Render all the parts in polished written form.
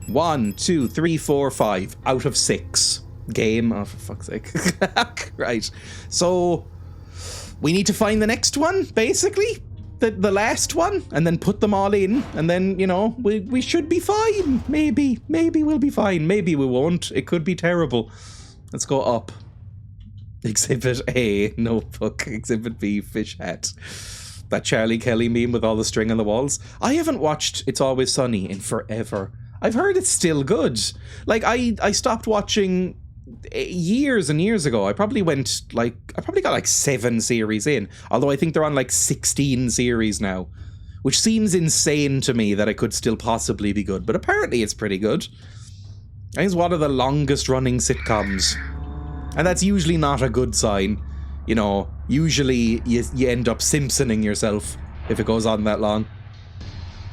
1, 2, 3, 4, 5 out of 6. Game. Oh, for fuck's sake. Right. So we need to find the next one, basically. The last one, and then put them all in, and then, you know, we should be fine. Maybe we'll be fine. Maybe we won't. It could be terrible. Let's go up. Exhibit A, notebook. Exhibit B, fish hat. That Charlie Kelly meme with all the string on the walls. I haven't watched It's Always Sunny in forever. I've heard it's still good. Like, I stopped watching years and years ago. I probably got like 7 series in, although I think they're on like 16 series now, which seems insane to me that it could still possibly be good, but apparently it's pretty good. I think it's one of the longest running sitcoms, and that's usually not a good sign. You know, usually you end up Simpsoning yourself if it goes on that long.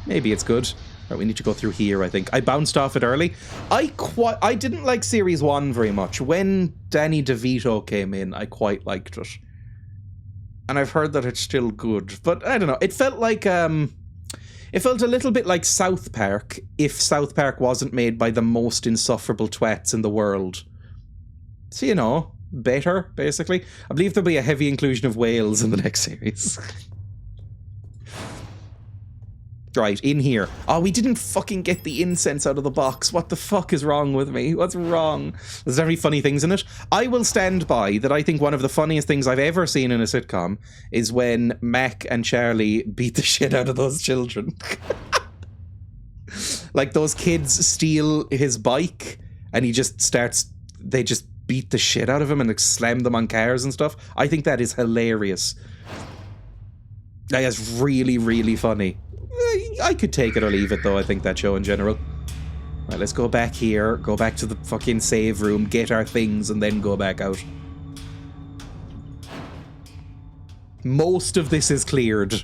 Maybe it's good. Right, we need to go through here, I think. I bounced off it early. I didn't like Series 1 very much. When Danny DeVito came in, I quite liked it. And I've heard that it's still good. But I don't know. It felt like, it felt a little bit like South Park, if South Park wasn't made by the most insufferable twats in the world. So, you know, better, basically. I believe there'll be a heavy inclusion of whales in the next series. Right, in here. Oh, we didn't fucking get the incense out of the box. What the fuck is wrong with me? What's wrong? There's very funny things in it. I will stand by that I think one of the funniest things I've ever seen in a sitcom is when Mac and Charlie beat the shit out of those children. Like, those kids steal his bike and they just beat the shit out of him and like, slam them on cars and stuff. I think that is hilarious. That is really, really funny. I could take it or leave it, though, I think, that show in general. Right, let's go back here, go back to the fucking save room, get our things, and then go back out. Most of this is cleared.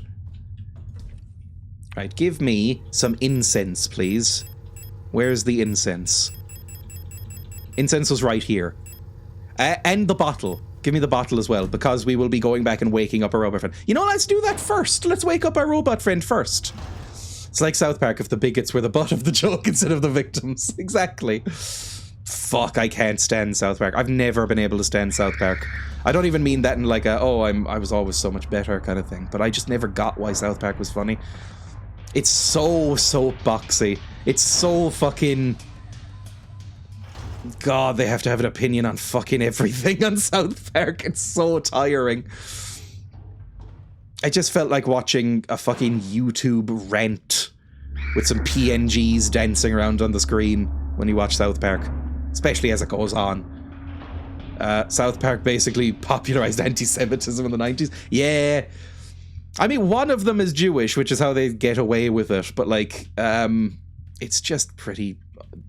Right, give me some incense, please. Where's the incense? Incense was right here. And the bottle. Give me the bottle as well, because we will be going back and waking up our robot friend. You know, let's do that first. Let's wake up our robot friend first. It's like South Park if the bigots were the butt of the joke instead of the victims. Exactly. Fuck, I can't stand South Park. I've never been able to stand South Park. I don't even mean that in like a, oh, I was always so much better kind of thing, but I just never got why South Park was funny. It's so soapboxy. It's so fucking... God, they have to have an opinion on fucking everything on South Park. It's so tiring. I just felt like watching a fucking YouTube rant with some PNGs dancing around on the screen when you watch South Park, especially as it goes on. South Park basically popularized anti-Semitism in the 90s. Yeah. I mean, one of them is Jewish, which is how they get away with it, but like, it's just pretty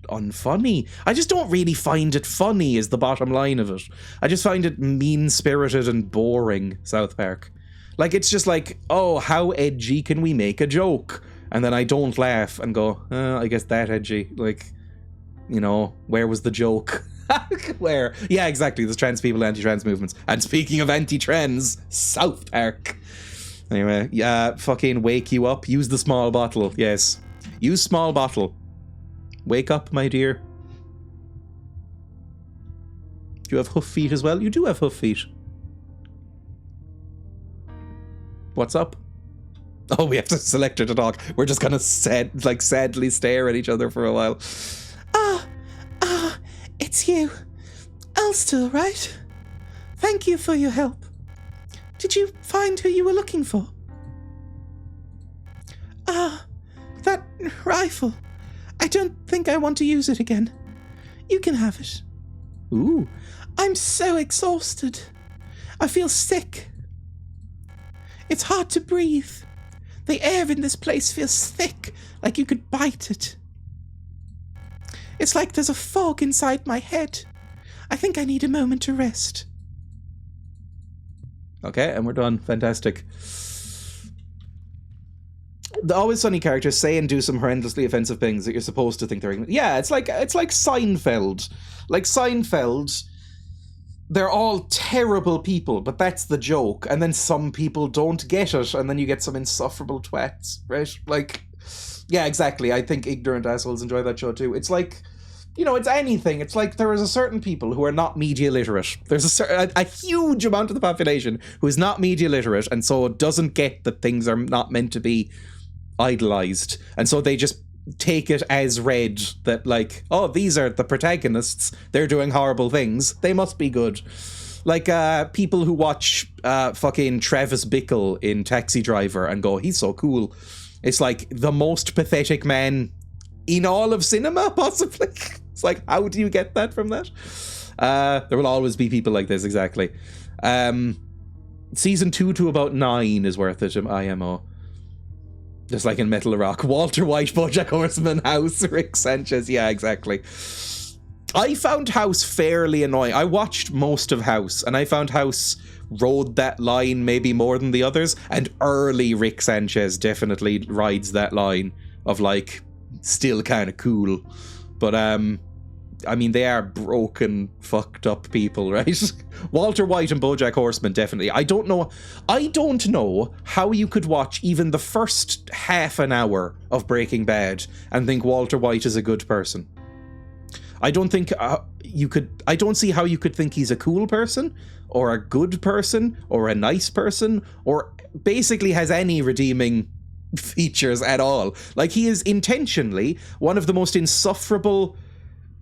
unfunny. I just don't really find it funny is the bottom line of it. I just find it mean-spirited and boring, South Park. Like, it's just like, oh, how edgy can we make a joke? And then I don't laugh and go, I guess that edgy. Like, you know, where was the joke? Where? Yeah, exactly. There's trans people, anti-trans movements. And speaking of anti-trans, South Park. Anyway, yeah, fucking wake you up. Use the small bottle. Yes. Use small bottle. Wake up, my dear. Do you have hoof feet as well? You do have hoof feet. What's up? Oh, we have to select her to talk. We're just gonna sadly stare at each other for a while. It's you. Elstill, right? Thank you for your help. Did you find who you were looking for? That rifle. I don't think I want to use it again. You can have it. Ooh. I'm so exhausted. I feel sick. It's hard to breathe. The air in this place feels thick, like you could bite it. It's like there's a fog inside my head. I think I need a moment to rest. Okay, and we're done. Fantastic. The Always Sunny characters say and do some horrendously offensive things that you're supposed to think they're... Yeah, it's like Seinfeld. Like Seinfeld, they're all terrible people, but that's the joke. And then some people don't get it, and then you get some insufferable twats, right? Like, Yeah, exactly. I think ignorant assholes enjoy that show too. It's like, you know, it's anything. It's like there is a certain people who are not media literate. There's a huge amount of the population who is not media literate, and so doesn't get that things are not meant to be idolized, and so they just take it as read that, like, oh, these are the protagonists, they're doing horrible things, they must be good. Like people who watch fucking Travis Bickle in Taxi Driver and go, he's so cool. It's like the most pathetic man in all of cinema, possibly. It's like, how do you get that from that? There will always be people like this, exactly. Season 2 to about 9 is worth it, IMO. Just like in Metal Rock. Walter White, BoJack Horseman, House, Rick Sanchez. Yeah, exactly. I found House fairly annoying. I watched most of House, and I found House rode that line maybe more than the others, and early Rick Sanchez definitely rides that line of, like, still kind of cool. But, I mean, they are broken, fucked up people, right? Walter White and BoJack Horseman, definitely. I don't know how you could watch even the first half an hour of Breaking Bad and think Walter White is a good person. I don't think I don't see how you could think he's a cool person, or a good person, or a nice person, or basically has any redeeming features at all. Like, he is intentionally one of the most insufferable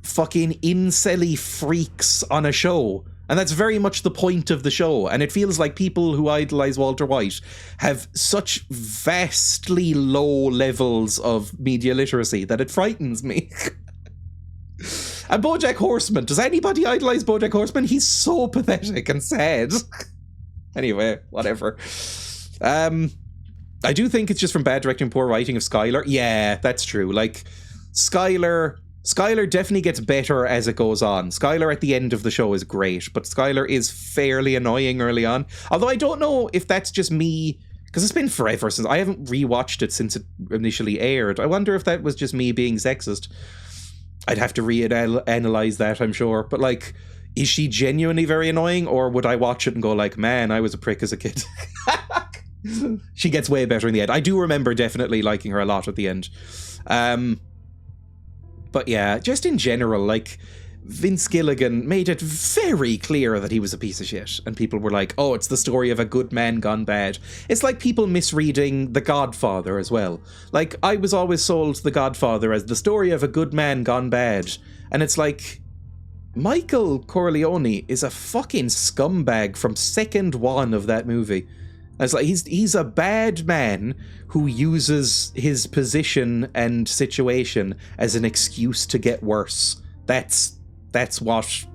fucking incel-y freaks on a show. And that's very much the point of the show. And it feels like people who idolize Walter White have such vastly low levels of media literacy that it frightens me. And BoJack Horseman. Does anybody idolize BoJack Horseman? He's so pathetic and sad. Anyway, whatever. I do think it's just from bad directing, poor writing of Skylar. Yeah, that's true. Like, Skylar definitely gets better as it goes on. Skylar at the end of the show is great, but Skylar is fairly annoying early on. Although I don't know if that's just me, because it's been forever since I haven't rewatched it since it initially aired. I wonder if that was just me being sexist. I'd have to reanalyze that, I'm sure. But, like, is she genuinely very annoying, or would I watch it and go like, man, I was a prick as a kid? She gets way better in the end. I do remember definitely liking her a lot at the end. But yeah, just in general, like, Vince Gilligan made it very clear that he was a piece of shit. And people were like, oh, it's the story of a good man gone bad. It's like people misreading The Godfather as well. Like, I was always sold The Godfather as the story of a good man gone bad. And it's like, Michael Corleone is a fucking scumbag from second one of that movie. It's like he's a bad man who uses his position and situation as an excuse to get worse. That's what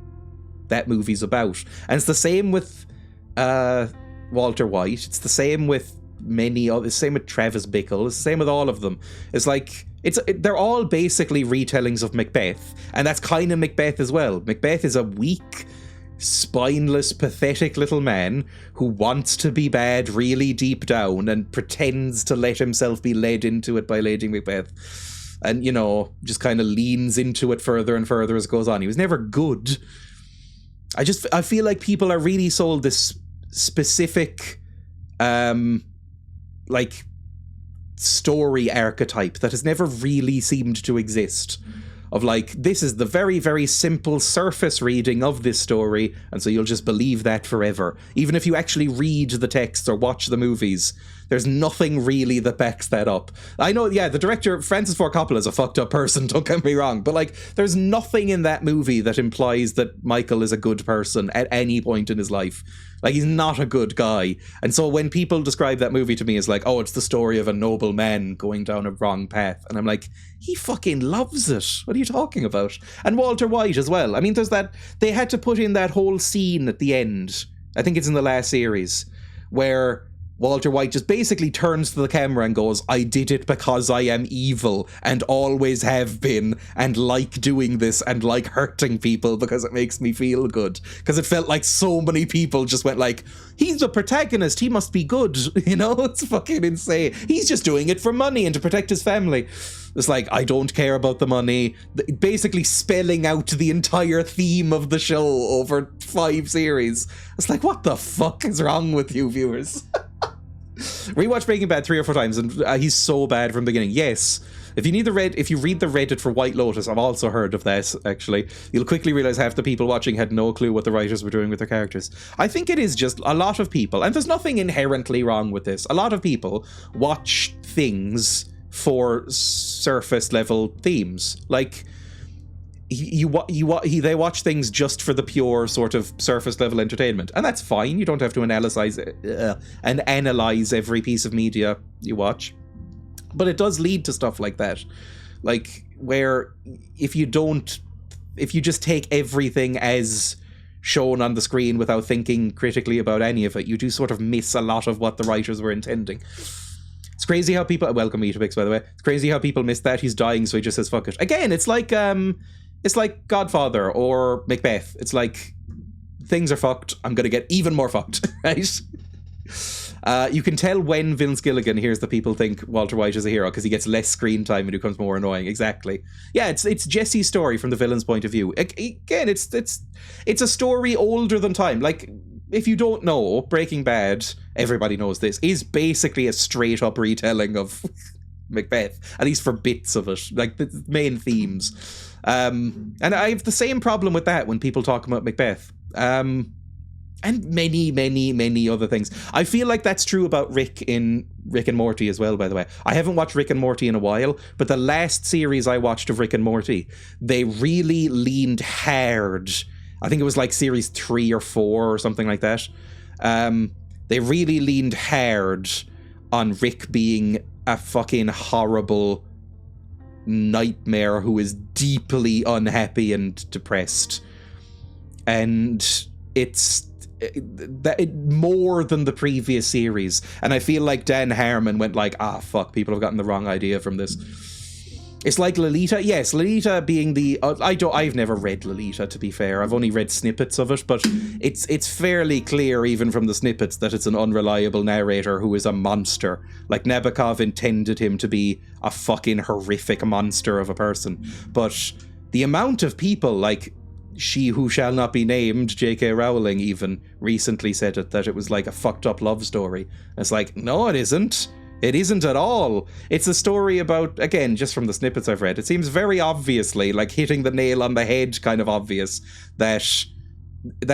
that movie's about. And it's the same with Walter White. It's the same with many other. It's the same with Travis Bickle. It's the same with all of them. It's like they're all basically retellings of Macbeth, and that's kind of Macbeth as well. Macbeth is a weak, spineless, pathetic little man who wants to be bad really deep down and pretends to let himself be led into it by Lady Macbeth. And, you know, just kind of leans into it further and further as it goes on. He was never good. I feel like people are really sold this specific, like, story archetype that has never really seemed to exist. Of like, this is the very, very simple surface reading of this story, and so you'll just believe that forever. Even if you actually read the texts or watch the movies, there's nothing really that backs that up. I know, yeah, the director, Francis Ford Coppola, is a fucked up person, don't get me wrong, but like, there's nothing in that movie that implies that Michael is a good person at any point in his life. Like, he's not a good guy. And so when people describe that movie to me as like, oh, it's the story of a noble man going down a wrong path, and I'm like, he fucking loves it. What are you talking about? And Walter White as well. I mean, there's that, they had to put in that whole scene at the end, I think it's in the last series, where Walter White just basically turns to the camera and goes, I did it because I am evil and always have been and like doing this and like hurting people because it makes me feel good. Because it felt like so many people just went like, he's the protagonist, he must be good. You know, it's fucking insane. He's just doing it for money and to protect his family. It's like, I don't care about the money. Basically spelling out the entire theme of the show over 5 series. It's like, what the fuck is wrong with you viewers? Rewatch Breaking Bad 3 or 4 times and he's so bad from the beginning. Yes, If you read the Reddit for White Lotus, I've also heard of that, actually. You'll quickly realize half the people watching had no clue what the writers were doing with their characters. I think it is just a lot of people, and there's nothing inherently wrong with this, a lot of people watch things for surface level themes. Like, they watch things just for the pure sort of surface level entertainment, and that's fine. You don't have to analyze every piece of media you watch, but it does lead to stuff like that, like where if you just take everything as shown on the screen without thinking critically about any of it, you do sort of miss a lot of what the writers were intending. It's crazy how people... Welcome, Etabix, by the way. It's crazy how people miss that. He's dying, so he just says, fuck it. Again, it's like Godfather or Macbeth. It's like, things are fucked. I'm going to get even more fucked, right? You can tell when Vince Gilligan hears the people think Walter White is a hero because he gets less screen time and becomes more annoying. Exactly. Yeah, it's Jesse's story from the villain's point of view. Again, it's a story older than time. Like, if you don't know, Breaking Bad, everybody knows this, is basically a straight up retelling of Macbeth, at least for bits of it, like the main themes. And I have the same problem with that when people talk about Macbeth. And many other things. I feel like that's true about Rick in Rick and Morty as well, by the way. I haven't watched Rick and Morty in a while, but the last series I watched of Rick and Morty, they really leaned hard. I think it was like series 3 or 4 or something like that. They really leaned hard on Rick being a fucking horrible nightmare who is deeply unhappy and depressed. And it's more than the previous series, and I feel like Dan Harmon went like, fuck, people have gotten the wrong idea from this. It's like Lolita. Yes, Lolita being the I've never read Lolita, to be fair. I've only read snippets of it, but it's fairly clear even from the snippets that it's an unreliable narrator who is a monster. Like, Nabokov intended him to be a fucking horrific monster of a person, but the amount of people, like She Who Shall Not Be Named, J.K. Rowling even recently said that it was like a fucked up love story. It's like, no, it isn't. It isn't at all. It's a story about, again, just from the snippets I've read, it seems very obviously, like hitting the nail on the head kind of obvious, that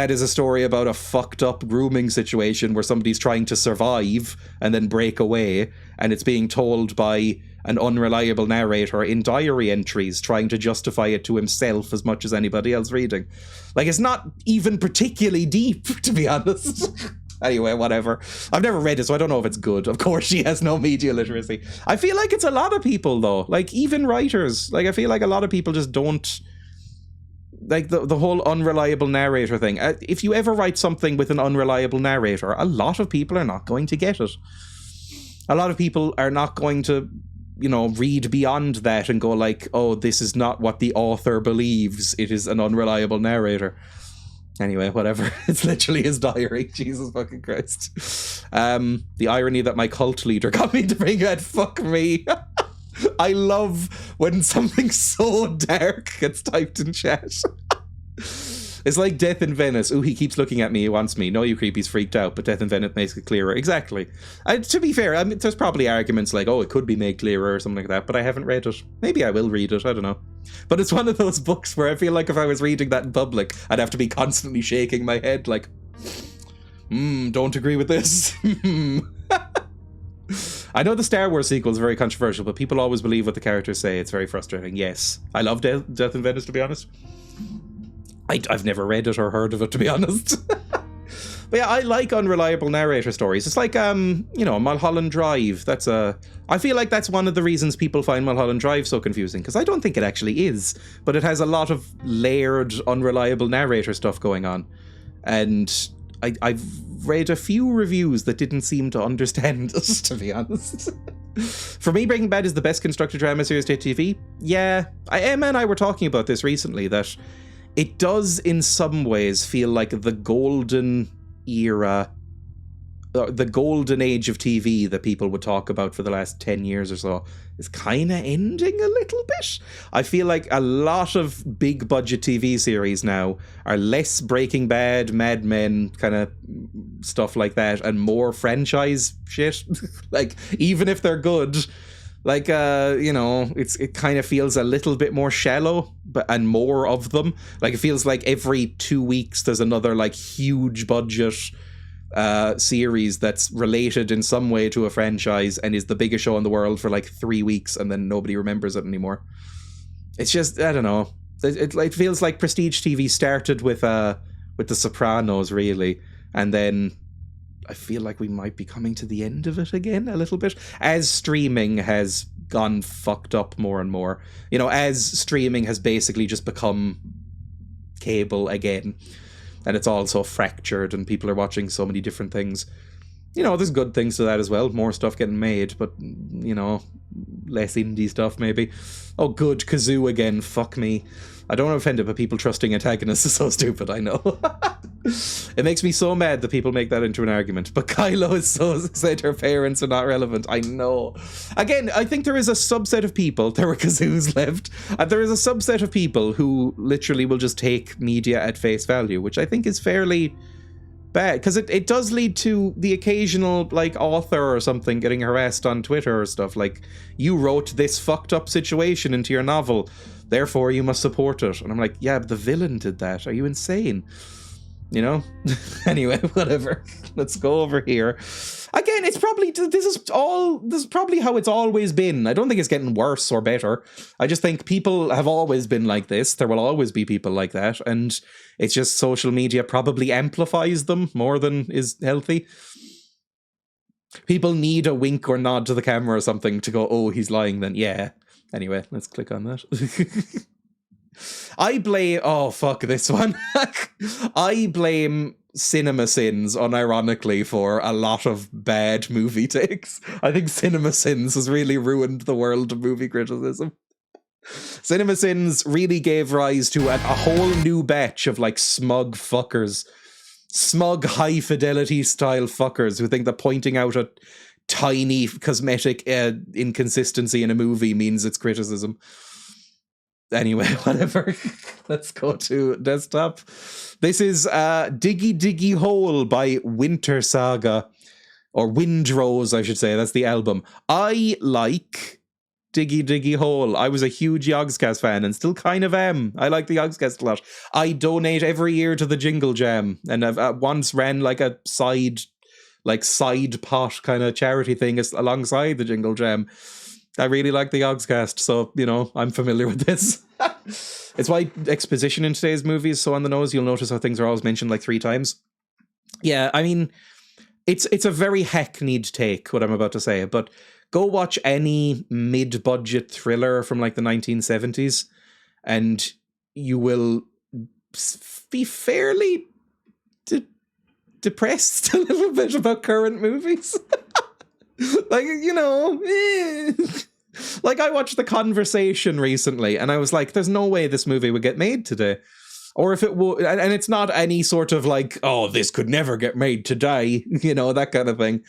is a story about a fucked up grooming situation where somebody's trying to survive and then break away, and it's being told by an unreliable narrator in diary entries trying to justify it to himself as much as anybody else reading. Like, it's not even particularly deep, to be honest. Anyway, whatever. I've never read it, so I don't know if it's good. Of course, she has no media literacy. I feel like it's a lot of people, though. Like, even writers. Like, I feel like a lot of people just don't... Like, the whole unreliable narrator thing. If you ever write something with an unreliable narrator, a lot of people are not going to get it. A lot of people are not going to, read beyond that and go like, oh, this is not what the author believes. It is an unreliable narrator. Anyway, whatever. It's literally his diary. Jesus fucking Christ. The irony that my cult leader got me to bring that, fuck me. I love when something so dark gets typed in chat. It's like Death in Venice. Ooh, he keeps looking at me, he wants me. No, you creep, he's freaked out, but Death in Venice makes it clearer. Exactly. To be fair, I mean, there's probably arguments like, oh, it could be made clearer or something like that, but I haven't read it. Maybe I will read it, I don't know. But it's one of those books where I feel like if I was reading that in public, I'd have to be constantly shaking my head like, don't agree with this. I know the Star Wars sequel is very controversial, but people always believe what the characters say. It's very frustrating. Yes. I love Death in Venice, to be honest. I've never read it or heard of it, to be honest. But yeah, I like unreliable narrator stories. It's like, Mulholland Drive. I feel like that's one of the reasons people find Mulholland Drive so confusing, because I don't think it actually is, but it has a lot of layered, unreliable narrator stuff going on. And I've read a few reviews that didn't seem to understand it, to be honest. For me, Breaking Bad is the best constructed drama series to hit TV. Yeah, Emma and I were talking about this recently, that it does in some ways feel like the golden era, the golden age of TV that people would talk about for the last 10 years or so is kind of ending a little bit. I feel like a lot of big budget TV series now are less Breaking Bad, Mad Men kind of stuff like that, and more franchise shit. Like, even if they're good, Like, it kind of feels a little bit more shallow, and more of them. Like, it feels like every 2 weeks there's another, like, huge budget series that's related in some way to a franchise and is the biggest show in the world for, like, 3 weeks, and then nobody remembers it anymore. It's just, I don't know. It feels like prestige TV started with The Sopranos, really, and then I feel like we might be coming to the end of it again a little bit as streaming has gone fucked up more and more. As streaming has basically just become cable again, and it's all so fractured and people are watching so many different things. There's good things to that as well. More stuff getting made, but, less indie stuff maybe. Oh, good, Kazoo again. Fuck me. I don't want to offend it, but people trusting antagonists is so stupid, I know. It makes me so mad that people make that into an argument. But Kylo is said her parents are not relevant. I know. Again, I think there is a subset of people, there were Kazoos left, there is a subset of people who literally will just take media at face value, which I think is fairly bad, because it does lead to the occasional, like, author or something getting harassed on Twitter or stuff, like, you wrote this fucked up situation into your novel, therefore you must support it. And I'm like, yeah, but the villain did that. Are you insane? Anyway, whatever. Let's go over here. Again, this is probably how it's always been. I don't think it's getting worse or better. I just think people have always been like this. There will always be people like that, and it's just social media probably amplifies them more than is healthy. People need a wink or nod to the camera or something to go, oh, he's lying then. Yeah. Anyway, let's click on that. Oh, fuck this one. I blame CinemaSins unironically for a lot of bad movie takes. I think CinemaSins has really ruined the world of movie criticism. CinemaSins really gave rise to a whole new batch of, like, smug fuckers. Smug high-fidelity style fuckers who think that pointing out a tiny cosmetic inconsistency in a movie means it's criticism. Anyway, whatever. Let's go to desktop. This is Diggy Diggy Hole by Winter Saga. Or Windrose, I should say. That's the album. I like Diggy Diggy Hole. I was a huge Yogscast fan and still kind of am. I like the Yogscast a lot. I donate every year to the Jingle Jam. And I've once ran like a side pot kind of charity thing alongside the Jingle Jam. I really like the Yogscast, so, I'm familiar with this. It's why exposition in today's movie is so on the nose. You'll notice how things are always mentioned like 3 times. Yeah, I mean, it's a very hackneyed take, what I'm about to say, but go watch any mid-budget thriller from, like, the 1970s, and you will be fairly depressed a little bit about current movies. Like, like, I watched The Conversation recently, and I was like, there's no way this movie would get made today. Or if it would, and it's not any sort of like, oh, this could never get made today, that kind of thing.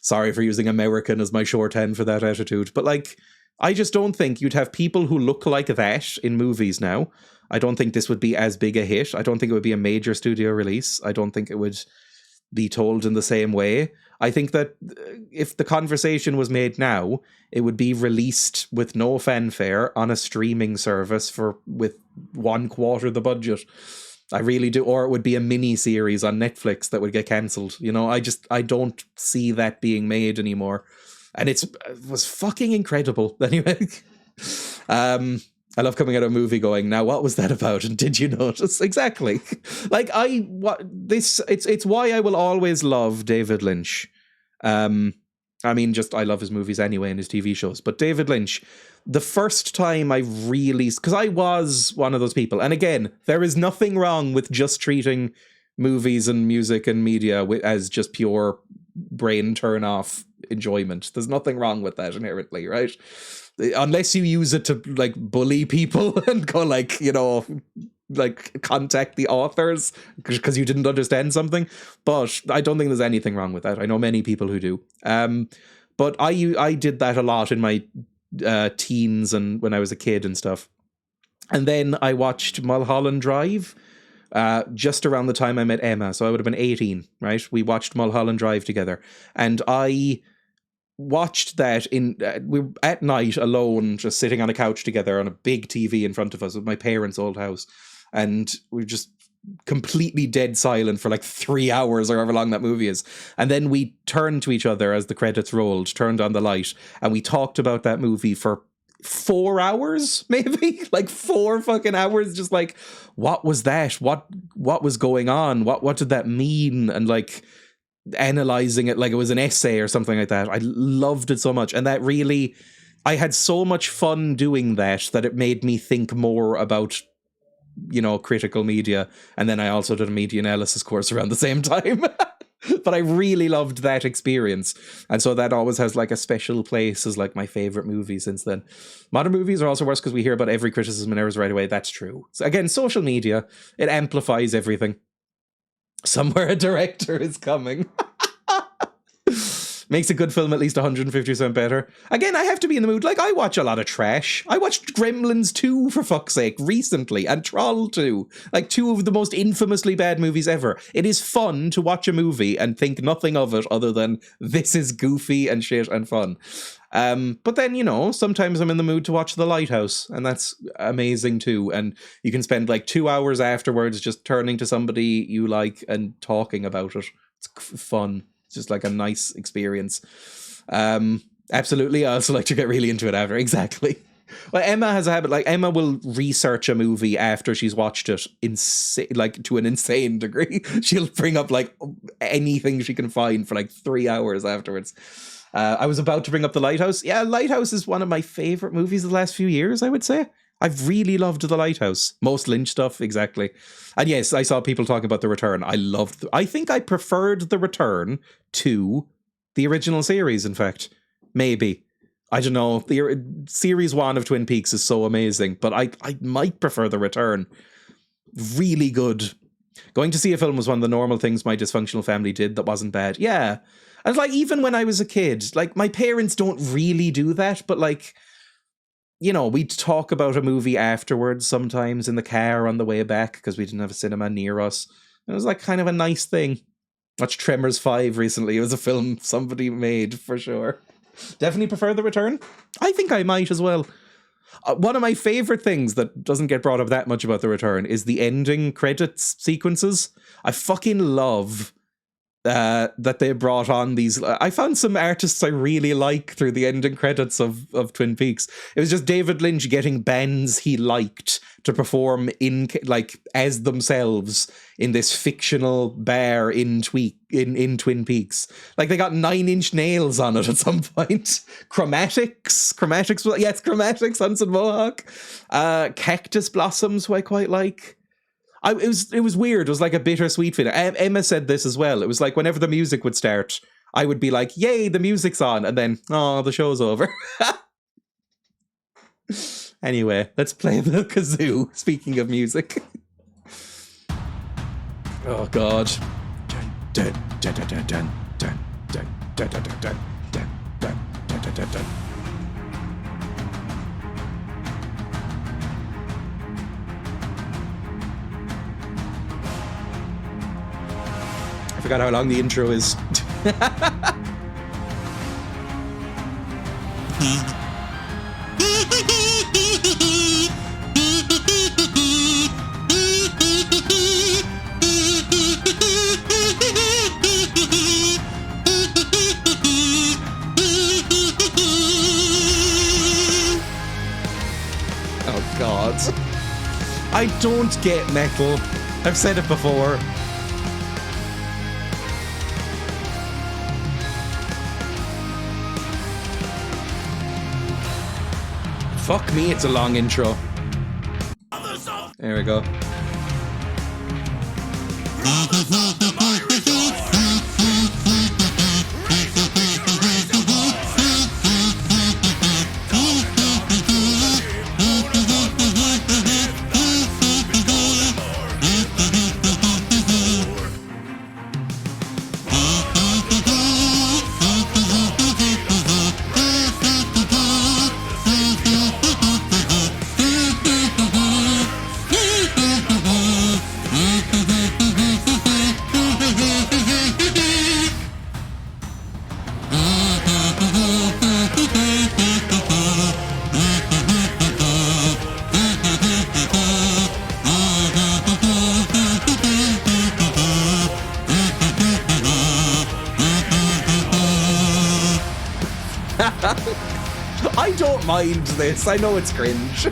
Sorry for using American as my shorthand for that attitude. But, like, I just don't think you'd have people who look like that in movies now. I don't think this would be as big a hit. I don't think it would be a major studio release. I don't think it would be told in the same way. I think that if The Conversation was made now, it would be released with no fanfare on a streaming service with 1/4 the budget. I really do. Or it would be a mini series on Netflix that would get cancelled. I don't see that being made anymore. And it was fucking incredible. Anyway, I love coming out of a movie going, now what was that about? And did you notice? Exactly. Like, it's why I will always love David Lynch. I love his movies anyway and his TV shows. But David Lynch, the first time I really, because I was one of those people. And again, there is nothing wrong with just treating movies and music and media as just pure brain turn off enjoyment. There's nothing wrong with that inherently, right? Unless you use it to, like, bully people and go, like, contact the authors because you didn't understand something. But I don't think there's anything wrong with that. I know many people who do. But I did that a lot in my teens and when I was a kid and stuff. And then I watched Mulholland Drive just around the time I met Emma. So I would have been 18, right? We watched Mulholland Drive together. And I watched that we were at night alone, just sitting on a couch together on a big TV in front of us with my parents' old house, and we were just completely dead silent for like 3 hours or however long that movie is. And then we turned to each other as the credits rolled, turned on the light, and we talked about that movie for 4 hours, maybe like 4 fucking hours, just like, what was that? What was going on? What did that mean? And like analyzing it like it was an essay or something like that. I loved it so much. And that really, I had so much fun doing that it made me think more about, you know, critical media. And then I also did a media analysis course around the same time. But I really loved that experience. And so that always has like a special place as like my favorite movie since then. Modern movies are also worse because we hear about every criticism and errors right away. That's true. So again, social media, it amplifies everything. Somewhere a director is coming. Makes a good film at least 150% better. Again, I have to be in the mood. Like, I watch a lot of trash. I watched Gremlins 2, for fuck's sake, recently, and Troll 2. Like, 2 of the most infamously bad movies ever. It is fun to watch a movie and think nothing of it other than this is goofy and shit and fun. But then, you know, sometimes I'm in the mood to watch The Lighthouse, and that's amazing too. And you can spend like 2 hours afterwards just turning to somebody you like and talking about it. It's fun. Just like a nice experience. Absolutely. I also like to get really into it after. Exactly. Well, Emma has a habit, like Emma will research a movie after she's watched it like to an insane degree. She'll bring up like anything she can find for like 3 hours afterwards. I was about to bring up The Lighthouse. Yeah, Lighthouse is one of my favorite movies of the last few years, I would say. I've really loved The Lighthouse. Most Lynch stuff, exactly. And yes, I saw people talking about The Return. I think I preferred The Return to the original series, in fact. Maybe. I don't know. The series 1 of Twin Peaks is so amazing, but I might prefer The Return. Really good. Going to see a film was one of the normal things my dysfunctional family did that wasn't bad. Yeah. And like, even when I was a kid, like, my parents don't really do that, but like, you know, we'd talk about a movie afterwards sometimes in the car on the way back because we didn't have a cinema near us. It was like kind of a nice thing. Watched Tremors 5 recently. It was a film somebody made for sure. Definitely prefer The Return. I think I might as well. One of my favorite things that doesn't get brought up that much about The Return is the ending credits sequences. I fucking love that they brought on these. I found some artists I really like through the ending credits of Twin Peaks. It was just David Lynch getting bands he liked to perform in like as themselves in this fictional bar in Twin Peaks. Like they got 9 Inch Nails on it at some point. Chromatics, yes, Chromatics, Hudson Mohawk. Cactus Blossoms, who I quite like. It was weird. It was like a bittersweet feeling. Emma said this as well. It was like whenever the music would start, I would be like, yay, the music's on. And then, oh, the show's over. Anyway, let's play the kazoo. Speaking of music. Oh, God. Dun, dun, dun, dun, dun, dun, dun, dun, dun, dun, dun, dun, dun, dun, dun, dun, dun. I forgot how long the intro is. Oh God. I don't get metal. I've said it before. Fuck me, it's a long intro. There we go. I don't mind this. I know it's cringe.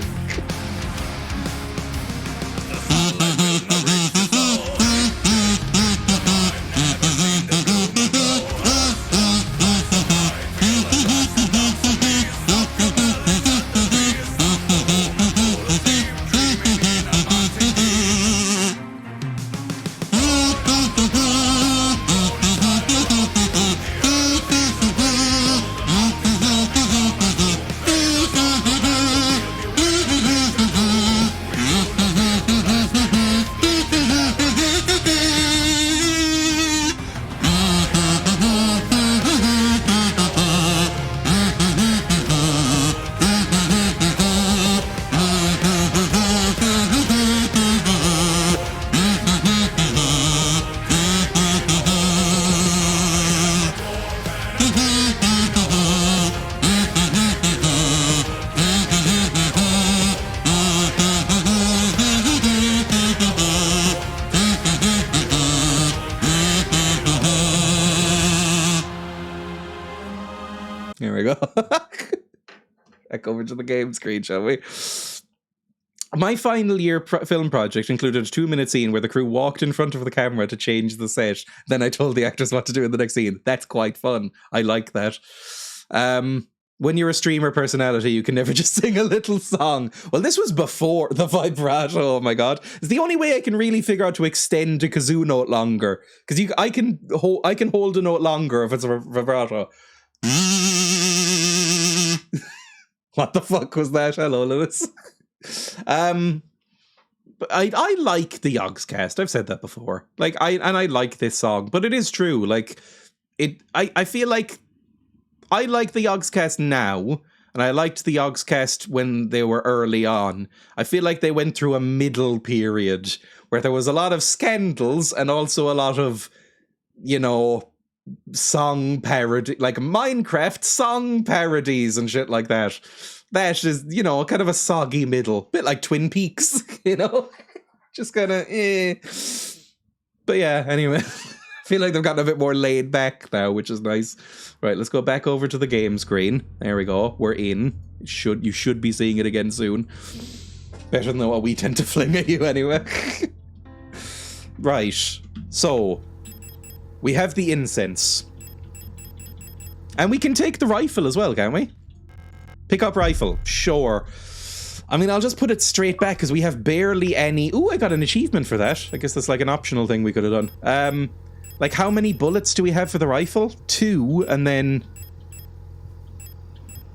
Here we go. Back over to the game screen, shall we? My final year film project included a 2-minute scene where the crew walked in front of the camera to change the set. Then I told the actors what to do in the next scene. That's quite fun. I like that. When you're a streamer personality, you can never just sing a little song. Well, this was before the vibrato. Oh my god. It's the only way I can really figure out to extend a kazoo note longer. Because I can hold a note longer if it's a vibrato. What the fuck was that? Hello, Lewis. But I like the Yogscast. I've said that before. Like I like this song, but it is true. Like I feel like I like the Yogscast now, and I liked the Yogscast when they were early on. I feel like they went through a middle period where there was a lot of scandals and also a lot of, you know, song parody, like Minecraft song parodies and shit like that. That is, you know, kind of a soggy middle, bit like Twin Peaks, you know, just kind of But yeah, anyway, I feel like they've gotten a bit more laid back now, which is nice. Right, let's go back over to the game screen. There we go. We're in. You should be seeing it again soon. Better than what we tend to fling at you anyway. Right, so we have the incense. And we can take the rifle as well, can't we? Pick up rifle. Sure. I mean, I'll just put it straight back because we have barely any... Ooh, I got an achievement for that. I guess that's like an optional thing we could have done. Like, how many bullets do we have for the rifle? 2, and then...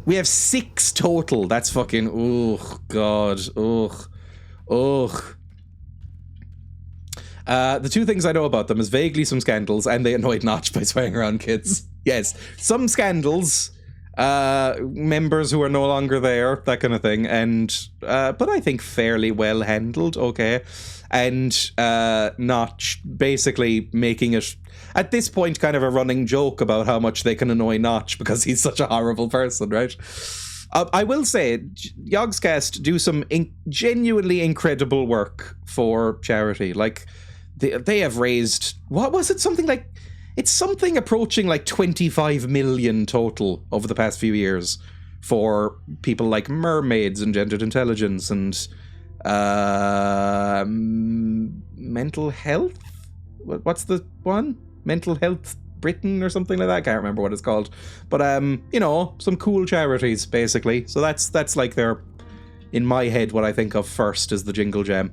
We have 6 total. That's fucking... Ugh, God. Ugh. Ugh. The 2 things I know about them is vaguely some scandals, and they annoyed Notch by swearing around kids. Yes, some scandals, members who are no longer there, that kind of thing, and but I think fairly well handled, okay. And Notch basically making it, at this point, kind of a running joke about how much they can annoy Notch because he's such a horrible person, right? I will say, Yogscast do some genuinely incredible work for charity. Like, they have raised, what was it? Something like, it's something approaching like 25 million total over the past few years for people like Mermaids and Gendered Intelligence and mental health? What's the one? Mental Health Britain or something like that? I can't remember what it's called. But, you know, some cool charities, basically. So that's like their, in my head, what I think of first is the Jingle Jam.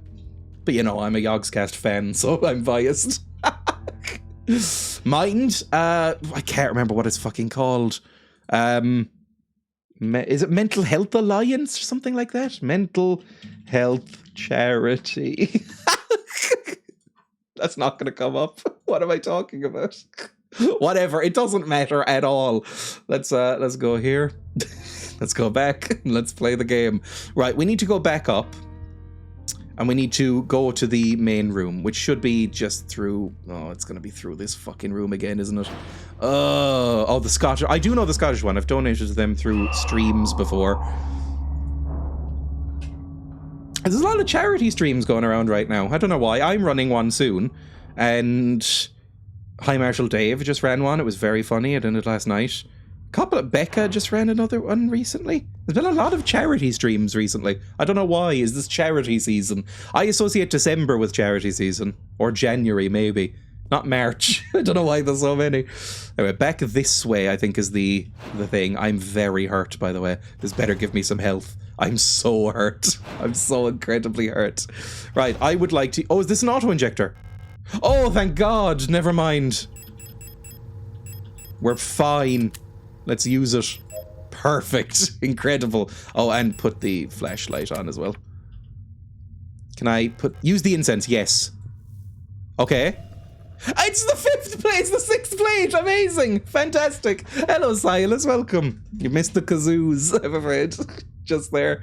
But, you know, I'm a Yogscast fan, so I'm biased. Mind, I can't remember what it's fucking called. Is it Mental Health Alliance or something like that? Mental Health Charity. That's not going to come up. What am I talking about? Whatever, it doesn't matter at all. Let's go here. Let's go back. Let's play the game. Right, we need to go back up. And we need to go to the main room, which should be just through... Oh, it's going to be through this fucking room again, isn't it? Oh, the Scottish... I do know the Scottish one. I've donated to them through streams before. There's a lot of charity streams going around right now. I don't know why. I'm running one soon. And High Marshal Dave just ran one. It was very funny. I did it last night. Couple of Becca just ran another one recently. There's been a lot of charity streams recently. I don't know why. Is this charity season? I associate December with charity season. Or January, maybe. Not March. I don't know why there's so many. Anyway, back this way, I think, is the thing. I'm very hurt, by the way. This better give me some health. I'm so hurt. I'm so incredibly hurt. Right, I would like to... Oh, is this an auto-injector? Oh, thank God. Never mind. We're fine. Let's use it. Perfect. Incredible. Oh, and put the flashlight on as well. Can I use the incense? Yes. Okay. It's the 5th plate! It's the 6th plate! Amazing! Fantastic! Hello, Silas. Welcome. You missed the kazoos, I'm afraid. Just there.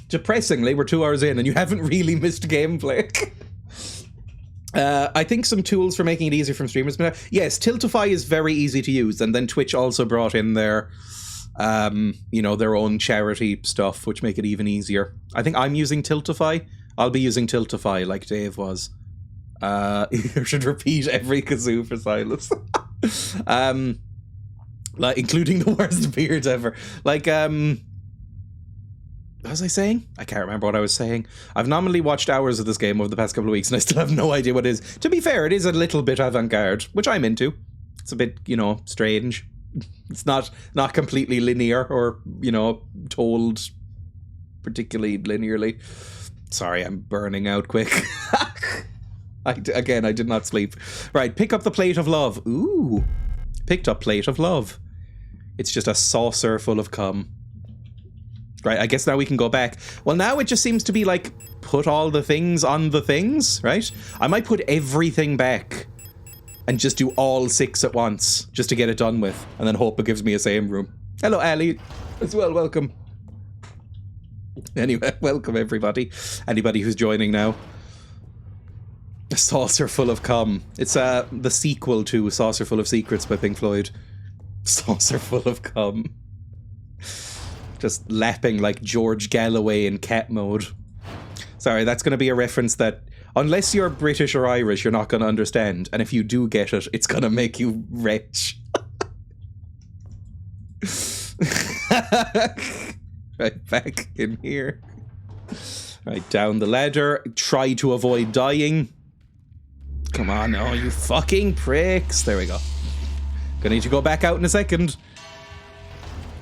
Depressingly, we're 2 hours in and you haven't really missed gameplay. I think some tools for making it easier from streamers. Yes, Tiltify is very easy to use, and then Twitch also brought in their, you know, their own charity stuff, which make it even easier. I think I'm using Tiltify. I'll be using Tiltify like Dave was. You should repeat every kazoo for Silas. Like, including the worst beard ever. Like, what was I saying? I can't remember what I was saying. I've nominally watched hours of this game over the past couple of weeks and I still have no idea what it is. To be fair, it is a little bit avant-garde, which I'm into. It's a bit, you know, strange. It's not completely linear or, you know, told particularly linearly. Sorry, I'm burning out quick. Again, I did not sleep. Right, pick up the plate of love. Ooh. Picked up plate of love. It's just a saucer full of cum. Right, I guess now we can go back. Well, now it just seems to be like, put all the things on the things, right? I might put everything back and just do all 6 at once, just to get it done with, and then hope it gives me a same room. Hello, Ali, as well, welcome. Anyway, welcome everybody. Anybody who's joining now. A saucer full of cum. It's the sequel to Saucer Full of Secrets by Pink Floyd. Saucer full of cum. Just lapping like George Galloway in cat mode. Sorry, that's going to be a reference that, unless you're British or Irish, you're not going to understand. And if you do get it, it's going to make you rich. Right, back in here. Right, down the ladder. Try to avoid dying. Come on, oh, you fucking pricks. There we go. Gonna need to go back out in a second.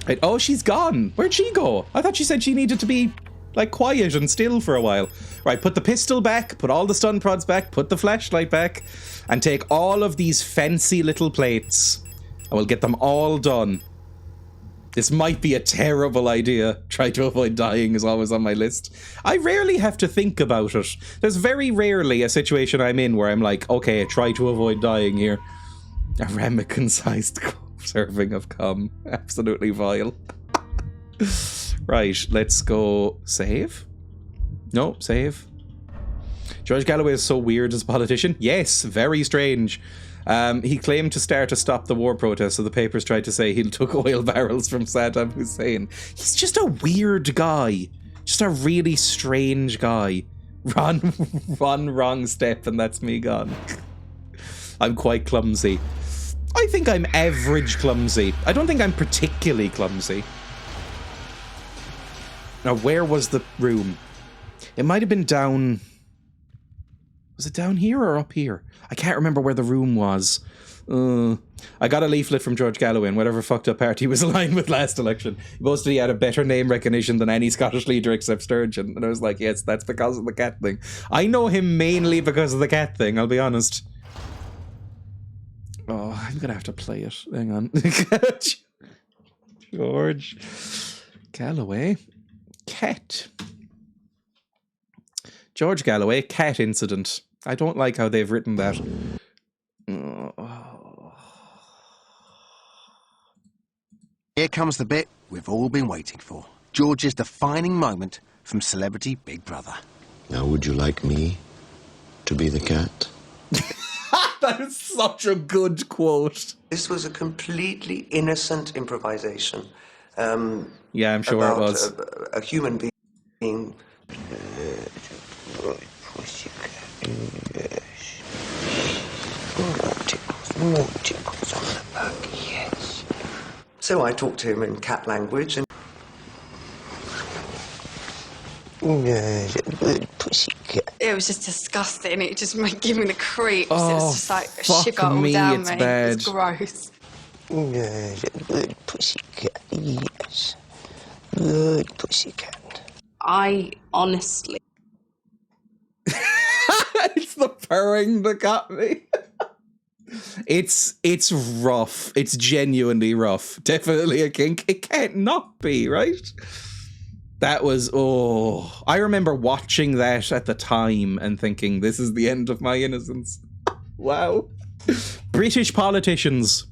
Right, oh, she's gone. Where'd she go? I thought she said she needed to be, like, quiet and still for a while. Right, put the pistol back, put all the stun prods back, put the flashlight back, and take all of these fancy little plates, and we'll get them all done. This might be a terrible idea. Try to avoid dying is always on my list. I rarely have to think about it. There's very rarely a situation I'm in where I'm like, okay, try to avoid dying here. A ramekin-sized serving of cum. Absolutely vile. Right, let's go save. No, save. George Galloway is so weird as a politician. Yes, very strange. He claimed to start to stop the war protests, so the papers tried to say he took oil barrels from Saddam Hussein. He's just a weird guy. Just a really strange guy. One wrong step and that's me gone. I'm quite clumsy. I think I'm average clumsy. I don't think I'm particularly clumsy. Now, where was the room? It might have been down... Was it down here or up here? I can't remember where the room was. I got a leaflet from George Galloway in whatever fucked up party he was aligned with last election. He boasted he had a better name recognition than any Scottish leader except Sturgeon. And I was like, yes, that's because of the cat thing. I know him mainly because of the cat thing, I'll be honest. Oh, I'm gonna have to play it. Hang on. George Galloway. Cat. George Galloway, cat incident. I don't like how they've written that. Here comes the bit we've all been waiting for. George's defining moment from Celebrity Big Brother. Now, would you like me to be the cat? That is such a good quote. This was a completely innocent improvisation. Yeah, I'm sure it was. A human being. So I talked to him in cat language and Good pussycat. It was just disgusting. It just gave me the creeps. It Oh, was just like fuck sugar all me, down it's me. bad. It was gross. Good pussycat, yes. Good pussycat. I honestly... It's the purring that got me. It's rough. It's genuinely rough. Definitely a kink. It can't not be, right? That was, oh, I remember watching that at the time and thinking, this is the end of my innocence. Wow. British politicians.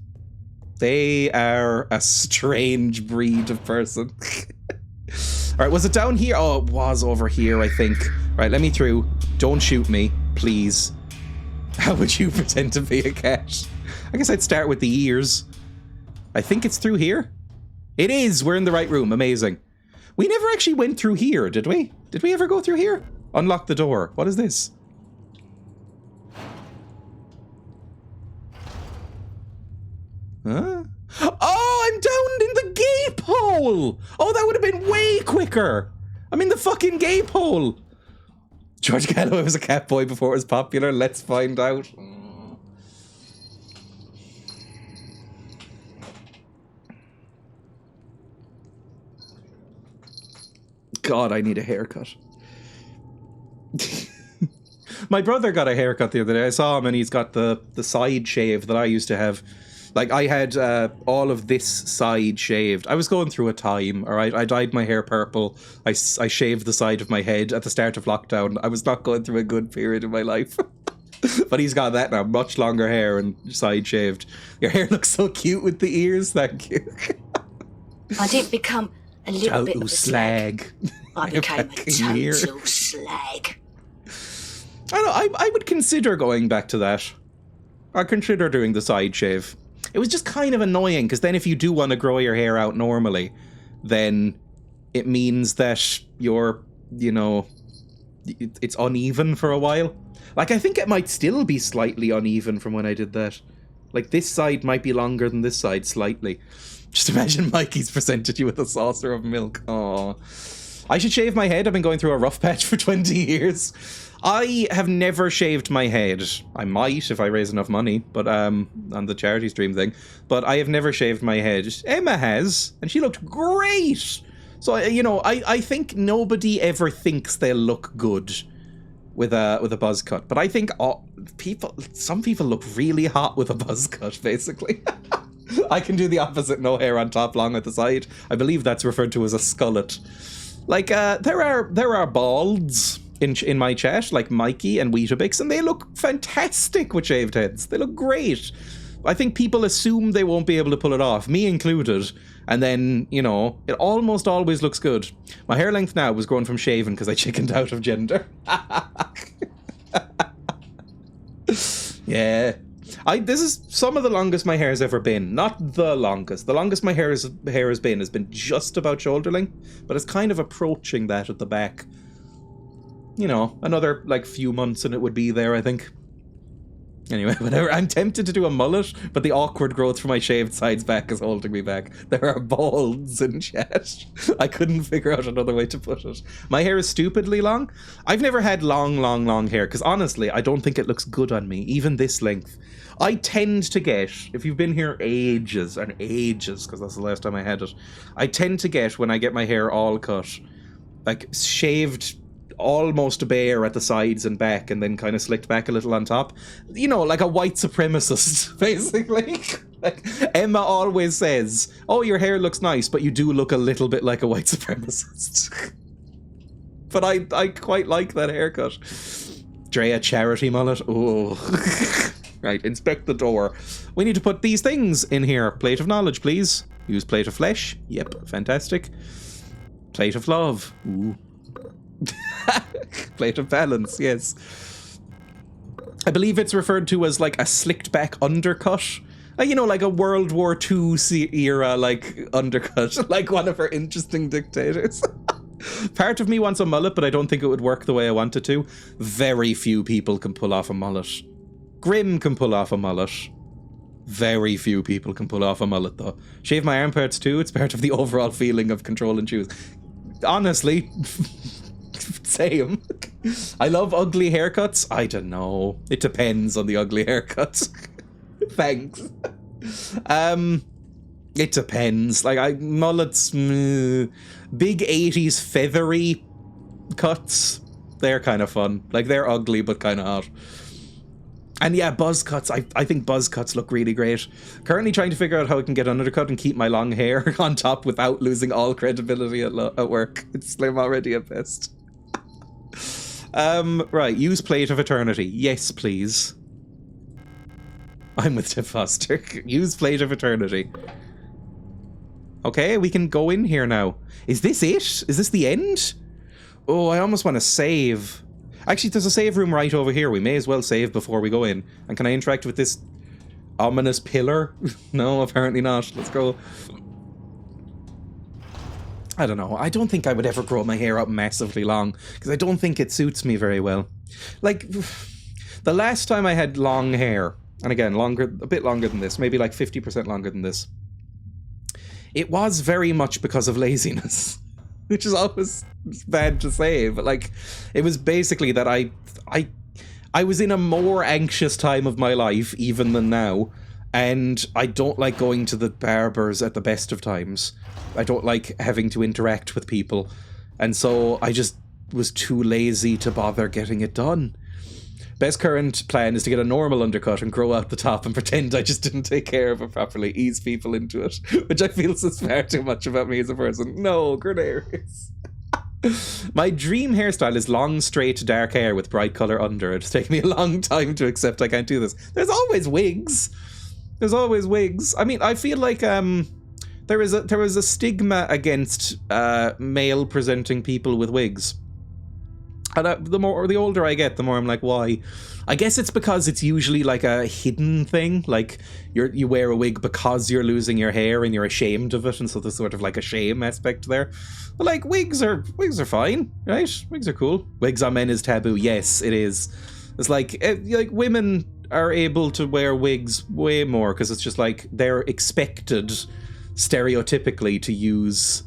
They are a strange breed of person. All right, was it down here? Oh, it was over here, I think. Right, let me through. Don't shoot me, please. How would you pretend to be a cat? I guess I'd start with the ears. I think it's through here. It is. We're in the right room. Amazing. We never actually went through here, did we? Did we ever go through here? Unlock the door. What is this? Huh? Oh, I'm down in the gape hole! Oh, that would have been way quicker! I'm in the fucking gape hole! George Galloway was a cat boy before it was popular. Let's find out. God, I need a haircut. My brother got a haircut the other day. I saw him and he's got the side shave that I used to have. Like, I had all of this side shaved. I was going through a time, all right? I dyed my hair purple. I shaved the side of my head at the start of lockdown. I was not going through a good period in my life. But he's got that now, much longer hair and side shaved. Your hair looks so cute with the ears, thank you. I didn't become a little bit of a slag. I became a total slag. I don't know, I would consider going back to that. I'd consider doing the side shave. It was just kind of annoying, because then if you do want to grow your hair out normally, then it means that you're, you know, it's uneven for a while. Like, I think it might still be slightly uneven from when I did that. Like, this side might be longer than this side, slightly. Just imagine Mikey's presented you with a saucer of milk. Aww. I should shave my head. I've been going through a rough patch for 20 years. I have never shaved my head. I might if I raise enough money, but on the charity stream thing. But I have never shaved my head. Emma has, and she looked great. So, you know, I think nobody ever thinks they'll look good with a buzz cut. But I think some people look really hot with a buzz cut, basically. I can do the opposite, no hair on top, long at the side. I believe that's referred to as a skullet. Like, there are balds in my chat, like Mikey and Weetabix, and they look fantastic with shaved heads. They look great. I think people assume they won't be able to pull it off, me included, and then, you know, it almost always looks good. My hair length now was grown from shaving because I chickened out of gender. Yeah. This is some of the longest my hair's ever been. Not the longest. The longest my hair has been just about shoulder length, but it's kind of approaching that at the back. You know, another, like, few months and it would be there, I think. Anyway, whatever. I'm tempted to do a mullet, but the awkward growth from my shaved sides back is holding me back. There are balds in chat. I couldn't figure out another way to put it. My hair is stupidly long. I've never had long hair, because honestly, I don't think it looks good on me, even this length. I tend to get, if you've been here ages and ages, because that's the last time I had it, I tend to get, when I get my hair all cut, like, shaved almost bare at the sides and back, and then kind of slicked back a little on top. You know, like a white supremacist, basically. Like, Emma always says, oh, your hair looks nice, but you do look a little bit like a white supremacist. But I quite like that haircut. Dreya charity mullet. Oh. Right, inspect the door. We need to put these things in here. Plate of knowledge, please. Use plate of flesh. Yep, fantastic. Plate of love. Ooh. Plate of balance, yes. I believe it's referred to as like a slicked back undercut. You know, like a World War II era, like, undercut. Like one of her interesting dictators. Part of me wants a mullet, but I don't think it would work the way I want it to. Very few people can pull off a mullet. Grim can pull off a mullet. Very few people can pull off a mullet, though. Shave my armpits too. It's part of the overall feeling of control and choose. Honestly, same. I love ugly haircuts. I don't know. It depends on the ugly haircuts. Thanks. It depends. Like, mullets, big 80s feathery cuts, they're kind of fun. Like, they're ugly but kind of hot. And yeah, buzz cuts. I think buzz cuts look really great. Currently trying to figure out how I can get an undercut and keep my long hair on top without losing all credibility at work. It's slim already at best. Right, use Plate of Eternity. Yes, please. I'm with Tiff Foster. Use Plate of Eternity. Okay, we can go in here now. Is this it? Is this the end? Oh, I almost want to save. Actually, there's a save room right over here. We may as well save before we go in. And can I interact with this ominous pillar? No, apparently not. Let's go. I don't know. I don't think I would ever grow my hair up massively long, because I don't think it suits me very well. Like, the last time I had long hair, and again, longer, a bit longer than this, maybe like 50% longer than this, it was very much because of laziness. Which is always bad to say, but like, it was basically that I was in a more anxious time of my life even than now, and I don't like going to the barbers at the best of times. I don't like having to interact with people, and so I just was too lazy to bother getting it done. Best current plan is to get a normal undercut and grow out the top and pretend I just didn't take care of it properly, ease people into it, which I feel says far too much about me as a person. No, Cornelius. My dream hairstyle is long, straight, dark hair with bright colour under. It's taken me a long time to accept I can't do this. There's always wigs. There's always wigs. I mean, I feel like there was a stigma against male presenting people with wigs. And the older I get, the more I'm like, why? I guess it's because it's usually like a hidden thing. Like, you wear a wig because you're losing your hair and you're ashamed of it, and so there's sort of like a shame aspect there. But like, wigs are fine, right? Wigs are cool. Wigs on men is taboo. Yes, it is. It's like women are able to wear wigs way more because it's just like they're expected stereotypically to use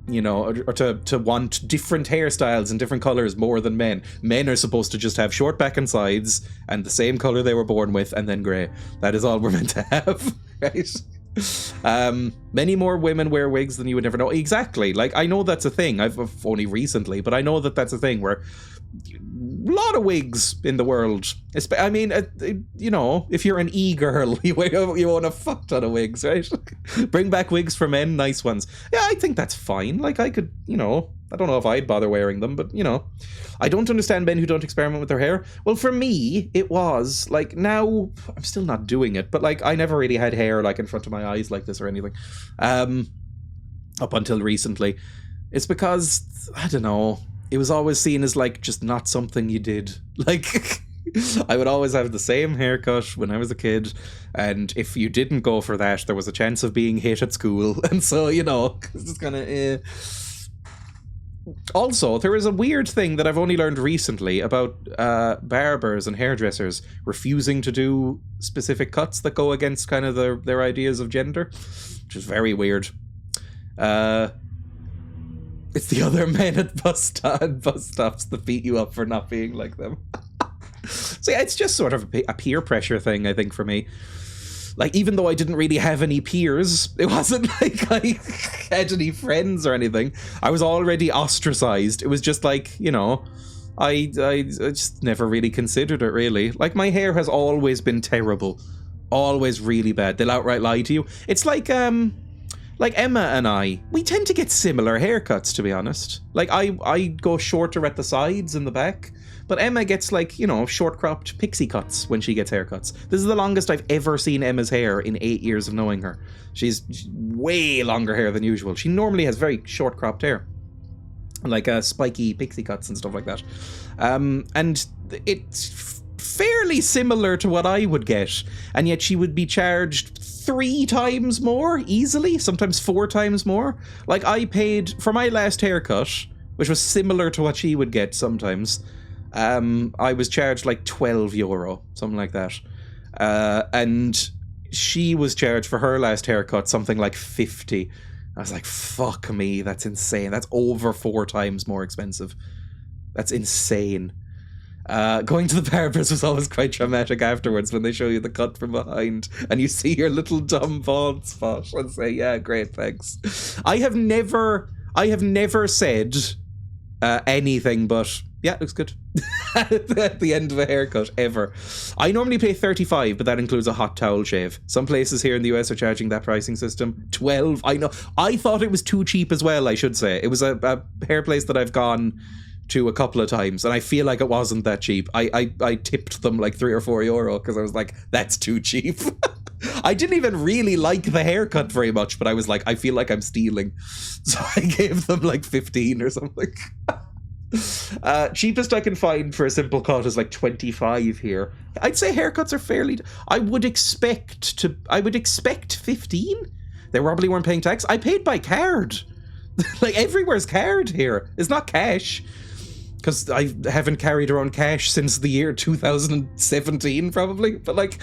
you know, or to want different hairstyles and different colors more than men. Men are supposed to just have short back and sides and the same color they were born with, and then grey. That is all we're meant to have, right? Many more women wear wigs than you would ever know. Exactly. Like, I know that's a thing. I've only recently, but I know that that's a thing where a lot of wigs in the world. I mean, you know, if you're an e-girl, you own a fuck ton of wigs, right? Bring back wigs for men, nice ones. Yeah, I think that's fine. Like, I could, you know, I don't know if I'd bother wearing them, but, you know. I don't understand men who don't experiment with their hair. Well, for me, it was, like, now, I'm still not doing it, but, like, I never really had hair, like, in front of my eyes like this or anything. Up until recently. It's because, I don't know, it was always seen as, like, just not something you did. Like, I would always have the same haircut when I was a kid, and if you didn't go for that, there was a chance of being hit at school, and so, you know, it's just kind of, Also, there is a weird thing that I've only learned recently about barbers and hairdressers refusing to do specific cuts that go against kind of their ideas of gender, which is very weird. It's the other men at bus stops that beat you up for not being like them. So yeah, it's just sort of a peer pressure thing, I think, for me. Like, even though I didn't really have any peers, it wasn't like I had any friends or anything. I was already ostracized. It was just like, you know, I just never really considered it, really. Like, my hair has always been terrible. Always really bad. They'll outright lie to you. It's like Emma and I, we tend to get similar haircuts, to be honest. Like, I go shorter at the sides and the back, but Emma gets, like, you know, short cropped pixie cuts when she gets haircuts. This is the longest I've ever seen Emma's hair in 8 years of knowing her. She's way longer hair than usual. She normally has very short cropped hair, like spiky pixie cuts and stuff like that. And it's fairly similar to what I would get, and yet she would be charged 3 times more easily, sometimes 4 times more. Like, I paid for my last haircut, which was similar to what she would get sometimes. I was charged like €12, something like that. And she was charged for her last haircut something like 50. I was like, fuck me, that's insane. That's over 4 times more expensive. That's insane. Going to the barber's was always quite traumatic afterwards when they show you the cut from behind and you see your little dumb bald spot and say, yeah, great, thanks. I have never said anything but, yeah, looks good. At the end of a haircut, ever. I normally pay $35, but that includes a hot towel shave. Some places here in the US are charging that pricing system. $12, I know. I thought it was too cheap as well, I should say. It was a hair place that I've gone to a couple of times, and I feel like it wasn't that cheap. I tipped them like €3 or €4 because I was like, that's too cheap. I didn't even really like the haircut very much, but I was like, I feel like I'm stealing. So I gave them like 15 or something. Cheapest I can find for a simple cut is like 25 here. I'd say haircuts are fairly... I would expect 15. They probably weren't paying tax. I paid by card. Like everywhere's card here. It's not cash. Because I haven't carried around cash since the year 2017 probably. But like,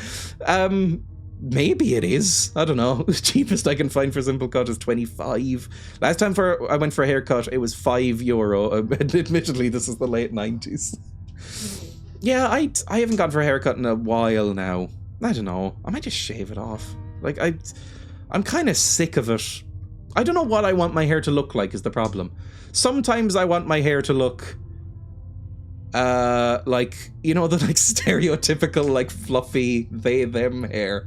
maybe it is. I don't know. The cheapest I can find for a simple cut is 25. Last time I went for a haircut, it was €5. Admittedly, this is the late 90s. Yeah, I haven't gone for a haircut in a while now. I don't know. I might just shave it off. Like, I'm kind of sick of it. I don't know what I want my hair to look like is the problem. Sometimes I want my hair to look... like, you know, the like stereotypical like fluffy they them hair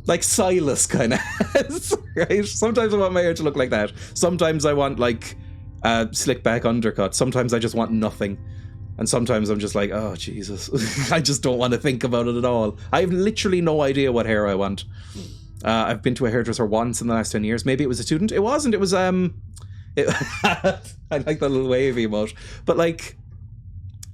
like Silas kind of has, right? Sometimes I want my hair to look like that. Sometimes I want like slick back undercut. Sometimes I just want nothing, and sometimes I'm just like, oh Jesus. I just don't want to think about it at all. I have literally no idea what hair I want. I've been to a hairdresser once in the last 10 years. Maybe it was a student. It wasn't. It was I like the little wavy emote, but like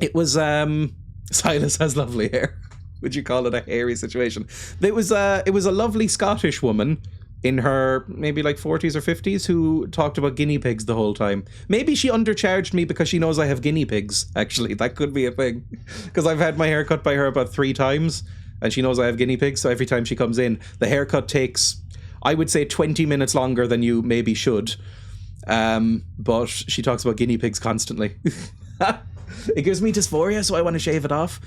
it was, Silas has lovely hair. Would you call it a hairy situation? It was a lovely Scottish woman in her maybe like 40s or 50s who talked about guinea pigs the whole time. Maybe she undercharged me because she knows I have guinea pigs, actually. That could be a thing. Because I've had my hair cut by her about 3 times, and she knows I have guinea pigs, so every time she comes in, the haircut takes, I would say, 20 minutes longer than you maybe should. But she talks about guinea pigs constantly. It gives me dysphoria, so I want to shave it off.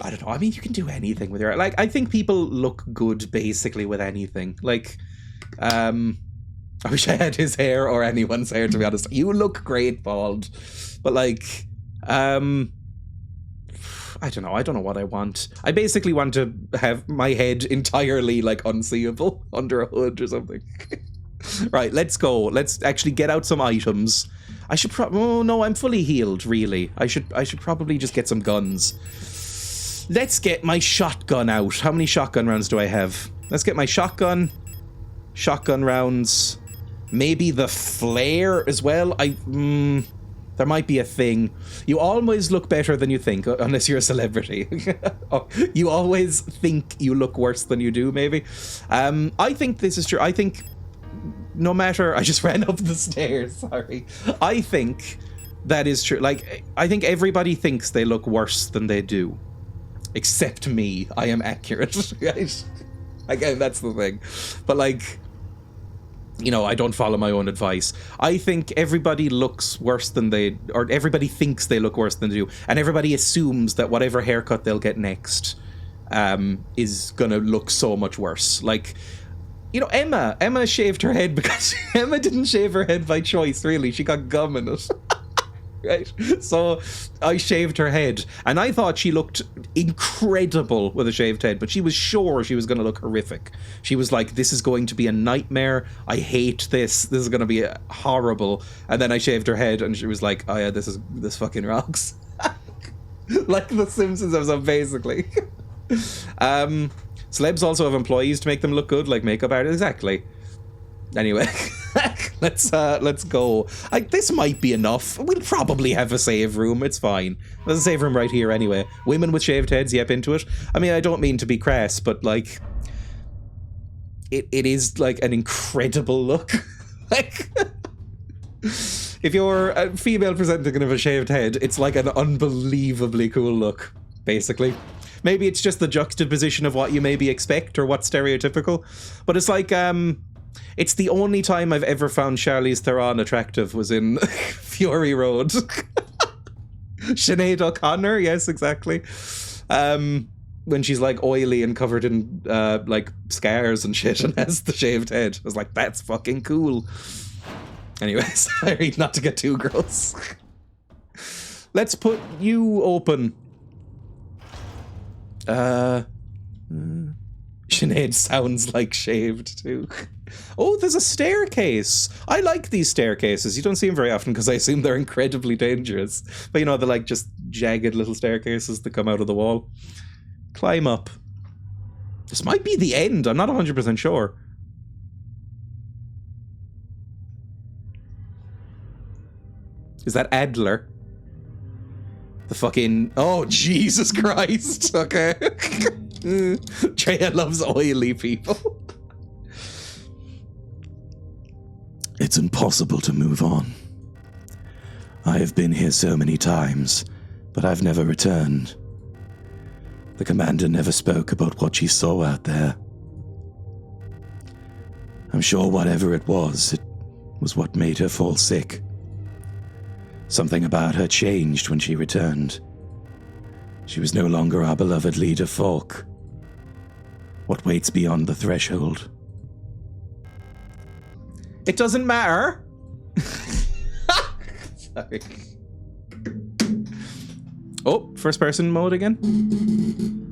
I don't know. I mean, you can do anything with your hair. Like, I think people look good basically with anything. Like, I wish I had his hair or anyone's hair, to be honest. You look great bald. But like, I don't know. I don't know what I want. I basically want to have my head entirely like unseeable under a hood or something. Right, let's go. Let's actually get out some items. I should oh no, I'm fully healed, really. I should probably just get some guns. Let's get my shotgun out. How many shotgun rounds do I have? Let's get my shotgun rounds. Maybe the flare as well. There might be a thing. You always look better than you think, unless you're a celebrity. You always think you look worse than you do, maybe. I think this is true. I think no matter... I just ran up the stairs, sorry. I think that is true. Like, I think everybody thinks they look worse than they do. Except me. I am accurate, right? Again, that's the thing. But like... You know, I don't follow my own advice. I think everybody looks worse than they... Or everybody thinks they look worse than they do. And everybody assumes that whatever haircut they'll get next is gonna look so much worse. Like, you know, Emma shaved her head because... Emma didn't shave her head by choice, really. She got gum in it. Right? So I shaved her head. And I thought she looked incredible with a shaved head, but she was sure she was going to look horrific. She was like, this is going to be a nightmare. I hate this. This is going to be horrible. And then I shaved her head and she was like, oh yeah, this fucking rocks. Like The Simpsons or something, basically. Celebs also have employees to make them look good, like makeup artists. Exactly. Anyway, let's go. This might be enough. We'll probably have a save room. It's fine. There's a save room right here anyway. Women with shaved heads, yep, into it. I mean, I don't mean to be crass, but like, it is like an incredible look. Like, if you're a female presenting of a shaved head, it's like an unbelievably cool look, basically. Maybe it's just the juxtaposition of what you maybe expect or what's stereotypical. But it's like, it's the only time I've ever found Charlize Theron attractive was in Fury Road. Sinead O'Connor, yes, exactly. When she's like oily and covered in like scars and shit and has the shaved head. I was like, that's fucking cool. Anyway, sorry, not to get too gross. Let's put you open. Sinead sounds like shaved too. Oh, there's a staircase. I like these staircases. You don't see them very often because I assume they're incredibly dangerous. But you know, they're like just jagged little staircases that come out of the wall. Climb up. This might be the end. I'm not 100% sure. Is that Adler? The fucking... Oh, Jesus Christ. Okay. Dreya loves oily people. It's impossible to move on. I have been here so many times, but I've never returned. The commander never spoke about what she saw out there. I'm sure whatever it was what made her fall sick. Something about her changed when she returned. She was no longer our beloved leader, Falk. What waits beyond the threshold? It doesn't matter. Sorry. Oh, first person mode again.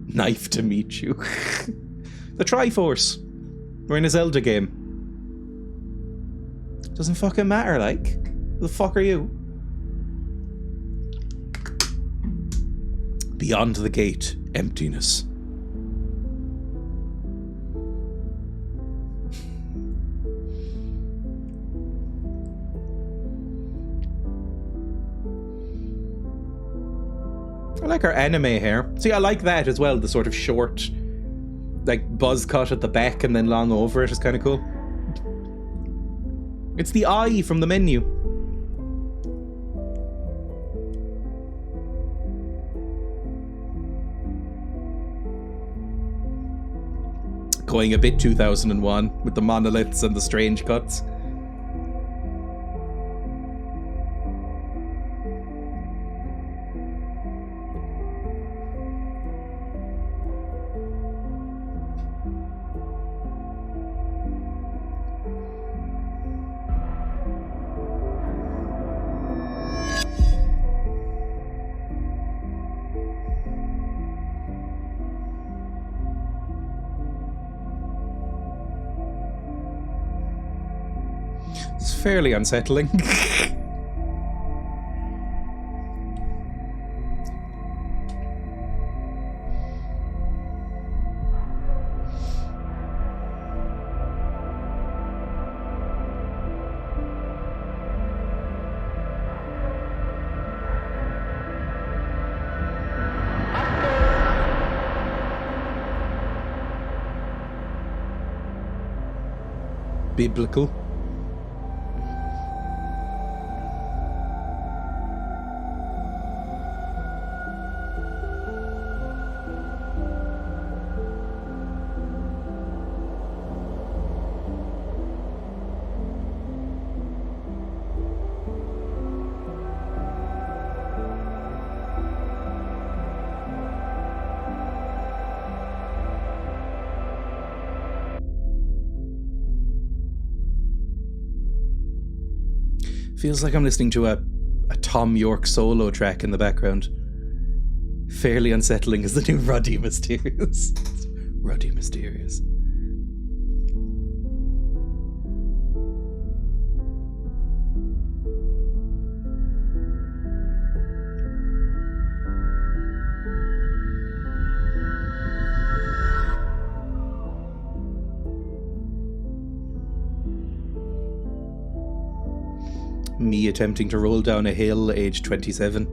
Knife to meet you. The Triforce. We're in a Zelda game. Doesn't fucking matter, like. Who the fuck are you? Beyond the gate, emptiness. I like our anime hair. See, I like that as well. The sort of short, like, buzz cut at the back and then long over it is kind of cool. It's the eye from the menu. Going a bit 2001 with the monoliths and the strange cuts. It's fairly unsettling. Biblical. Feels like I'm listening to a Tom York solo track in the background. Fairly unsettling as the new Ruddy Mysterious. Ruddy Mysterious. Me attempting to roll down a hill, age 27.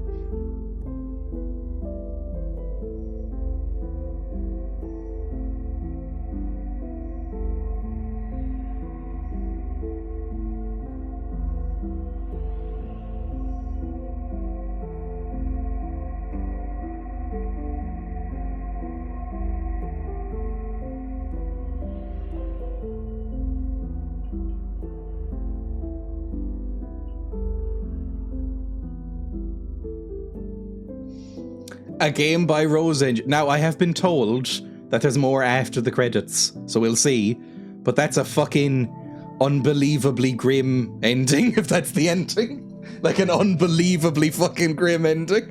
A game by Rose Engine. Now, I have been told that there's more after the credits, so we'll see. But that's a fucking unbelievably grim ending, if that's the ending. Like an unbelievably fucking grim ending.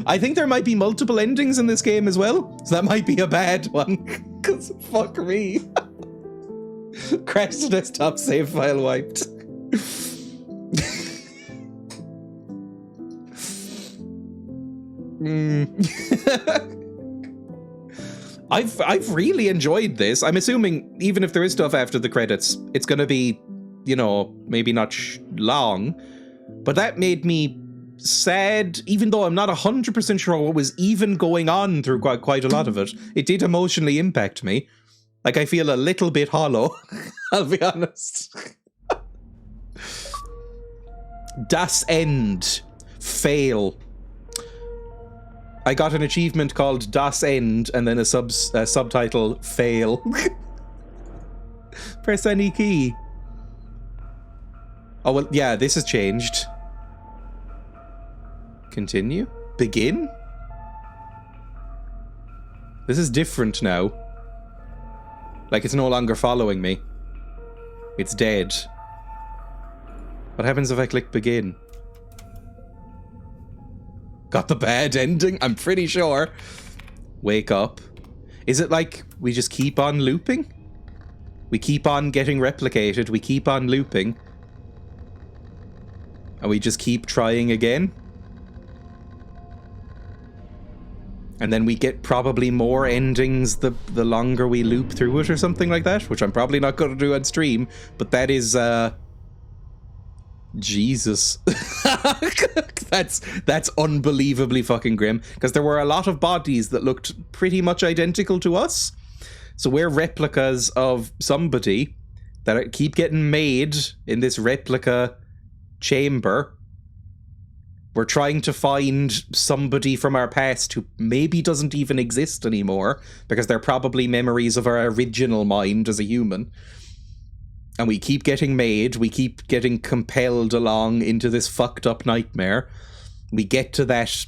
I think there might be multiple endings in this game as well, so that might be a bad one. Because fuck me. Crash the desktop save file wiped. I've really enjoyed this. I'm assuming even if there is stuff after the credits, it's going to be, you know, maybe not long. But that made me sad, even though I'm not 100% sure what was even going on through quite a lot of it. It did emotionally impact me. Like, I feel a little bit hollow, I'll be honest. Das End. Fail. I got an achievement called Das End and then a subtitle, Fail. Press any key. Oh, well, yeah, this has changed. Continue? Begin? This is different now. Like, it's no longer following me. It's dead. What happens if I click begin? Got the bad ending? I'm pretty sure. Wake up. Is it like we just keep on looping? We keep on getting replicated. We keep on looping. And we just keep trying again? And then we get probably more endings the longer we loop through it or something like that, which I'm probably not going to do on stream, but that is, Jesus. That's unbelievably fucking grim, because there were a lot of bodies that looked pretty much identical to us. So we're replicas of somebody that keep getting made in this replica chamber. We're trying to find somebody from our past who maybe doesn't even exist anymore, because they're probably memories of our original mind as a human. And we keep getting made, we keep getting compelled along into this fucked up nightmare. We get to that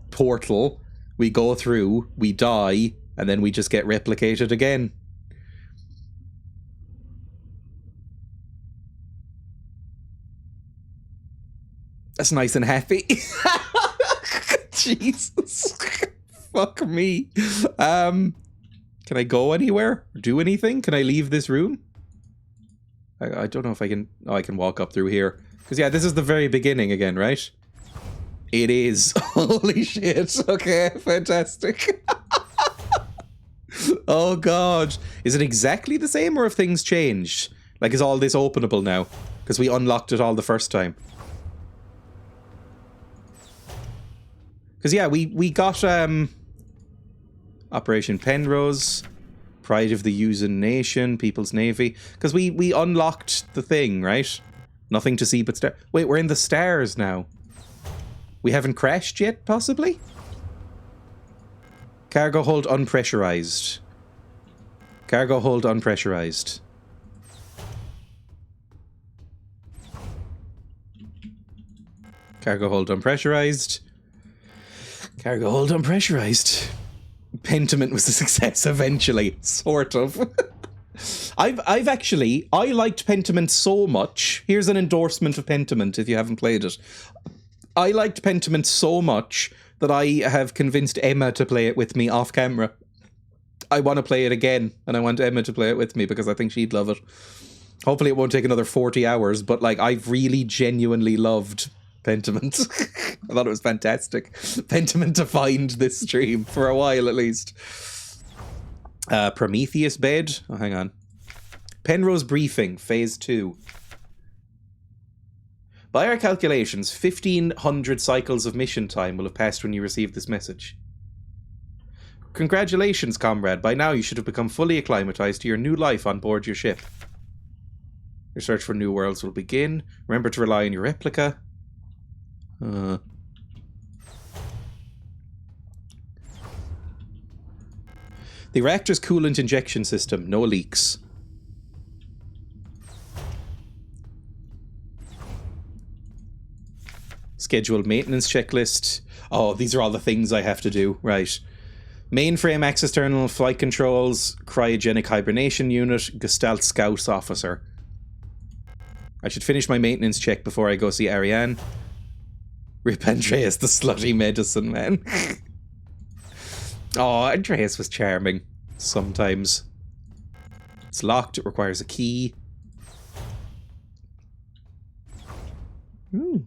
portal, we go through, we die, and then we just get replicated again. That's nice and happy. Jesus. Fuck me. Can I go anywhere? Do anything? Can I leave this room? I don't know if I can... Oh, I can walk up through here. Because, yeah, this is the very beginning again, right? It is. Holy shit. Okay, fantastic. Oh, God. Is it exactly the same, or have things changed? Like, is all this openable now? Because we unlocked it all the first time. Because, yeah, we got Operation Penrose, Pride of the Yuuzhan Nation, People's Navy. Because we unlocked the thing, right? Nothing to see but stars. Wait, we're in the stars now. We haven't crashed yet, possibly? Cargo hold unpressurized. Cargo hold unpressurized. Cargo hold unpressurized. Cargo hold unpressurized. Pentiment was a success eventually, sort of. I liked Pentiment so much. Here's an endorsement of Pentiment if you haven't played it. I liked Pentiment so much that I have convinced Emma to play it with me off camera. I want to play it again, and I want Emma to play it with me because I think she'd love it. Hopefully it won't take another 40 hours, but like I've really genuinely loved Pentiment. I thought it was fantastic. Pentiment defined this stream for a while at least. Prometheus bed. Oh, hang on. Penrose briefing, phase 2. By our calculations, 1,500 cycles of mission time will have passed when you received this message. Congratulations, comrade. By now you should have become fully acclimatized to your new life on board your ship. Your search for new worlds will begin. Remember to rely on your replica. The reactor's coolant injection system. No leaks. Scheduled maintenance checklist. Oh, these are all the things I have to do. Right. Mainframe access terminal, flight controls, cryogenic hibernation unit, Gestalt Scouts officer. I should finish my maintenance check before I go see Ariane. Rip Andreas, the slutty medicine man. Oh, Andreas was charming. Sometimes. It's locked, it requires a key. Ooh.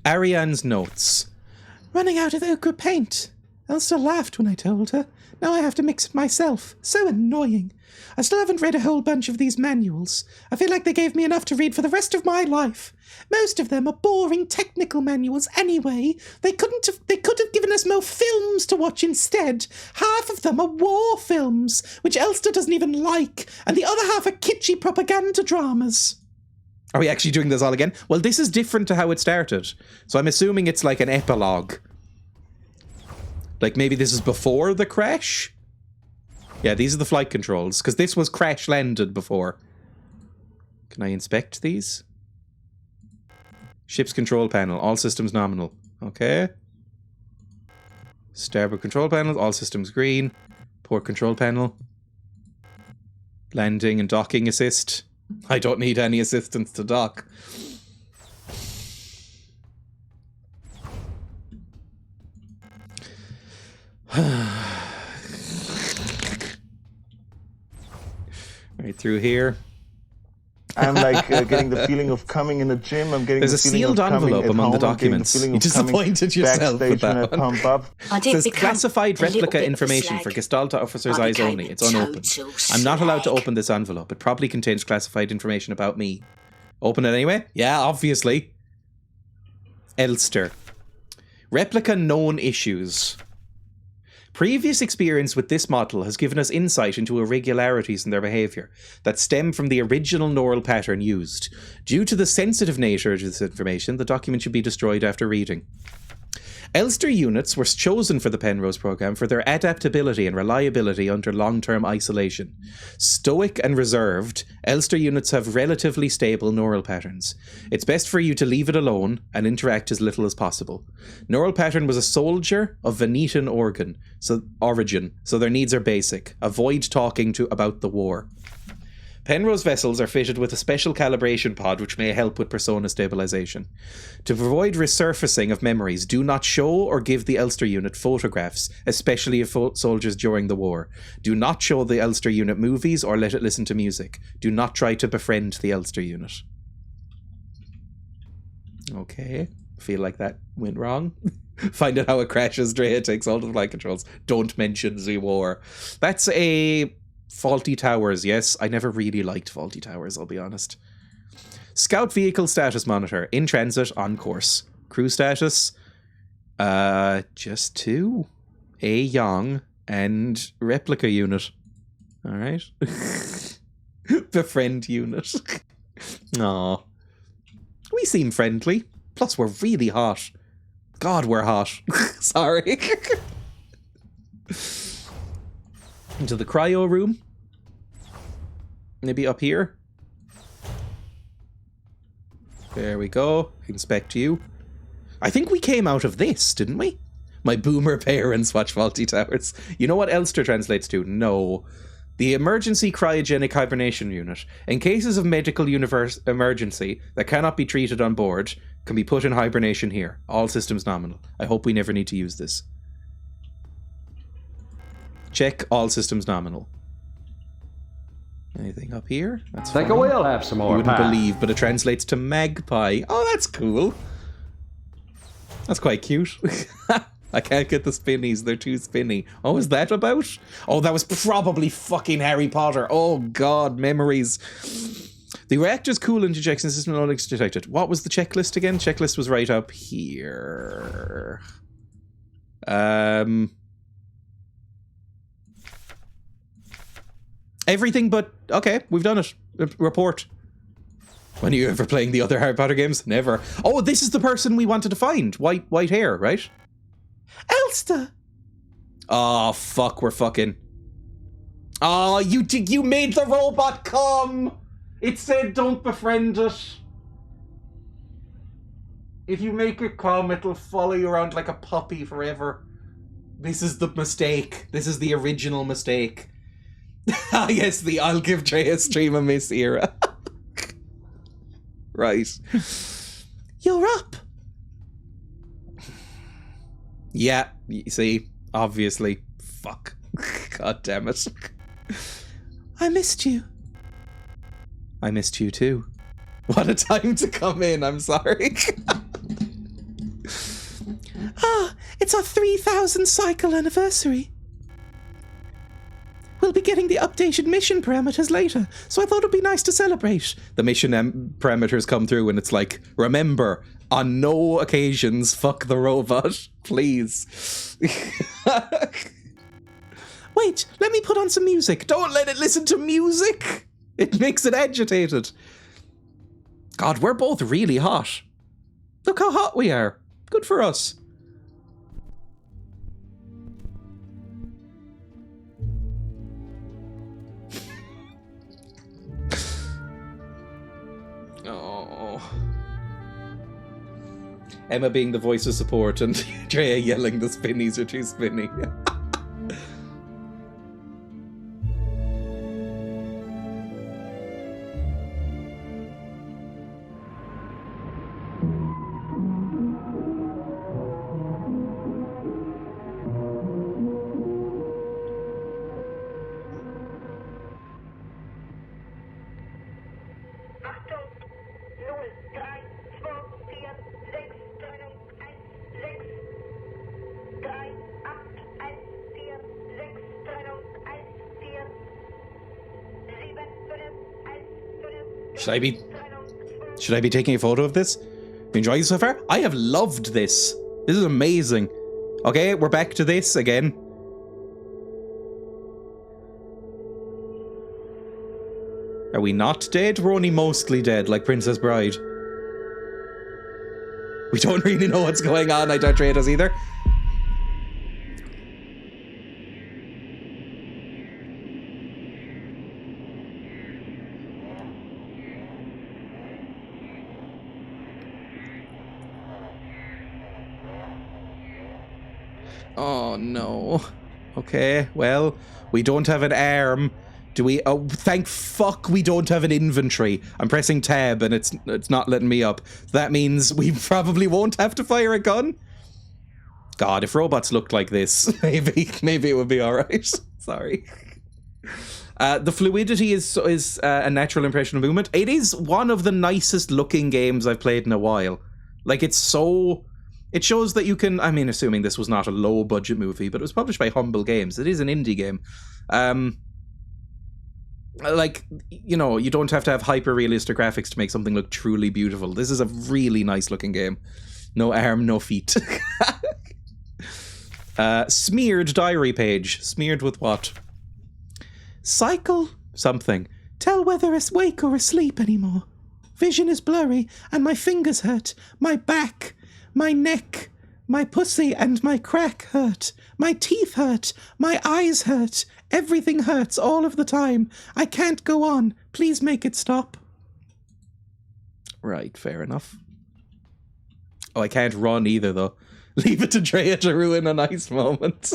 Ariane's notes. Running out of ochre paint. Elsa laughed when I told her. Now I have to mix it myself. So annoying. I still haven't read a whole bunch of these manuals. I feel like they gave me enough to read for the rest of my life. Most of them are boring technical manuals anyway. They could have given us more films to watch instead. Half of them are war films, which Elster doesn't even like, and the other half are kitschy propaganda dramas. Are we actually doing this all again? Well, this is different to how it started. So I'm assuming it's like an epilogue. Like maybe this is before the crash? Yeah, these are the flight controls, because this was crash landed before. Can I inspect these? Ship's control panel, all systems nominal. Okay. Starboard control panel, all systems green. Port control panel. Landing and docking assist. I don't need any assistance to dock. Right through here. I'm like getting the feeling of coming in the gym. I'm getting There's the a feeling sealed of coming envelope at among home. the I'm getting documents. feeling You of coming disappointed yourself with backstage when that I one. pump up. I It did says become classified a little replica bit of a information slag. for Gestalt officer's I eyes became only. a It's unopened. total I'm not allowed to slag. open this envelope. It probably contains classified information about me. Open it anyway? Yeah, obviously. Elster. Replica known issues. Previous experience with this model has given us insight into irregularities in their behaviour that stem from the original neural pattern used. Due to the sensitive nature of this information, the document should be destroyed after reading. Elster units were chosen for the Penrose program for their adaptability and reliability under long-term isolation. Stoic and reserved, Elster units have relatively stable neural patterns. It's best for you to leave it alone and interact as little as possible. Neural pattern was a soldier of Venetan origin, so their needs are basic. Avoid talking about the war. Penrose vessels are fitted with a special calibration pod which may help with persona stabilization. To avoid resurfacing of memories, do not show or give the Elster unit photographs, especially of soldiers during the war. Do not show the Elster unit movies or let it listen to music. Do not try to befriend the Elster unit. Okay, feel like that went wrong. Find out how it crashes. Dreya takes all the flight controls. Don't mention the war. That's a... Faulty Towers, yes. I never really liked Faulty Towers, I'll be honest. Scout vehicle status monitor. In transit, on course. Crew status. Just 2. A Young and replica unit. Alright. Befriend unit. Aw. We seem friendly. Plus, we're really hot. God, we're hot. Sorry. Into the cryo room. Maybe up here. There we go. Inspect you. I think we came out of this, didn't we? My boomer parents watch Faulty Towers. You know what Elster translates to? No. The emergency cryogenic hibernation unit. In cases of medical emergency that cannot be treated on board, can be put in hibernation here. All systems nominal. I hope we never need to use this. Check all systems nominal. Anything up here? That's Think fine. we'll have some more You wouldn't pie. believe, but it translates to magpie. Oh, that's cool. That's quite cute. I can't get the spinnies. They're too spinny. Oh, is that about? Oh, that was probably fucking Harry Potter. Oh, God, memories. The reactor's coolant injection system no longer detected. What was the checklist again? Checklist was right up here. Everything but... Okay, we've done it. Report. When are you ever playing the other Harry Potter games? Never. Oh, this is the person we wanted to find. White hair, right? Elster! Oh, fuck, we're fucking... Oh, you made the robot come! It said don't befriend it. If you make it calm, it'll follow you around like a puppy forever. This is the mistake. This is the original mistake. Ah, yes, the I'll give Dreya stream a miss era. Right. You're up. Yeah, you see, obviously. Fuck. God damn it. I missed you. I missed you too. What a time to come in, I'm sorry. Ah, it's our 3,000 cycle anniversary. We'll be getting the updated mission parameters later, so I thought it'd be nice to celebrate. The mission parameters come through and it's like, remember, on no occasions fuck the robot, please. Wait, let me put on some music. Don't let it listen to music. It makes it agitated. God, we're both really hot. Look how hot we are. Good for us. Oh. Emma being the voice of support and Dreya yelling the spinnies are too spinny. Should I be taking a photo of this? You enjoying it so far? I have loved this. This is amazing. Okay, we're back to this again. Are we not dead? We're only mostly dead, like Princess Bride. We don't really know what's going on. I doubt Dreya does either. Oh no. Okay, well, we don't have an arm. Do we? Oh, thank fuck we don't have an inventory. I'm pressing tab and it's not letting me up. That means we probably won't have to fire a gun. God, if robots looked like this, maybe it would be alright. Sorry. The fluidity is a natural impression of movement. It is one of the nicest looking games I've played in a while. Like, it's so... It shows that you can... I mean, assuming this was not a low-budget movie, but it was published by Humble Games. It is an indie game. Like, you know, you don't have to have hyper-realistic graphics to make something look truly beautiful. This is a really nice-looking game. No arm, no feet. Smeared diary page. Smeared with what? Cycle something. Tell whether it's awake or asleep anymore. Vision is blurry, and my fingers hurt. My back... My neck, my pussy and my crack hurt. My teeth hurt. My eyes hurt. Everything hurts all of the time. I can't go on. Please make it stop. Right, fair enough. Oh, I can't run either, though. Leave it to Dreya to ruin a nice moment.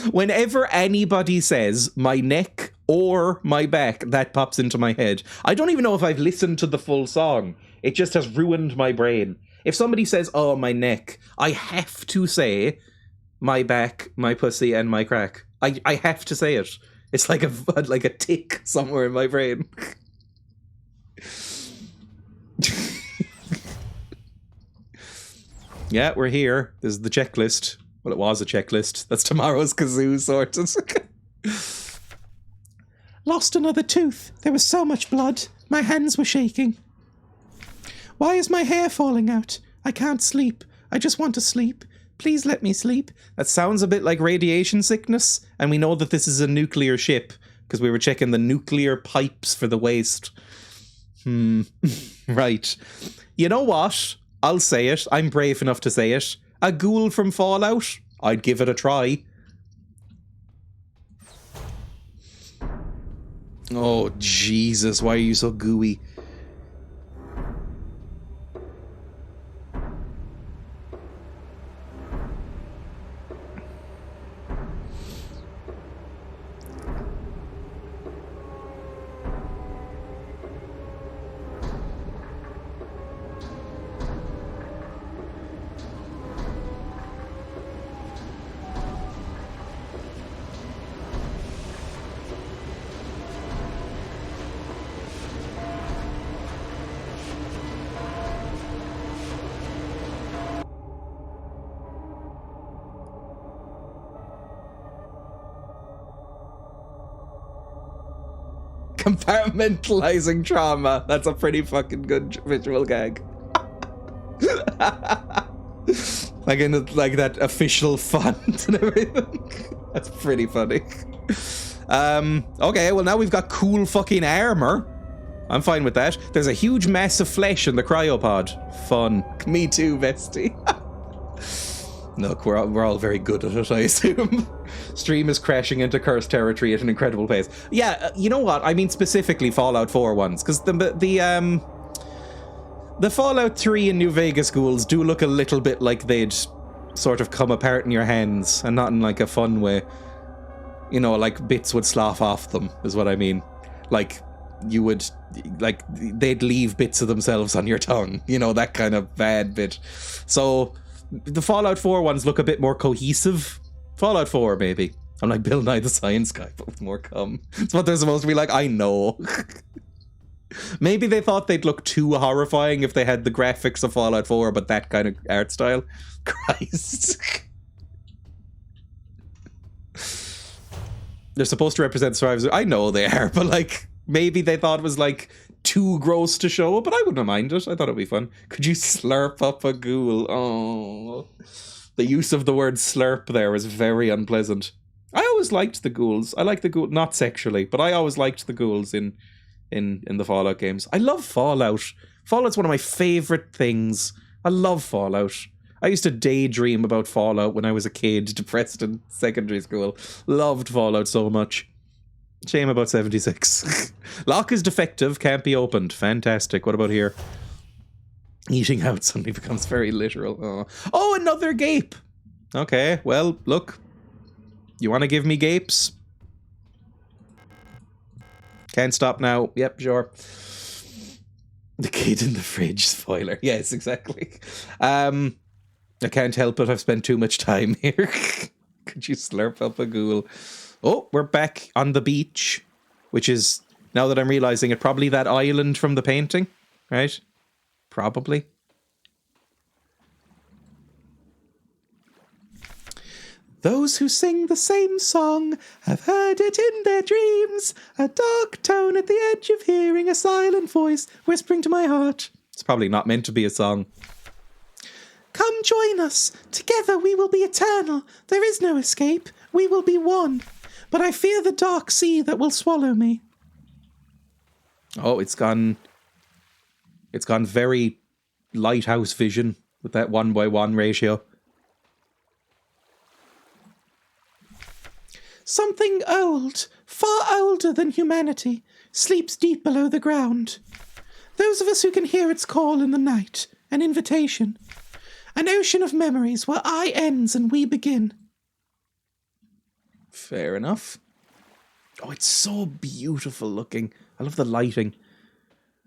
Whenever anybody says my neck or my back, that pops into my head. I don't even know if I've listened to the full song. It just has ruined my brain. If somebody says, oh, my neck, I have to say my back, my pussy, and my crack. I have to say it. It's like a tick somewhere in my brain. Yeah, we're here. This is the checklist. Well, it was a checklist. That's tomorrow's kazoo sorted. Lost another tooth. There was so much blood. My hands were shaking. Why is my hair falling out? I can't sleep. I just want to sleep. Please let me sleep. That sounds a bit like radiation sickness, and we know that this is a nuclear ship, because we were checking the nuclear pipes for the waste. Right. You know what? I'll say it. I'm brave enough to say it. A ghoul from Fallout? I'd give it a try. Oh, Jesus, why are you so gooey? Compartmentalizing trauma. That's a pretty fucking good visual gag. like that official font and everything. That's pretty funny. Okay, well now we've got cool fucking armor. I'm fine with that. There's a huge mass of flesh in the cryopod. Fun. Me too, bestie. Look, we're all very good at it, I assume. Stream is crashing into cursed territory at an incredible pace. Yeah, you know what? I mean specifically Fallout 4 ones, because the Fallout 3 and New Vegas ghouls do look a little bit like they'd sort of come apart in your hands, and not in like a fun way. You know, like bits would slough off them, is what I mean. Like, you would, like, they'd leave bits of themselves on your tongue. You know, that kind of bad bit. So, the Fallout 4 ones look a bit more cohesive. Fallout 4, maybe. I'm like Bill Nye the Science Guy, but with more cum. It's what they're supposed to be like, I know. Maybe they thought they'd look too horrifying if they had the graphics of Fallout 4, but that kind of art style. Christ. They're supposed to represent survivors. I know they are, but like, maybe they thought it was like too gross to show, but I wouldn't mind it. I thought it'd be fun. Could you slurp up a ghoul? Oh. The use of the word slurp there was very unpleasant. I always liked the ghouls. I like the ghoul, not sexually, but I always liked the ghouls in the Fallout games. I love Fallout. Fallout's one of my favorite things. I love Fallout. I used to daydream about Fallout when I was a kid, depressed in secondary school. Loved Fallout so much. Shame about 76. Lock is defective, can't be opened. Fantastic. What about here? Eating out suddenly becomes very literal. Oh, another gape! Okay, well, look. You want to give me gapes? Can't stop now. Yep, sure. The kid in the fridge, spoiler. Yes, exactly. I can't help it, I've spent too much time here. Could you slurp up a ghoul? Oh, we're back on the beach, which is, now that I'm realizing it, probably that island from the painting, right? Probably. Those who sing the same song have heard it in their dreams. A dark tone at the edge of hearing, a silent voice whispering to my heart. It's probably not meant to be a song. Come join us. Together we will be eternal. There is no escape. We will be one. But I fear the dark sea that will swallow me. Oh, it's gone very lighthouse vision with that 1:1 ratio. Something old, far older than humanity, sleeps deep below the ground. Those of us who can hear its call in the night, an invitation. An ocean of memories where I ends and we begin. Fair enough. Oh, it's so beautiful looking. I love the lighting.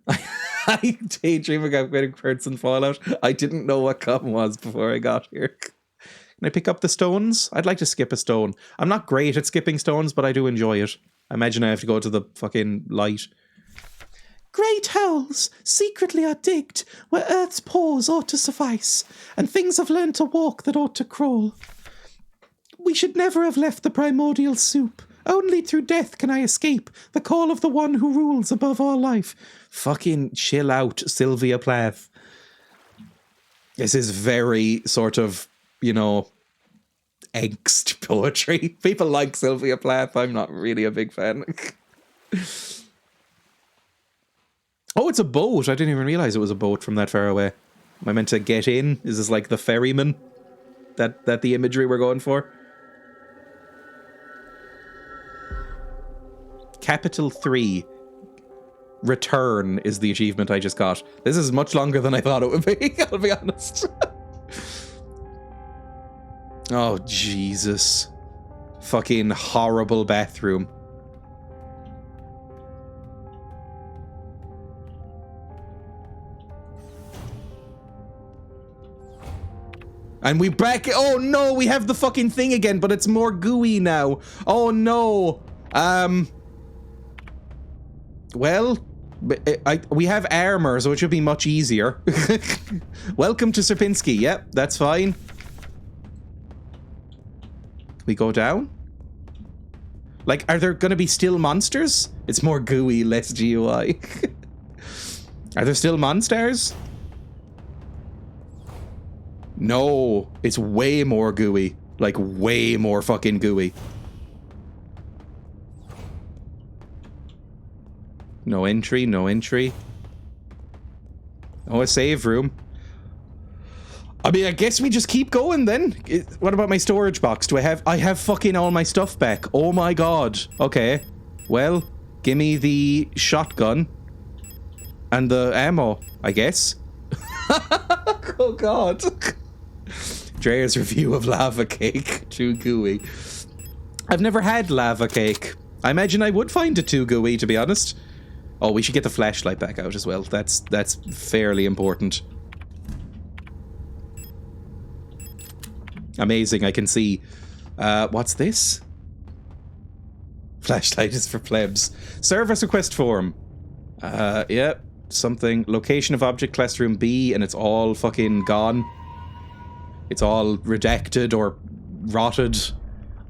I daydream about getting parts in Fallout. I didn't know what cum was before I got here. Can I pick up the stones? I'd like to skip a stone. I'm not great at skipping stones, but I do enjoy it. I imagine I have to go to the fucking light. Great holes secretly are digged where earth's pores ought to suffice, and things have learned to walk that ought to crawl. We should never have left the primordial soup. Only through death can I escape the call of the one who rules above all life. Fucking chill out, Sylvia Plath. This is very sort of, you know, angst poetry. People like Sylvia Plath. I'm not really a big fan. Oh, it's a boat. I didn't even realize it was a boat from that far away. Am I meant to get in? Is this like the ferryman? That the imagery we're going for? Capital 3. Return is the achievement I just got. This is much longer than I thought it would be, I'll be honest. Oh, Jesus. Fucking horrible bathroom. And we back. Oh no, we have the fucking thing again, but it's more gooey now. Oh no. Well, we have armor, so it should be much easier. Welcome to Sierpinski. Yep, that's fine. We go down. Like, are there gonna be still monsters? It's more gooey, less GUI. Are there still monsters? No, it's way more gooey. Like, way more fucking gooey. No entry, no entry. Oh, a save room. I mean, I guess we just keep going then. What about my storage box? Do I have fucking all my stuff back? Oh my god. Okay. Well, gimme the shotgun. And the ammo, I guess. Oh god. Dreya's review of lava cake. Too gooey. I've never had lava cake. I imagine I would find it too gooey, to be honest. Oh, we should get the flashlight back out as well. That's fairly important. Amazing, I can see. What's this? Flashlight is for plebs. Service request form. Yeah, something. Location of object, classroom B, and it's all fucking gone. It's all redacted or rotted.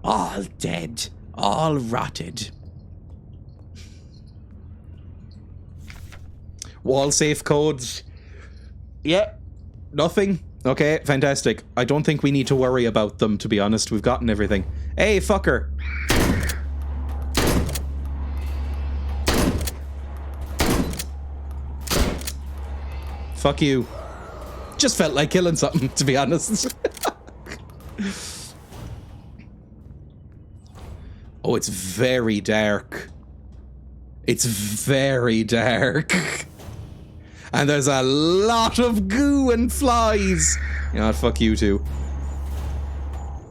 All dead. All rotted. Wall safe codes. Yeah. Nothing. Okay, fantastic. I don't think we need to worry about them, to be honest. We've gotten everything. Hey, fucker. Fuck you. Just felt like killing something, to be honest. Oh, it's very dark. It's very dark. And there's a lot of goo and flies. You know what, fuck you too.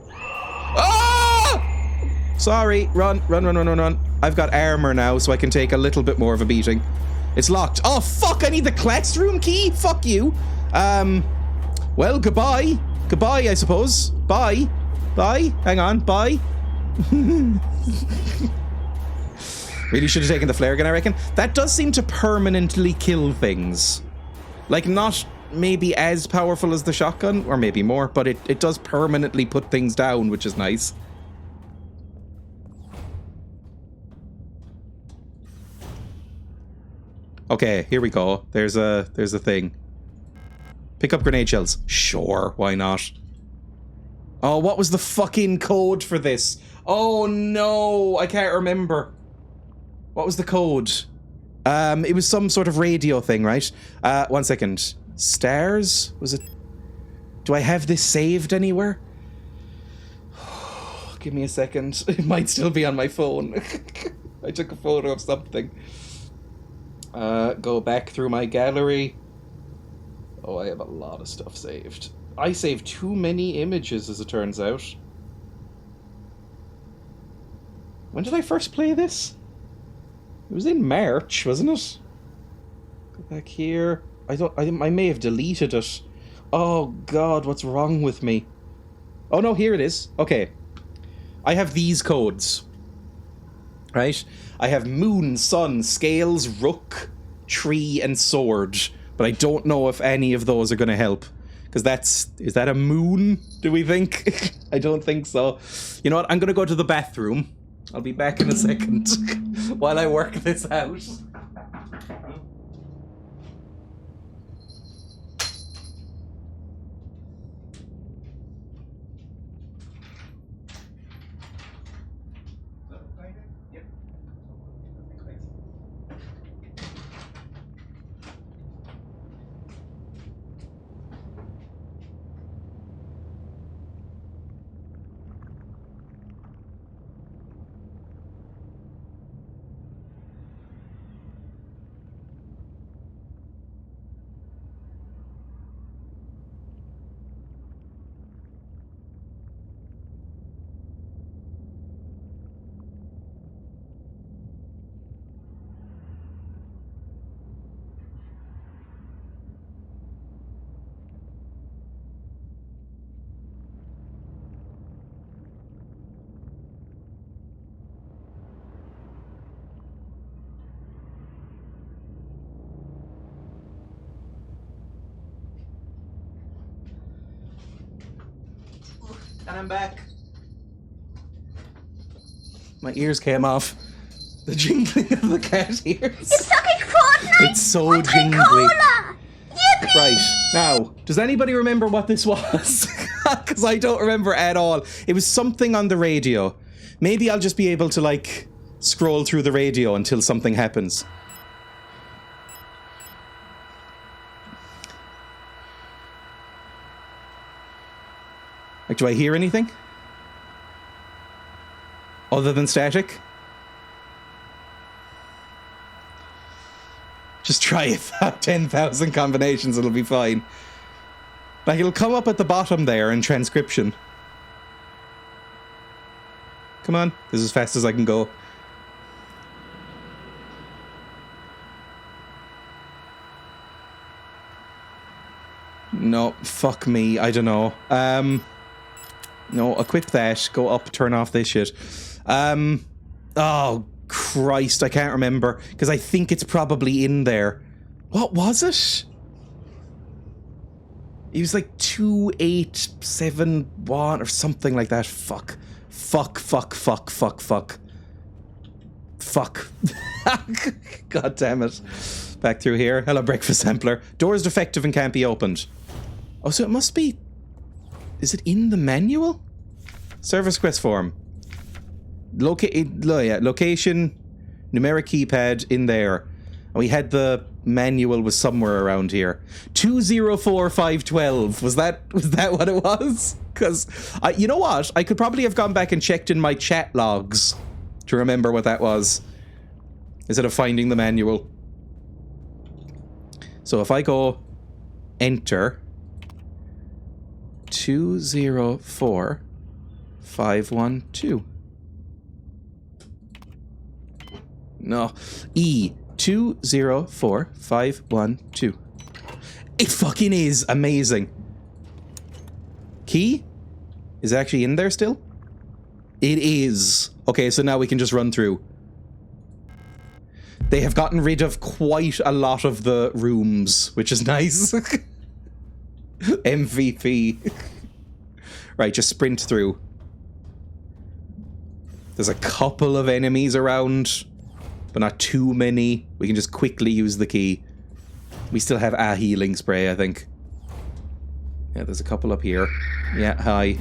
Ah! Sorry, run. I've got armor now, so I can take a little bit more of a beating. It's locked. Oh, fuck, I need the classroom key? Fuck you. Well, goodbye. Goodbye, I suppose. Bye. Bye. Hang on, bye. Really should have taken the flare gun, I reckon. That does seem to permanently kill things. Like, not maybe as powerful as the shotgun, or maybe more, but it does permanently put things down, which is nice. Okay, here we go. There's a thing. Pick up grenade shells. Sure, why not? Oh, what was the fucking code for this? Oh no, I can't remember. What was the code? It was some sort of radio thing, right? 1 second. Stairs? Was it? Do I have this saved anywhere? Give me a second. It might still be on my phone. I took a photo of something. Go back through my gallery. Oh, I have a lot of stuff saved. I saved too many images, as it turns out. When did I first play this? It was in March, wasn't it? Go back here. I may have deleted it. Oh god, what's wrong with me? Oh no, here it is. Okay. I have these codes. Right? I have moon, sun, scales, rook, tree, and sword. But I don't know if any of those are going to help. Because is that a moon, do we think? I don't think so. You know what? I'm going to go to the bathroom. I'll be back in a second while I work this out. And I'm back. My ears came off. The jingling of the cat ears. Sucking Fortnite! It's so jingly. Right, now, does anybody remember what this was? Because I don't remember at all. It was something on the radio. Maybe I'll just be able to, like, scroll through the radio until something happens. Like, do I hear anything? Other than static? Just try it. 10,000 combinations, it'll be fine. Like, it'll come up at the bottom there in transcription. Come on, this is as fast as I can go. No, fuck me, I don't know. No, equip that, go up, turn off this shit. Oh, Christ, I can't remember, because I think it's probably in there. What was it? It was like 2871 or something like that. Fuck. Fuck. God damn it. Back through here. Hello, breakfast sampler. Door is defective and can't be opened. Oh, so it must be... Is it in the manual? Service quest form. Location, numeric keypad in there. And we had the manual was somewhere around here. 204512. Was that what it was? Because you know what? I could probably have gone back and checked in my chat logs to remember what that was, instead of finding the manual. So if I go enter 204512. No. E 204512. It fucking is amazing. Key is actually in there still? It is. Okay, so now we can just run through. They have gotten rid of quite a lot of the rooms, which is nice. MVP. Right, just sprint through. There's a couple of enemies around, but not too many. We can just quickly use the key. We still have a healing spray, I think. Yeah, there's a couple up here. Yeah, hi.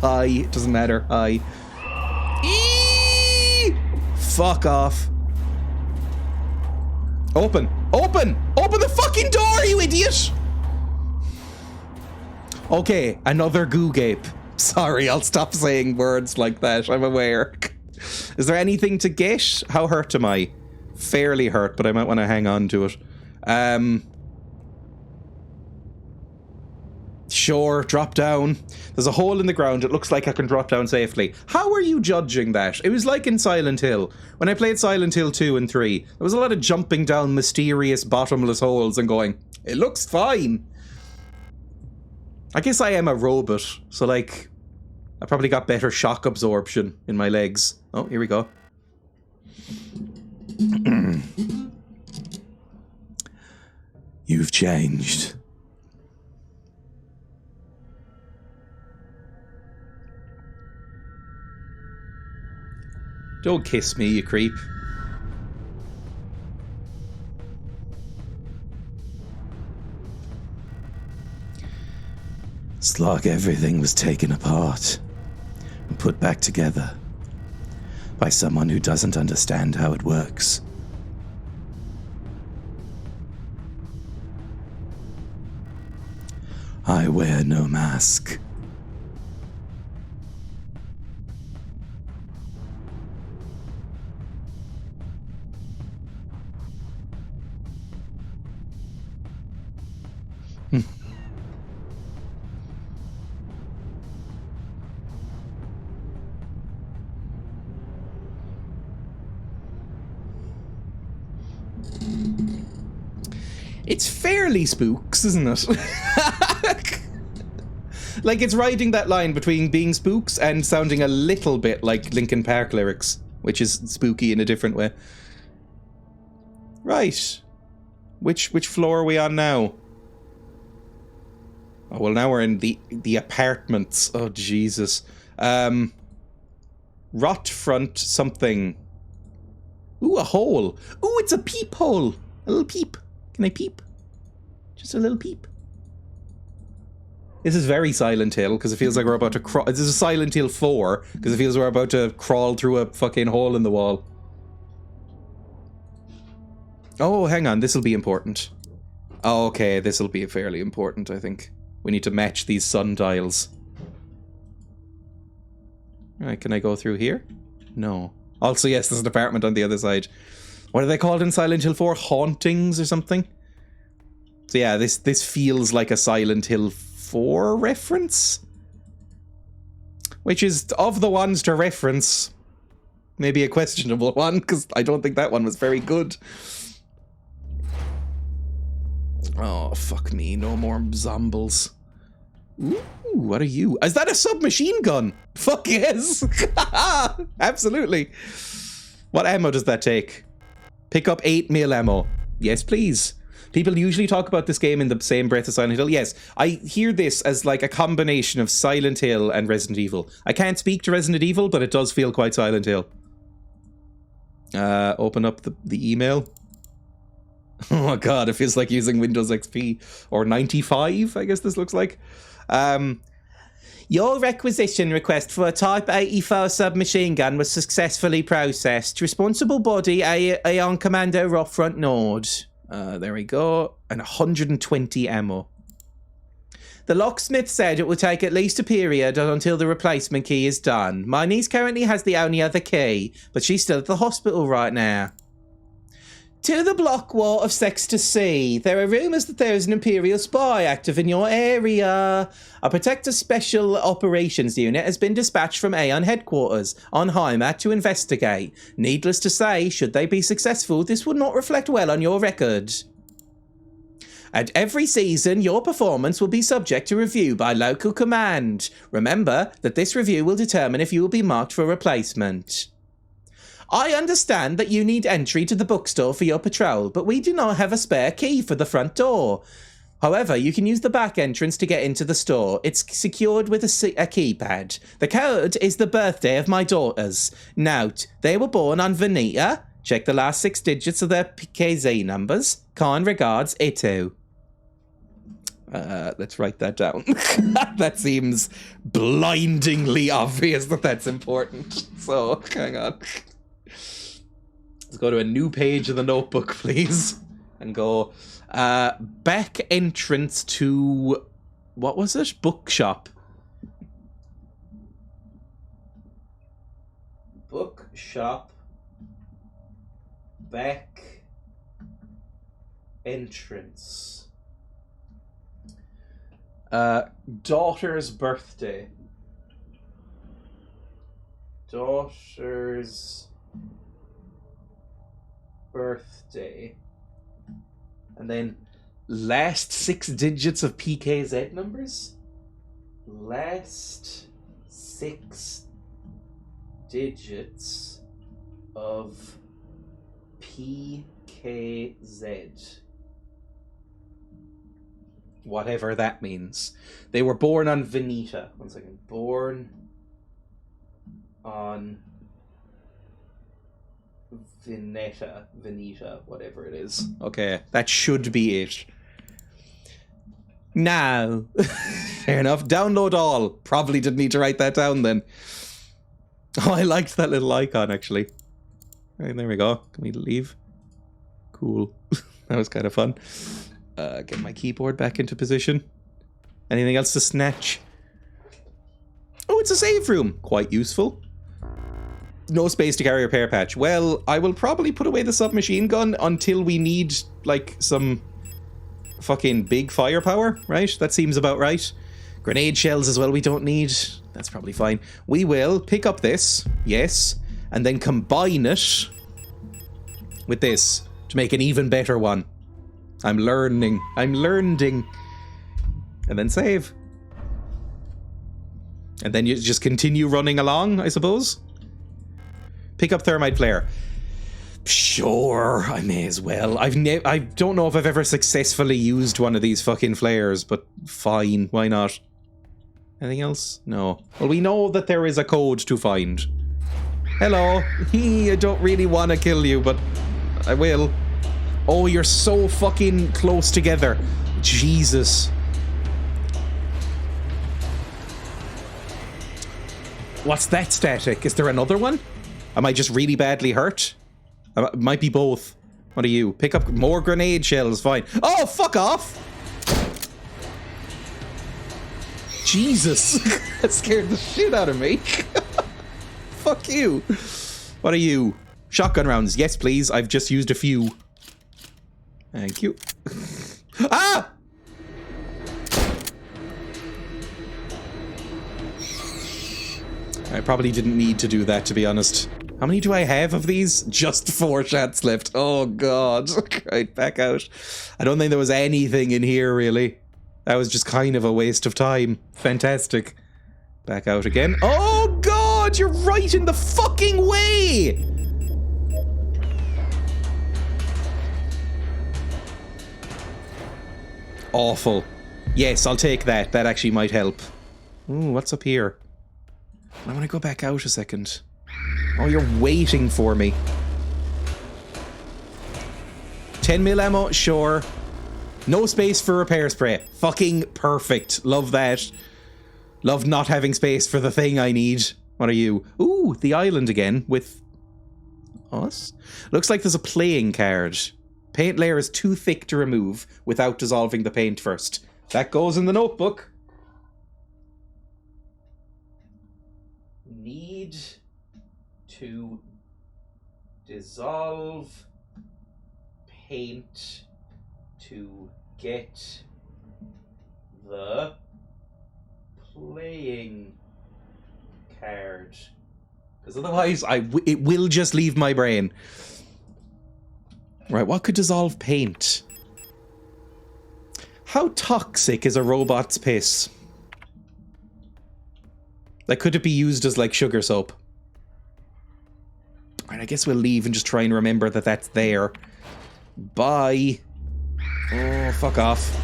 Hi, it doesn't matter. Hi. Eee! Fuck off. Open! Open! Open the fucking door, you idiot! Okay, another goo gape. Sorry, I'll stop saying words like that, I'm aware. Is there anything to get? How hurt am I? Fairly hurt, but I might want to hang on to it. Sure, drop down. There's a hole in the ground. It looks like I can drop down safely. How are you judging that? It was like in Silent Hill. When I played Silent Hill 2 and 3, there was a lot of jumping down mysterious bottomless holes and going, it looks fine. I guess I am a robot, so like, I probably got better shock absorption in my legs. Oh, here we go. You've changed. Don't kiss me, you creep. It's like everything was taken apart and put back together by someone who doesn't understand how it works. I wear no mask. It's fairly spooks, isn't it? Like, it's riding that line between being spooks and sounding a little bit like Linkin Park lyrics, which is spooky in a different way. Right. Which floor are we on now? Oh, well, now we're in the apartments. Oh, Jesus. Rot front something. Ooh, a hole. Ooh, it's a peephole. A little peep. Can I peep? Just a little peep. This is very Silent Hill, because it feels like we're about to crawl. This is Silent Hill 4, because it feels we're about to crawl through a fucking hole in the wall. Oh, hang on. This will be important. Oh, okay, this will be fairly important, I think. We need to match these sundials. Alright, can I go through here? No. Also, yes, there's an apartment on the other side. What are they called in Silent Hill 4? Hauntings or something? So yeah, this feels like a Silent Hill 4 reference? Which is, of the ones to reference, maybe a questionable one, because I don't think that one was very good. Oh, fuck me. No more zombles. Ooh, what are you? Is that a submachine gun? Fuck yes! Absolutely. What ammo does that take? Pick up 8mm ammo. Yes, please. People usually talk about this game in the same breath as Silent Hill. Yes, I hear this as like a combination of Silent Hill and Resident Evil. I can't speak to Resident Evil, but it does feel quite Silent Hill. Open up the email. Oh my god, it feels like using Windows XP. Or 95, I guess this looks like. Your requisition request for a Type 84 submachine gun was successfully processed. Responsible body, Aeon Commando Rock Front Nord. There we go. And 120 ammo. The locksmith said it will take at least a period until the replacement key is done. My niece currently has the only other key, but she's still at the hospital right now. To the block wall of Sector C, there are rumours that there is an Imperial spy active in your area. A Protector Special Operations Unit has been dispatched from Aeon headquarters on Heimat to investigate. Needless to say, should they be successful, this would not reflect well on your record. At every season, your performance will be subject to review by local command. Remember that this review will determine if you will be marked for replacement. I understand that you need entry to the bookstore for your patrol, but we do not have a spare key for the front door. However, you can use the back entrance to get into the store. It's secured with a keypad. The code is the birthday of my daughters. Note, they were born on Veneta. Check the last 6 digits of their PKZ numbers. Kind regards, Ito. Let's write that down. That seems blindingly obvious that that's important. So, hang on. Let's go to a new page of the notebook, please. And go, back entrance to, what was it? Bookshop. Bookshop. Back entrance. Daughter's birthday. Daughter's birthday. And then last 6 digits of PKZ numbers? Last 6 digits of PKZ. Whatever that means. They were born on Veneta. One second. Born on Veneta, whatever it is. Okay, that should be it. Now, fair enough. Download all. Probably didn't need to write that down then. Oh, I liked that little icon actually. Right, there we go. Can we leave? Cool. That was kind of fun. Get my keyboard back into position. Anything else to snatch? Oh, it's a save room. Quite useful. No space to carry a repair patch. Well, I will probably put away the submachine gun until we need, like, some fucking big firepower, right? That seems about right. Grenade shells as well we don't need. That's probably fine. We will pick up this, yes, and then combine it with this to make an even better one. I'm learning. And then save. And then you just continue running along, I suppose. Pick up thermite flare. Sure, I may as well. I don't know if I've ever successfully used one of these fucking flares, but fine, why not? Anything else? No. Well, we know that there is a code to find. Hello. I don't really want to kill you, but I will. Oh, you're so fucking close together. Jesus. What's that static? Is there another one? Am I just really badly hurt? It might be both. What are you? Pick up more grenade shells, fine. Oh, fuck off! Jesus. That scared the shit out of me. Fuck you. What are you? Shotgun rounds. Yes, please. I've just used a few. Thank you. Ah! I probably didn't need to do that, to be honest. How many do I have of these? Just 4 shots left. Oh, God. Right, back out. I don't think there was anything in here, really. That was just kind of a waste of time. Fantastic. Back out again. Oh, God! You're right in the fucking way! Awful. Yes, I'll take that. That actually might help. Ooh, what's up here? I want to go back out a second. Oh, you're waiting for me. 10 mil ammo, sure. No space for repair spray. Fucking perfect. Love that. Love not having space for the thing I need. What are you? Ooh, the island again with us. Looks like there's a playing card. Paint layer is too thick to remove without dissolving the paint first. That goes in the notebook. Need to dissolve paint to get the playing card, because otherwise it will just leave my brain. Right, what could dissolve paint? How toxic is a robot's piss? Like, could it be used as, like, sugar soap? Alright, I guess we'll leave and just try and remember that that's there. Bye. Oh, fuck off.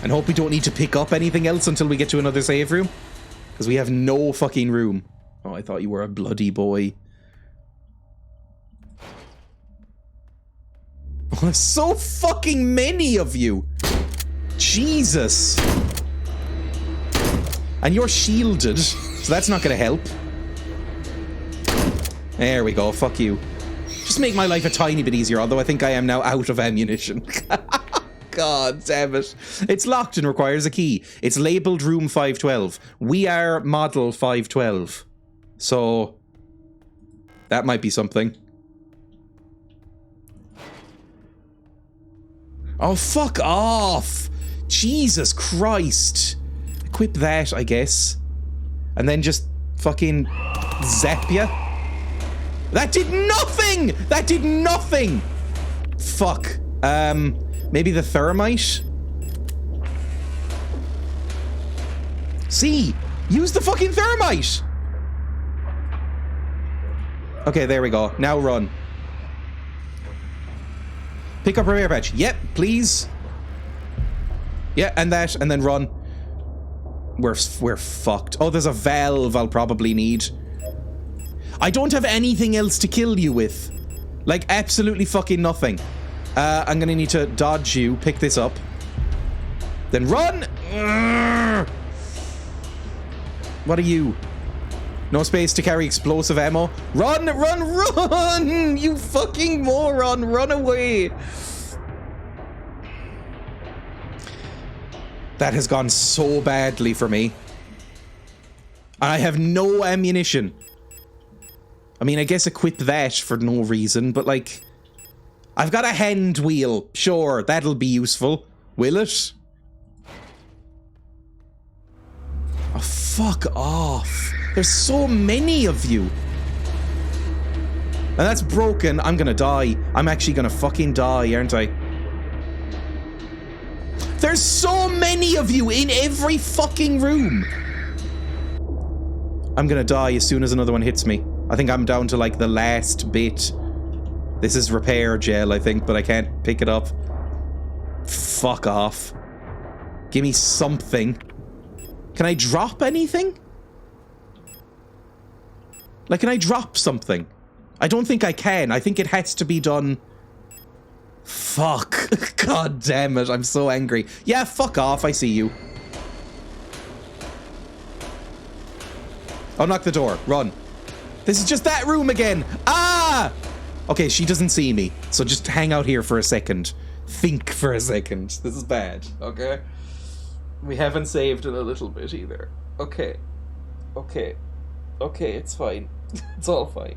And hope we don't need to pick up anything else until we get to another save room. Because we have no fucking room. Oh, I thought you were a bloody boy. Oh, there's so fucking many of you. Jesus. And you're shielded, so that's not going to help. There we go, fuck you. Just make my life a tiny bit easier, although I think I am now out of ammunition. God damn it. It's locked and requires a key. It's labelled room 512. We are model 512. So, that might be something. Oh, fuck off! Jesus Christ! Equip that, I guess. And then just fucking zap ya. That did nothing! That did nothing! Fuck. Maybe the thermite? See? Use the fucking thermite! Okay, there we go. Now run. Pick up repair patch. Yep, please. Yeah, and that, and then run. We're fucked. Oh, there's a valve I'll probably need. I don't have anything else to kill you with. Like, absolutely fucking nothing. I'm gonna need to dodge you, pick this up. Then run! What are you? No space to carry explosive ammo. Run, run, run! You fucking moron, run away! That has gone so badly for me. I have no ammunition. I mean, I guess equip that for no reason, but like... I've got a hand wheel. Sure, that'll be useful. Will it? Oh, fuck off. There's so many of you. And that's broken. I'm gonna die. I'm actually gonna fucking die, aren't I? There's so many of you in every fucking room. I'm gonna die as soon as another one hits me. I think I'm down to like the last bit. This is repair gel, I think, but I can't pick it up. Fuck off. Give me something. Can I drop anything? Like, can I drop something? I don't think I can. I think it has to be done... Fuck. God damn it. I'm so angry. Yeah, fuck off. I see you. Unlock the door. Run. This is just that room again. Ah! Okay, she doesn't see me. So just hang out here for a second. Think for a second. This is bad. Okay? We haven't saved in a little bit either. Okay. Okay. Okay, it's fine. It's all fine.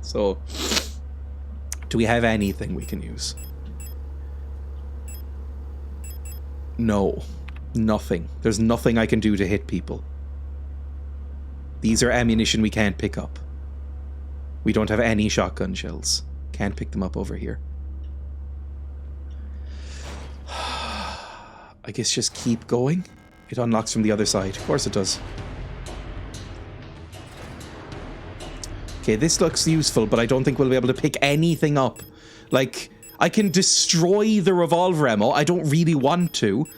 So... do we have anything we can use? No. Nothing. There's nothing I can do to hit people. These are ammunition we can't pick up. We don't have any shotgun shells. Can't pick them up over here. I guess just keep going. It unlocks from the other side. Of course it does. Okay, this looks useful, but I don't think we'll be able to pick anything up. Like, I can destroy the revolver ammo. I don't really want to.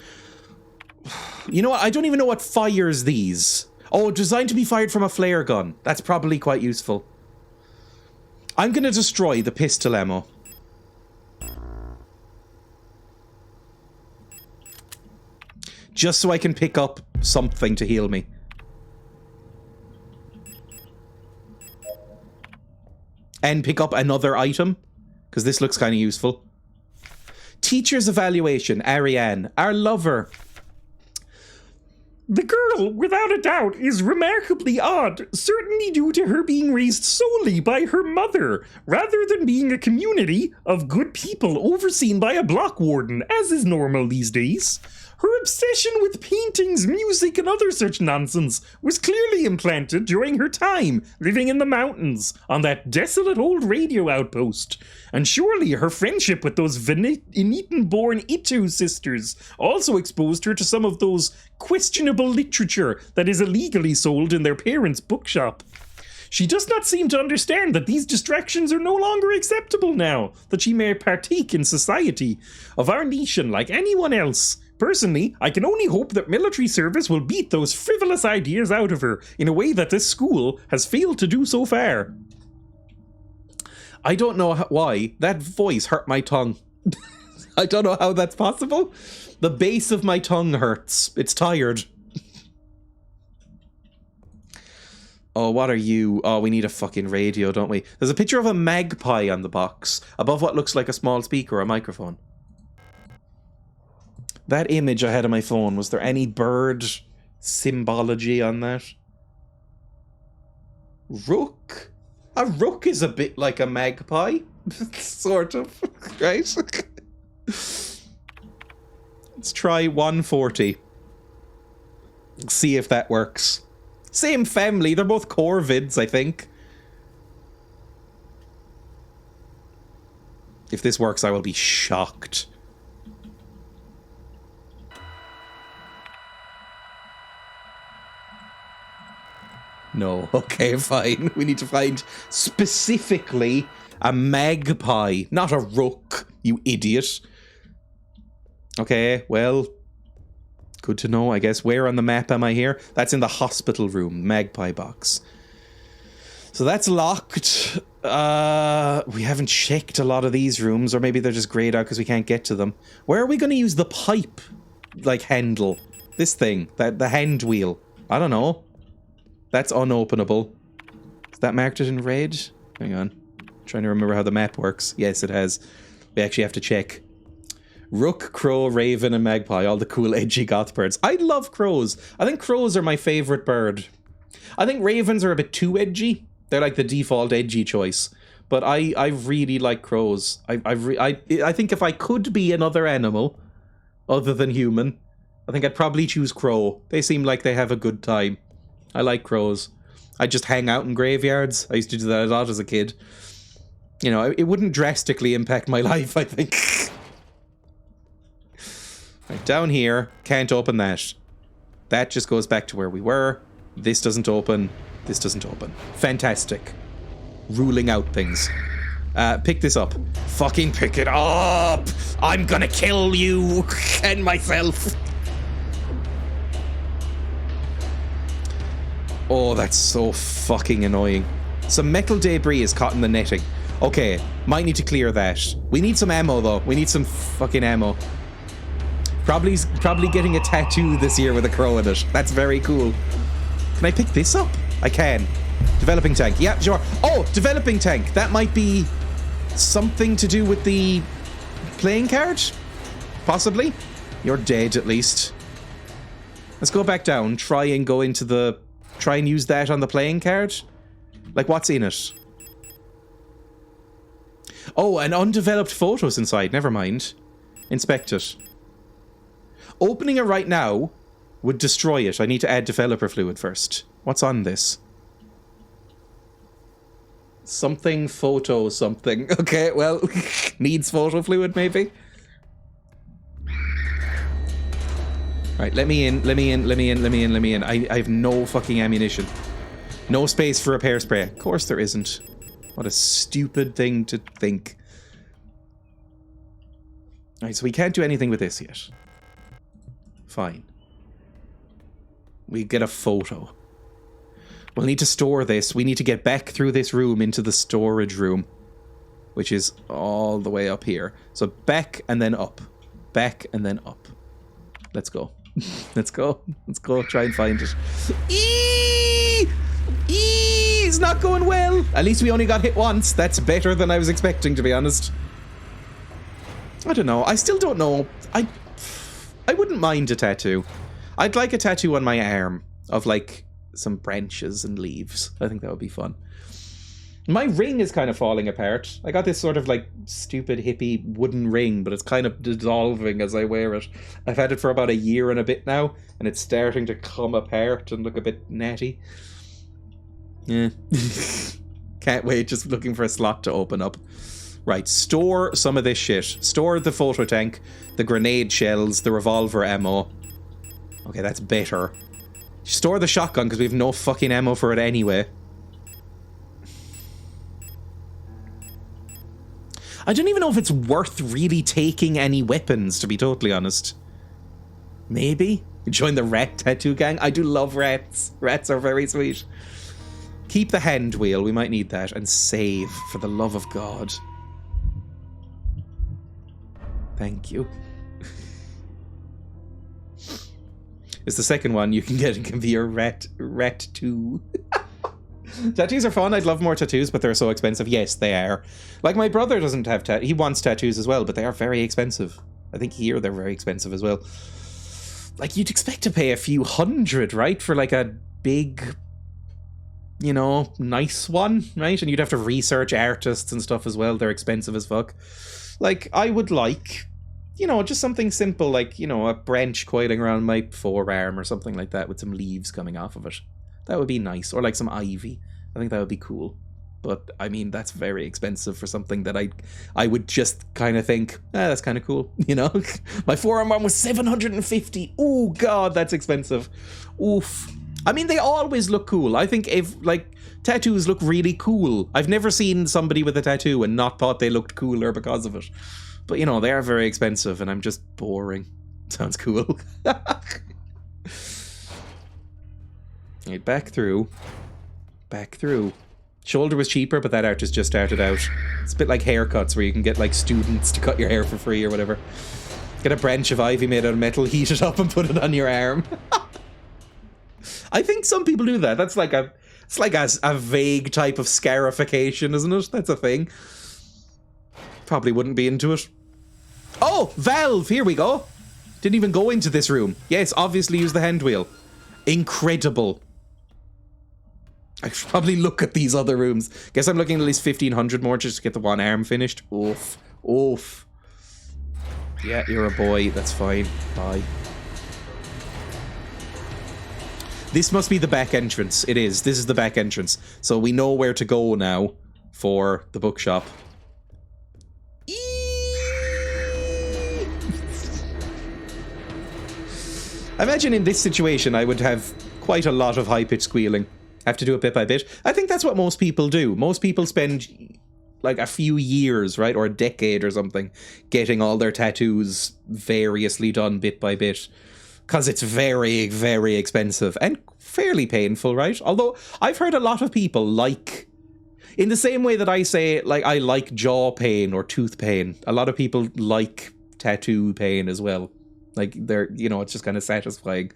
You know what? I don't even know what fires these. Oh, designed to be fired from a flare gun. That's probably quite useful. I'm going to destroy the pistol ammo. Just so I can pick up something to heal me. And pick up another item, because this looks kind of useful. Teacher's evaluation, Ariane, our lover. The girl, without a doubt, is remarkably odd, certainly due to her being raised solely by her mother, rather than being a community of good people overseen by a block warden, as is normal these days. Her obsession with paintings, music, and other such nonsense was clearly implanted during her time living in the mountains on that desolate old radio outpost. And surely her friendship with those Venetian-born Itu sisters also exposed her to some of those questionable literature that is illegally sold in their parents' bookshop. She does not seem to understand that these distractions are no longer acceptable now, that she may partake in society of our nation like anyone else. Personally, I can only hope that military service will beat those frivolous ideas out of her in a way that this school has failed to do so far. I don't know why. That voice hurt my tongue. I don't know how that's possible. The base of my tongue hurts. It's tired. Oh, what are you? Oh, we need a fucking radio, don't we? There's a picture of a magpie on the box, above what looks like a small speaker or a microphone. That image I had on my phone, was there any bird symbology on that? Rook? A rook is a bit like a magpie. Sort of, right? Let's try 140. See if that works. Same family, they're both corvids, I think. If this works, I will be shocked. No, okay, fine. We need to find specifically a magpie, not a rook, you idiot. Okay, well, good to know, I guess. Where on the map am I here? That's in the hospital room, magpie box. So that's locked. We haven't checked a lot of these rooms, or maybe they're just grayed out because we can't get to them. Where are we going to use the pipe, like, handle? This thing, the hand wheel. I don't know. That's unopenable. Is that marked it in red? Hang on. I'm trying to remember how the map works. Yes, it has. We actually have to check. Rook, crow, raven, and magpie. All the cool, edgy goth birds. I love crows. I think crows are my favorite bird. I think ravens are a bit too edgy. They're like the default edgy choice. But I really like crows. I think if I could be another animal, other than human, I think I'd probably choose crow. They seem like they have a good time. I like crows. I just hang out in graveyards. I used to do that a lot as a kid. You know, it wouldn't drastically impact my life, I think. Right, down here. Can't open that. That just goes back to where we were. This doesn't open. This doesn't open. Fantastic. Ruling out things. Pick this up. Fucking pick it up! I'm gonna kill you and myself. Oh, that's so fucking annoying. Some metal debris is caught in the netting. Okay, might need to clear that. We need some ammo though. We need some fucking ammo. Probably getting a tattoo this year with a crow in it. That's very cool. Can I pick this up? I can. Developing tank. Yeah, sure. Oh, developing tank. That might be something to do with the playing card? Possibly. You're dead at least. Let's go back down. Try and go into the... Try and use that on the playing card. Like, what's in it? Oh, an undeveloped photos inside. Never mind. Inspect it. Opening it right now would destroy it. I need to add developer fluid first. What's on this? Something photo something. Okay, well, needs photo fluid maybe. Right, let me in. I have no fucking ammunition. No space for repair spray. Of course there isn't. What a stupid thing to think. Alright, so we can't do anything with this yet. Fine. We get a photo. We'll need to store this. We need to get back through this room into the storage room, which is all the way up here. So back and then up. Back and then up. Let's go. Let's go. Let's go try and find it. It's not going well. At least we only got hit once. That's better than I was expecting, to be honest. I don't know. I still don't know. I wouldn't mind a tattoo. I'd like a tattoo on my arm of like some branches and leaves. I think that would be fun. My ring is kind of falling apart. I got this sort of like stupid hippie wooden ring, but it's kind of dissolving as I wear it. I've had it for about a year and a bit now, and it's starting to come apart and look a bit natty. Yeah. Can't wait, just looking for a slot to open up. Right, store some of this shit. Store the photo tank, the grenade shells, the revolver ammo. Okay, that's better. Store the shotgun, because we have no fucking ammo for it anyway. I don't even know if it's worth really taking any weapons, to be totally honest. Maybe? Join the rat tattoo gang? I do love rats. Rats are very sweet. Keep the hand wheel, we might need that. And save, for the love of God. Thank you. It's the second one you can get. It can be your rat 2. Tattoos are fun. I'd love more tattoos, but they're so expensive. Yes, they are. Like, my brother doesn't have tattoos. He wants tattoos as well, but they are very expensive. I think here they're very expensive as well. Like, you'd expect to pay a few hundred, right? For like a big, you know, nice one, right? And you'd have to research artists and stuff as well. They're expensive as fuck. Like, I would like, you know, just something simple like, you know, a branch coiling around my forearm or something like that with some leaves coming off of it. That would be nice. Or like some ivy. I think that would be cool. But, I mean, that's very expensive for something that I would just kind of think, that's kind of cool, you know? My forearm one was 750. Oh, God, that's expensive. Oof. I mean, they always look cool. I think if, like, tattoos look really cool. I've never seen somebody with a tattoo and not thought they looked cooler because of it. But, you know, they are very expensive and I'm just boring. Sounds cool. Right, back through. Back through. Shoulder was cheaper, but that artist just started out. It's a bit like haircuts where you can get like students to cut your hair for free or whatever. Get a branch of ivy made out of metal, heat it up and put it on your arm. I think some people do that. That's like it's like a vague type of scarification, isn't it? That's a thing. Probably wouldn't be into it. Oh, valve, here we go. Didn't even go into this room. Yes, obviously use the hand wheel. Incredible. I should probably look at these other rooms. Guess I'm looking at least 1,500 more just to get the one arm finished. Oof. Oof. Yeah, you're a boy. That's fine. Bye. This must be the back entrance. It is. This is the back entrance. So we know where to go now for the bookshop. I imagine in this situation I would have quite a lot of high-pitched squealing. Have to do it bit by bit. I think that's what most people do. Most people spend like a few years, right, or a decade or something, getting all their tattoos variously done bit by bit. because it's very, very expensive and fairly painful, right? Although I've heard a lot of people like, in the same way that I say, like, I like jaw pain or tooth pain, a lot of people like tattoo pain as well. Like, they're, you know, it's just kind of satisfying.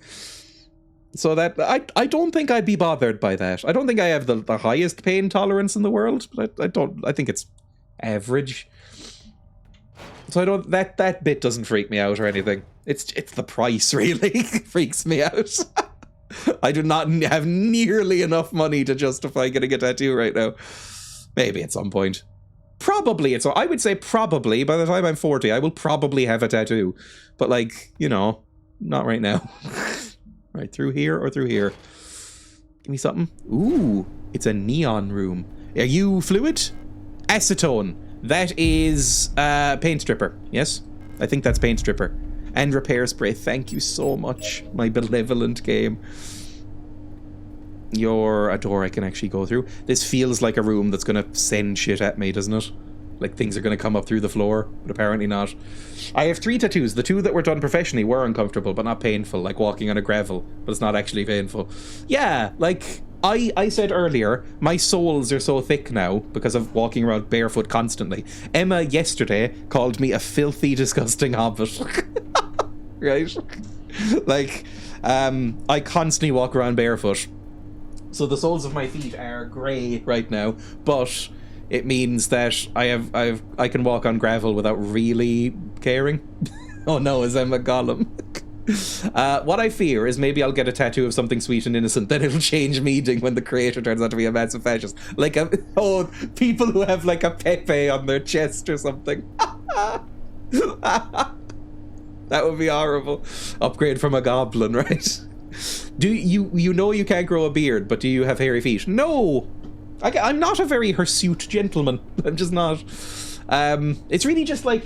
So that, I don't think I'd be bothered by that. I don't think I have the highest pain tolerance in the world, but I think it's average. So I don't, that bit doesn't freak me out or anything. It's the price, really, freaks me out. I do not have nearly enough money to justify getting a tattoo right now. Maybe at some point. Probably, I would say probably, by the time I'm 40, I will probably have a tattoo. But, like, you know, not right now. Right, through here or through here? Give me something. Ooh, it's a neon room. Are you fluid? Acetone. That is paint stripper. Yes? I think that's paint stripper. And repair spray. Thank you so much, my benevolent game. You're a door I can actually go through. This feels like a room that's going to send shit at me, doesn't it? Like things are going to come up through the floor, but apparently not. I have 3 tattoos. The 2 that were done professionally were uncomfortable, but not painful, like walking on a gravel, but it's not actually painful. Yeah, like, I said earlier, my soles are so thick now because of walking around barefoot constantly. Emma yesterday called me a filthy, disgusting hobbit. Right? Like, I constantly walk around barefoot. So the soles of my feet are grey right now, but it means that I can walk on gravel without really caring. Oh no, is Emma Gollum? What I fear is maybe I'll get a tattoo of something sweet and innocent, then it'll change meaning when the creator turns out to be a massive fascist. Like, people who have like a Pepe on their chest or something. That would be horrible. Upgrade from a goblin, right? Do you know you can't grow a beard, but do you have hairy feet? No! I'm not a very hirsute gentleman. I'm just not. It's really just like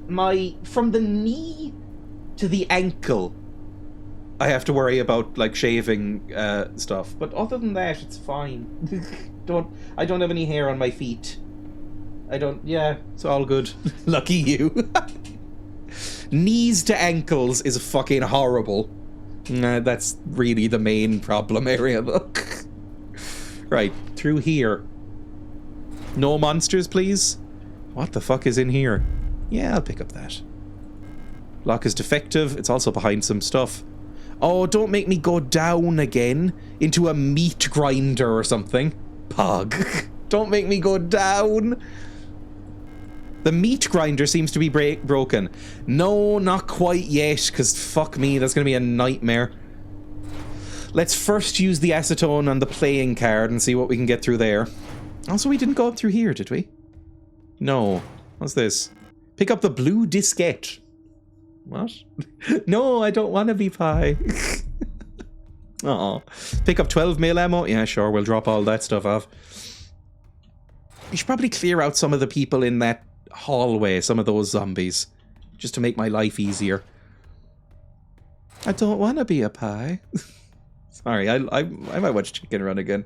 from the knee to the ankle, I have to worry about like shaving stuff. But other than that, it's fine. I don't have any hair on my feet. Yeah, it's all good. Lucky you. Knees to ankles is fucking horrible. That's really the main problem area, look. Right, through here. No monsters, please? What the fuck is in here? Yeah, I'll pick up that. Lock is defective. It's also behind some stuff. Oh, don't make me go down again into a meat grinder or something. Pog. Don't make me go down. The meat grinder seems to be broken. No, not quite yet, because fuck me, that's going to be a nightmare. Let's first use the acetone on the playing card and see what we can get through there. Also, we didn't go up through here, did we? No. What's this? Pick up the blue diskette. What? No, I don't want to be pie. Aw. Pick up 12 mil ammo? Yeah, sure, we'll drop all that stuff off. We should probably clear out some of the people in that hallway, some of those zombies, just to make my life easier. I don't want to be a pie. Sorry, I might watch Chicken Run again.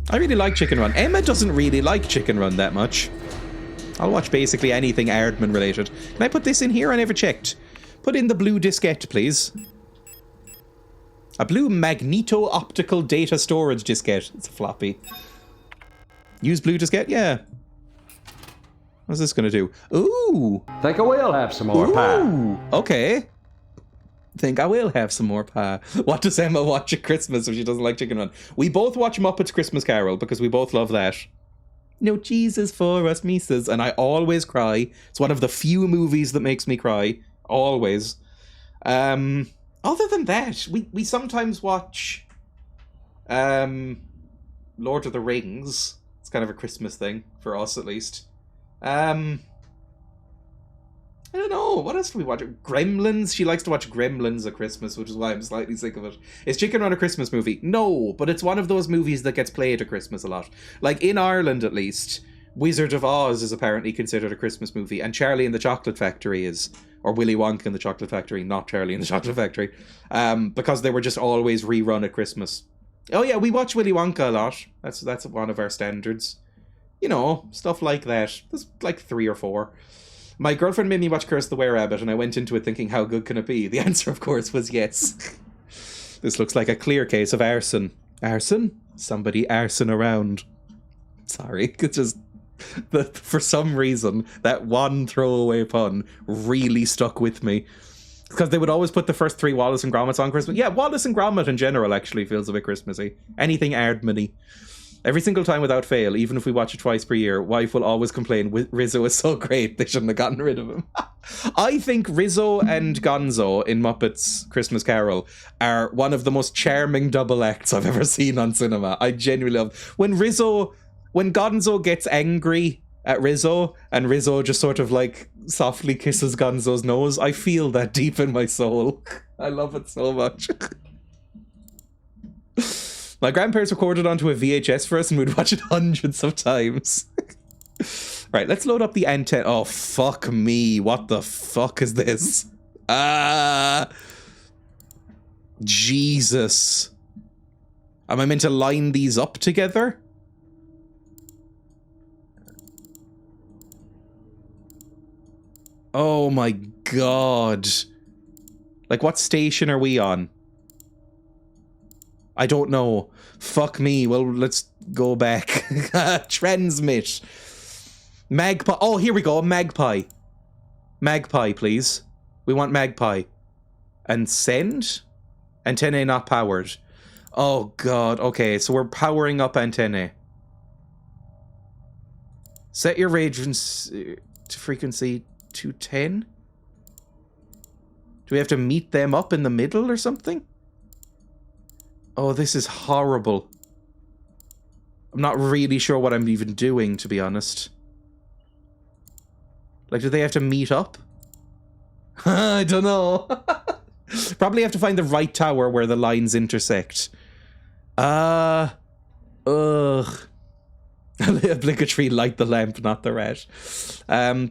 I really like Chicken Run. Emma doesn't really like Chicken Run that much. I'll watch basically anything Aardman related. Can I put this in here? I never checked. Put in the blue diskette, please. A blue magneto-optical data storage diskette. It's a floppy. Use blue diskette? Yeah. What's this gonna do? Ooh! Think I will have some more pie. Ooh! Okay. Think I will have some more pie. What does Emma watch at Christmas if she doesn't like Chicken Run? We both watch Muppets Christmas Carol because we both love that. No Jesus for us, Mises. And I always cry. It's one of the few movies that makes me cry. Always. Other than that, we sometimes watch Lord of the Rings. It's kind of a Christmas thing, for us at least. I don't know, what else do we watch? Gremlins? She likes to watch Gremlins at Christmas, which is why I'm slightly sick of it. Is Chicken Run a Christmas movie? No, but it's one of those movies that gets played at Christmas a lot. Like, in Ireland at least, Wizard of Oz is apparently considered a Christmas movie, and Charlie and the Chocolate Factory is, or Willy Wonka and the Chocolate Factory, not Charlie and the Chocolate Factory, because they were just always rerun at Christmas. Oh yeah, we watch Willy Wonka a lot. That's one of our standards. You know, stuff like that. There's like 3 or 4. My girlfriend made me watch Curse the Were-Rabbit, and I went into it thinking, how good can it be? The answer, of course, was yes. This looks like a clear case of arson. Arson? Somebody arson around. Sorry, it's just... for some reason, that one throwaway pun really stuck with me. Because they would always put the first 3 Wallace and Gromits on Christmas. Yeah, Wallace and Gromit in general actually feels a bit Christmassy. Anything Aardman-y. Every single time without fail, even if we watch it twice per year, wife will always complain, Rizzo is so great, they shouldn't have gotten rid of him. I think Rizzo and Gonzo in Muppets Christmas Carol are one of the most charming double acts I've ever seen on cinema. I genuinely love... When Gonzo gets angry at Rizzo, and Rizzo just sort of like softly kisses Gonzo's nose, I feel that deep in my soul. I love it so much. My grandparents recorded onto a VHS for us and we'd watch it hundreds of times. Right, let's load up the antenna. Oh, fuck me. What the fuck is this? Jesus. Am I meant to line these up together? Oh my god. Like, what station are we on? I don't know. Fuck me. Well, let's go back. Transmit. Magpie. Oh, here we go. Magpie. Magpie, please. We want Magpie. And send? Antennae not powered. Oh, God. Okay, so we're powering up antennae. Set your range to frequency 210? Do we have to meet them up in the middle or something? Oh, this is horrible. I'm not really sure what I'm even doing, to be honest. Like, do they have to meet up? I don't know. Probably have to find the right tower where the lines intersect. Ugh. Obligatory light the lamp, not the rat.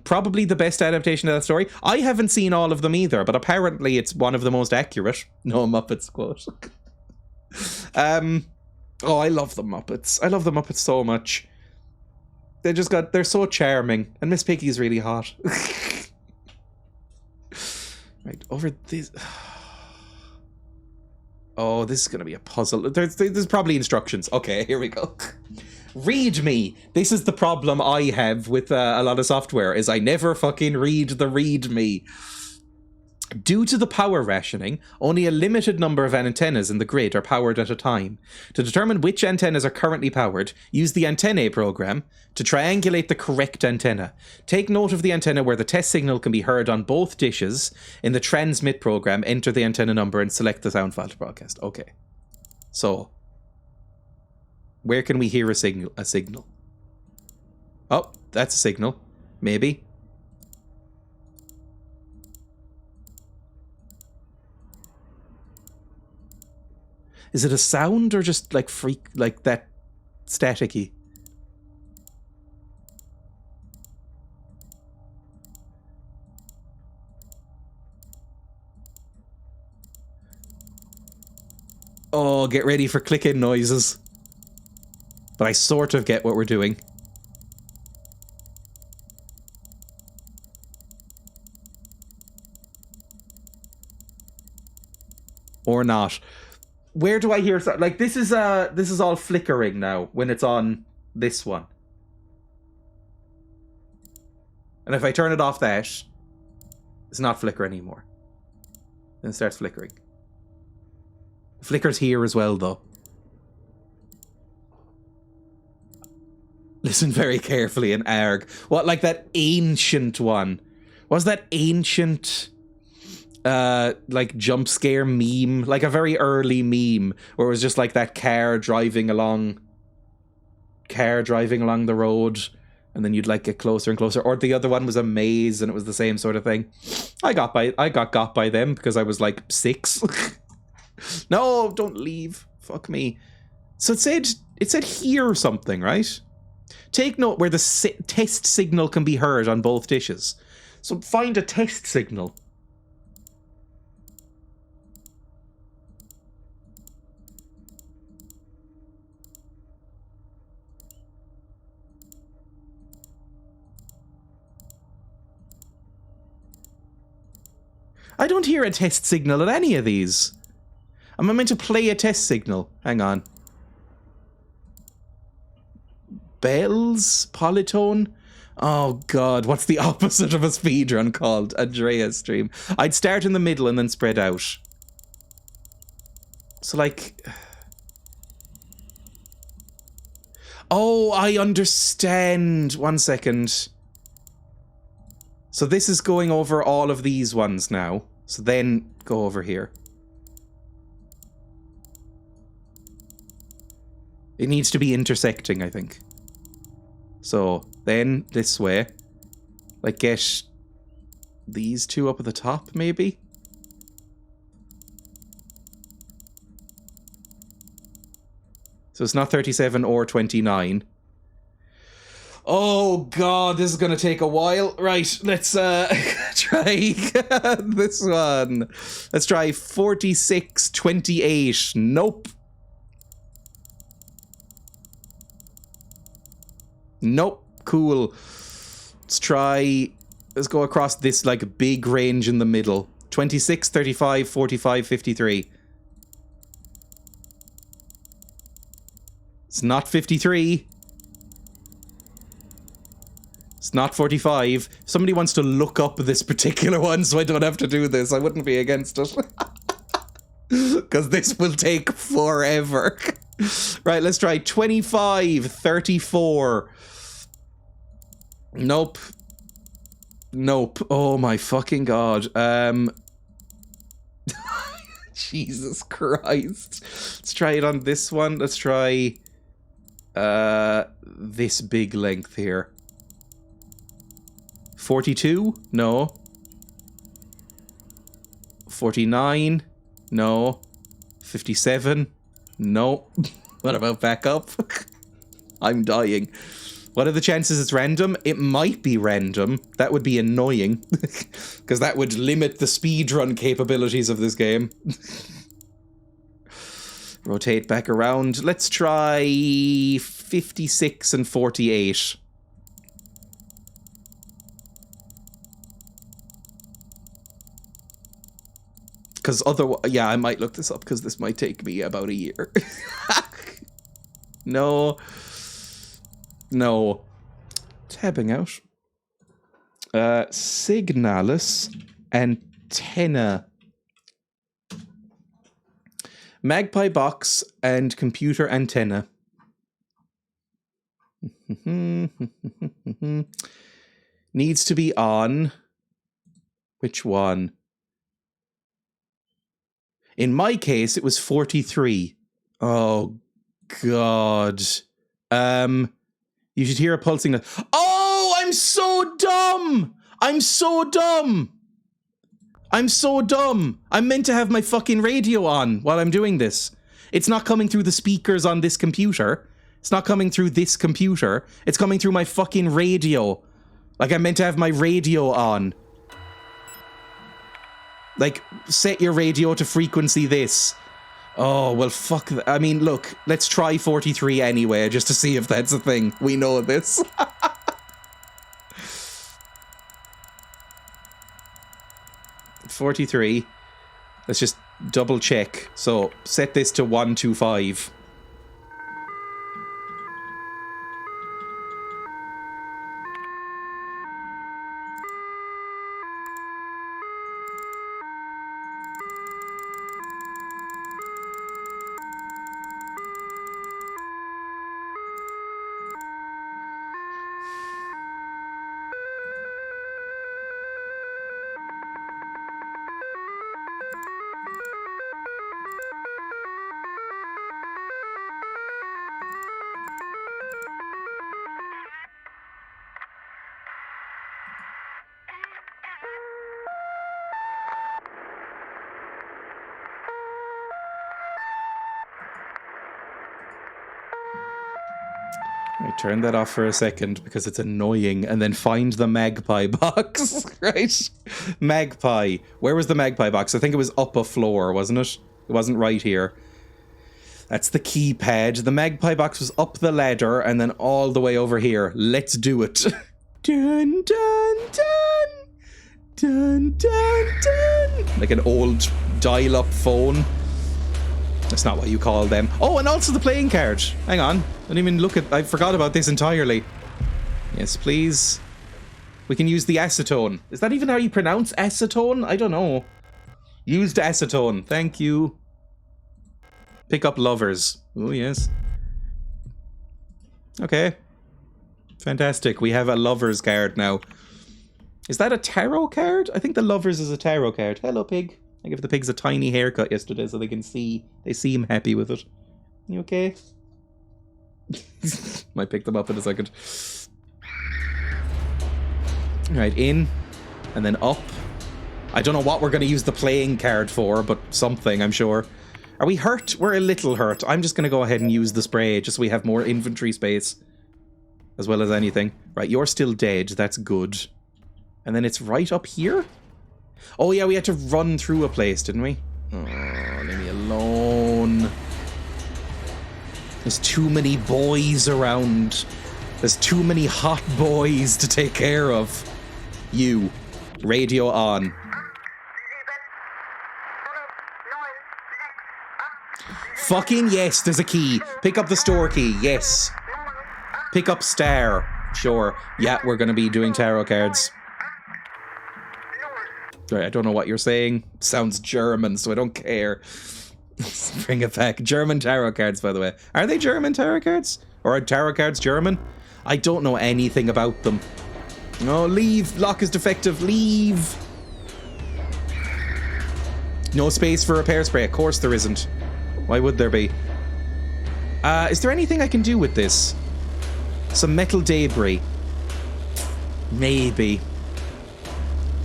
Probably the best adaptation of that story. I haven't seen all of them either, but apparently it's one of the most accurate. No Muppets quote. Oh, I love the Muppets. I love the Muppets so much. They're so charming. And Miss Piggy's really hot. Right, over this... Oh, this is going to be a puzzle. There's probably instructions. Okay, here we go. Read me. This is the problem I have with a lot of software, is I never fucking read the read me. Due to the power rationing, only a limited number of antennas in the grid are powered at a time. To determine which antennas are currently powered, use the antennae program to triangulate the correct antenna. Take note of the antenna where the test signal can be heard on both dishes. In the transmit program, enter the antenna number and select the sound file to broadcast. Okay. So, where can we hear a signal? Oh, that's a signal. Maybe. Is it a sound or just like like that staticky? Oh, get ready for clicking noises. But I sort of get what we're doing. Or not. Where do I hear... Like, this is all flickering now when it's on this one. And if I turn it off that, it's not flicker anymore. Then it starts flickering. Flickers here as well, though. Listen very carefully and arg. What, like that ancient one? Was that ancient... like jump scare meme, like a very early meme where it was just like that car driving along the road and then you'd like get closer and closer, or the other one was a maze and it was the same sort of thing. I got got by them because I was like 6. No, don't leave. Fuck me. So it said hear something, right? Take note where the test signal can be heard on both dishes. So find a test signal. I don't hear a test signal at any of these. Am I meant to play a test signal? Hang on. Bells? Polytone? Oh god, what's the opposite of a speedrun called? A Dreya stream. I'd start in the middle and then spread out. So like... Oh, I understand. 1 second. So this is going over all of these ones now. So then go over here. It needs to be intersecting, I think. So then this way. Like get these two up at the top, maybe? So it's not 37 or 29. Oh god, this is gonna take a while. Right, let's try this one. Let's try 46, 28. Nope. Nope. Cool. Let's go across this like big range in the middle. 26, 35, 45, 53. It's not 53. It's not 45. If somebody wants to look up this particular one so I don't have to do this, I wouldn't be against it. Because this will take forever. Right, let's try 25, 34. Nope. Nope. Oh my fucking god. Jesus Christ. Let's try it on this one. Let's try this big length here. 42? No. 49? No. 57? No. What about back up? I'm dying. What are the chances it's random? It might be random. That would be annoying. Because that would limit the speedrun capabilities of this game. Rotate back around. Let's try 56 and 48. Because otherwise, yeah, I might look this up because this might take me about a year. No. No. Tabbing out. Signalis antenna. Magpie box and computer antenna. Needs to be on. Which one? In my case, it was 43. Oh, God. You should hear a pulsing. Oh, I'm so dumb! I'm so dumb! I'm so dumb! I'm meant to have my fucking radio on while I'm doing this. It's not coming through the speakers on this computer. It's not coming through this computer. It's coming through my fucking radio. Like, I'm meant to have my radio on. Like, set your radio to frequency this. Oh, well, fuck that. I mean, look, let's try 43 anyway, just to see if that's a thing. We know this. 43. Let's just double check. So, set this to 125. Turn that off for a second because it's annoying, and then find the magpie box, right? Magpie. Where was the magpie box? I think it was up a floor, wasn't it? It wasn't right here. That's the keypad. The magpie box was up the ladder and then all the way over here. Let's do it. Dun, dun, dun. Dun, dun, dun. Like an old dial-up phone. That's not what you call them. Oh, and also the playing card. Hang on. I didn't even look at... I forgot about this entirely. Yes, please. We can use the acetone. Is that even how you pronounce acetone? I don't know. Used acetone. Thank you. Pick up lovers. Oh, yes. Okay. Fantastic. We have a lovers card now. Is that a tarot card? I think the lovers is a tarot card. Hello, pig. I gave the pigs a tiny haircut yesterday so they can see. They seem happy with it. You okay? Might pick them up in a second. Alright, in. And then up. I don't know what we're going to use the playing card for, but something, I'm sure. Are we hurt? We're a little hurt. I'm just going to go ahead and use the spray just so we have more inventory space. As well as anything. Right, you're still dead. That's good. And then it's right up here? Oh yeah, we had to run through a place, didn't we? Oh, leave me alone. There's too many boys around. There's too many hot boys to take care of. You. Radio on. Fucking yes, there's a key. Pick up the store key, yes. Pick up star. Sure. Yeah, we're going to be doing tarot cards. Right, I don't know what you're saying. Sounds German, so I don't care. Bring it back. German tarot cards, by the way. Are they German tarot cards? Or are tarot cards German? I don't know anything about them. No, leave. Lock is defective. Leave. No space for repair spray. Of course there isn't. Why would there be? Is there anything I can do with this? Some metal debris. Maybe.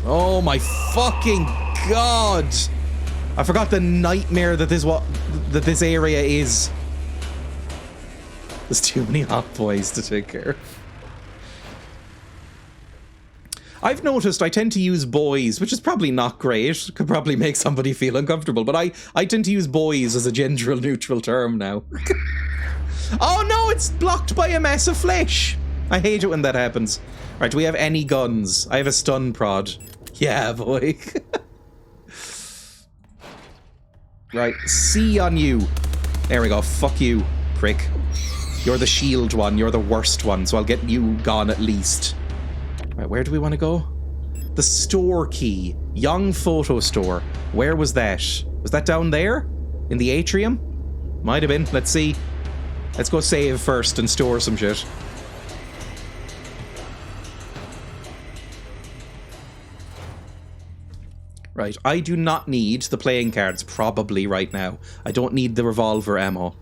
Oh my fucking god! I forgot the nightmare that this area is. There's too many hot boys to take care of. I've noticed I tend to use boys, which is probably not great. Could probably make somebody feel uncomfortable, but I tend to use boys as a gender neutral term now. Oh no, it's blocked by a mass of flesh! I hate it when that happens. Right, do we have any guns? I have a stun prod. Yeah, boy. Right, C on you. There we go. Fuck you, prick. You're the shield one. You're the worst one, so I'll get you gone at least. Right, where do we want to go? The store key. Young photo store. Where was that? Was that down there? In the atrium? Might have been. Let's see. Let's go save first and store some shit. Right, I do not need the playing cards probably right now. I don't need the revolver ammo.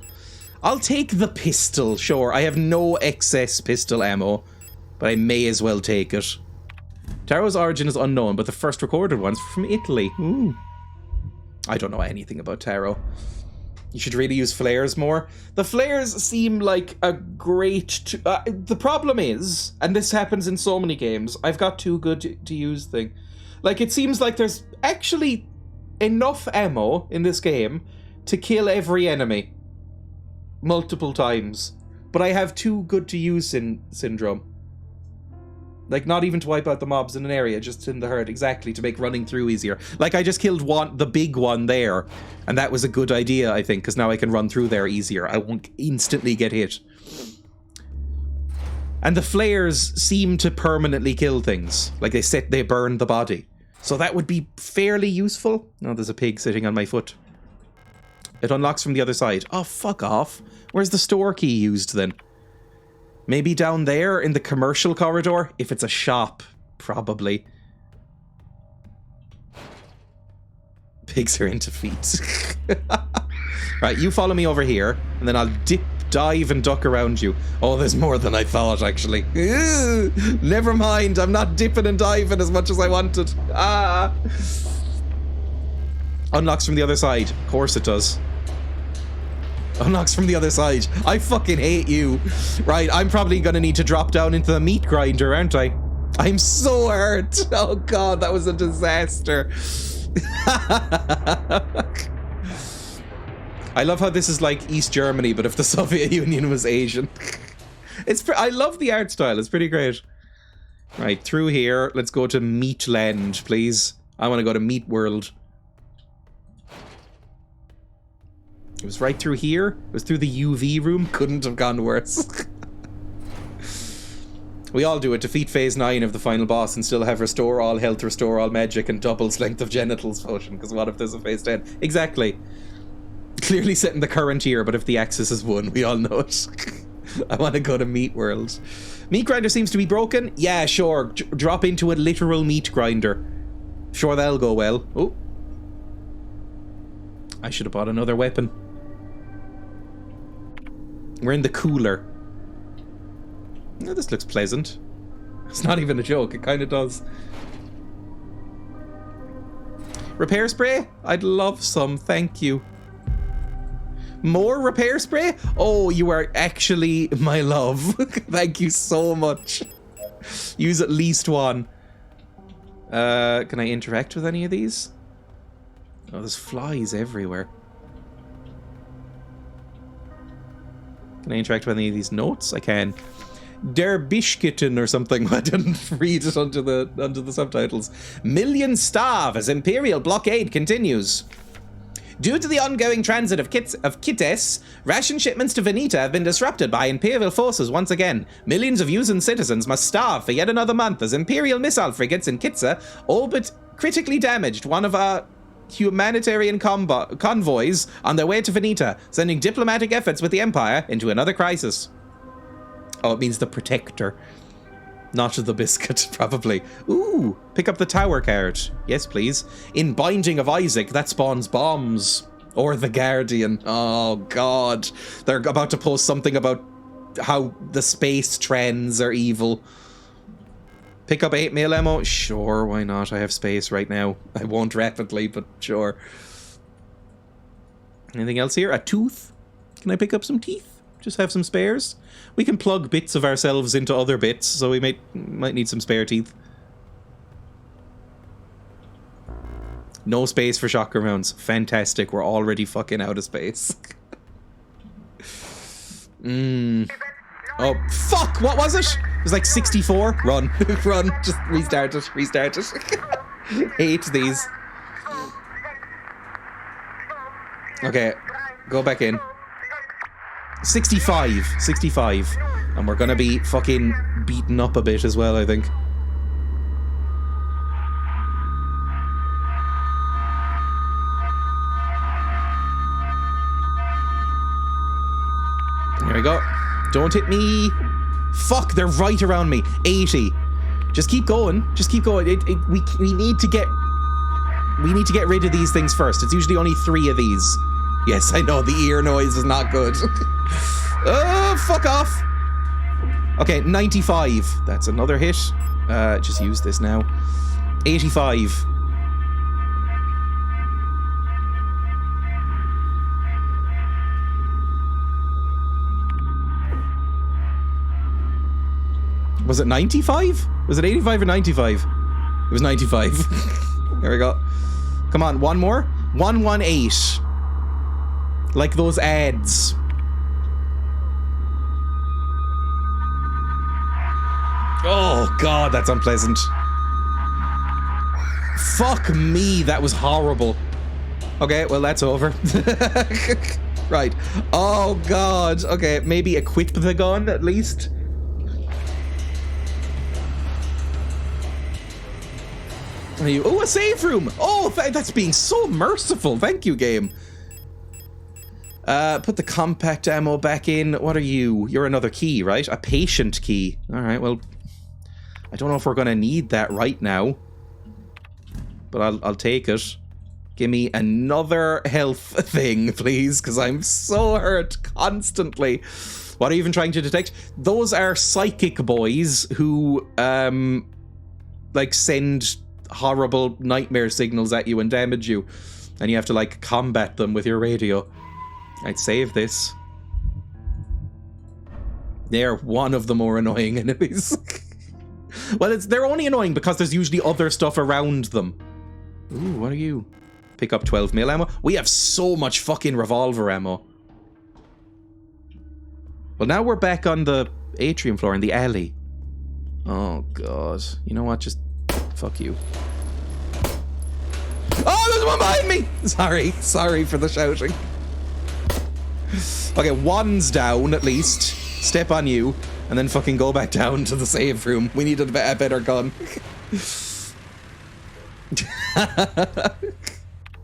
I'll take the pistol, sure. I have no excess pistol ammo, but I may as well take it. Tarot's origin is unknown, but the first recorded one's from Italy. Ooh. I don't know anything about tarot. You should really use flares more. The flares seem like a great... the problem is, and this happens in so many games, I've got too good to use thing. Like, it seems like there's actually enough ammo in this game to kill every enemy. Multiple times. But I have too good to use syndrome. Like, not even to wipe out the mobs in an area, just in the herd, exactly, to make running through easier. Like, I just killed the big one there, and that was a good idea, I think, because now I can run through there easier. I won't instantly get hit. And the flares seem to permanently kill things. Like, they burn the body. So that would be fairly useful. Oh, there's a pig sitting on my foot. It unlocks from the other side. Oh, fuck off. Where's the store key used, then? Maybe down there in the commercial corridor? If it's a shop, probably. Pigs are into feet. Right, you follow me over here, and then I'll dip, dive, and duck around you. Oh, there's more than I thought, actually. Never mind, I'm not dipping and diving as much as I wanted. Ah! Unlocks from the other side. Of course it does. Unlocks from the other side. I fucking hate you. Right, I'm probably gonna need to drop down into the meat grinder, aren't I? I'm so hurt. Oh god, that was a disaster. I love how this is like East Germany, but if the Soviet Union was Asian. I love the art style, it's pretty great. Right, through here. Let's go to Meatland, please. I want to go to Meat World. It was right through here. It was through the UV room. Couldn't have gone worse. We all do it. Defeat phase 9 of the final boss and still have restore all health, restore all magic, and double strength of genitals potion. Because what if there's a phase 10? Exactly. Clearly set in the current year, but if the Axis is 1, we all know it. I want to go to Meat World. Meat grinder seems to be broken. Yeah, sure. Drop into a literal meat grinder. Sure, that'll go well. Oh. I should have bought another weapon. We're in the cooler. Oh, this looks pleasant. It's not even a joke. It kind of does. Repair spray? I'd love some. Thank you. More repair spray? Oh, you are actually my love. Thank you so much. Use at least one. Can I interact with any of these? Oh, there's flies everywhere. Can I interact with any of these notes? I can. Der Bischkitten or something. I didn't read it onto the subtitles. Million starve as Imperial blockade continues. Due to the ongoing transit of Kites, ration shipments to Veneta have been disrupted by Imperial forces once again. Millions of Yuuzhan citizens must starve for yet another month as Imperial missile frigates in Kitsa all but critically damaged one of our humanitarian convoys on their way to Veneta, sending diplomatic efforts with the Empire into another crisis. Oh, it means the Protector. Not the biscuit, probably. Ooh, pick up the tower card. Yes, please. In Binding of Isaac, that spawns bombs. Or the Guardian. Oh, God. They're about to post something about how the space trends are evil. Pick up 8mm ammo? Sure, why not? I have space right now. I won't rapidly, but sure. Anything else here? A tooth? Can I pick up some teeth? Just have some spares? We can plug bits of ourselves into other bits, so we might need some spare teeth. No space for shotgun rounds. Fantastic. We're already fucking out of space. Oh, fuck! What was it? It was like 64. Run. Run. Just restart it. Restart it. Hate these. Okay. Go back in. 65. 65. And we're gonna be fucking beaten up a bit as well, I think. Here we go. Don't hit me. Fuck, they're right around me. 80. Just keep going. Just keep going. We need to get rid of these things first. It's usually only 3 of these. Yes, I know, the ear noise is not good. Oh, fuck off. Okay, 95. That's another hit. Just use this now. 85. Was it 95? Was it 85 or 95? It was 95. There we go. Come on, one more. 118. Like those ads. Oh god, that's unpleasant. Fuck me, that was horrible. Okay, well that's over. Right. Oh god. Okay, maybe equip the gun at least. Oh, a save room! Oh, that's being so merciful. Thank you, game. Put the compact ammo back in. What are you? You're another key, right? A patient key. Alright, well, I don't know if we're gonna need that right now. But I'll take it. Give me another health thing, please, because I'm so hurt constantly. What are you even trying to detect? Those are psychic boys who, like, send horrible nightmare signals at you and damage you. And you have to, like, combat them with your radio. I'd save this. They're one of the more annoying enemies. Well, they're only annoying because there's usually other stuff around them. Ooh, what are you? Pick up 12mm ammo. We have so much fucking revolver ammo. Well, now we're back on the atrium floor in the alley. Oh, God. You know what? Just fuck you. Oh, there's one behind me! Sorry for the shouting. Okay, one's down at least. Step on you, and then fucking go back down to the save room. We need a better gun.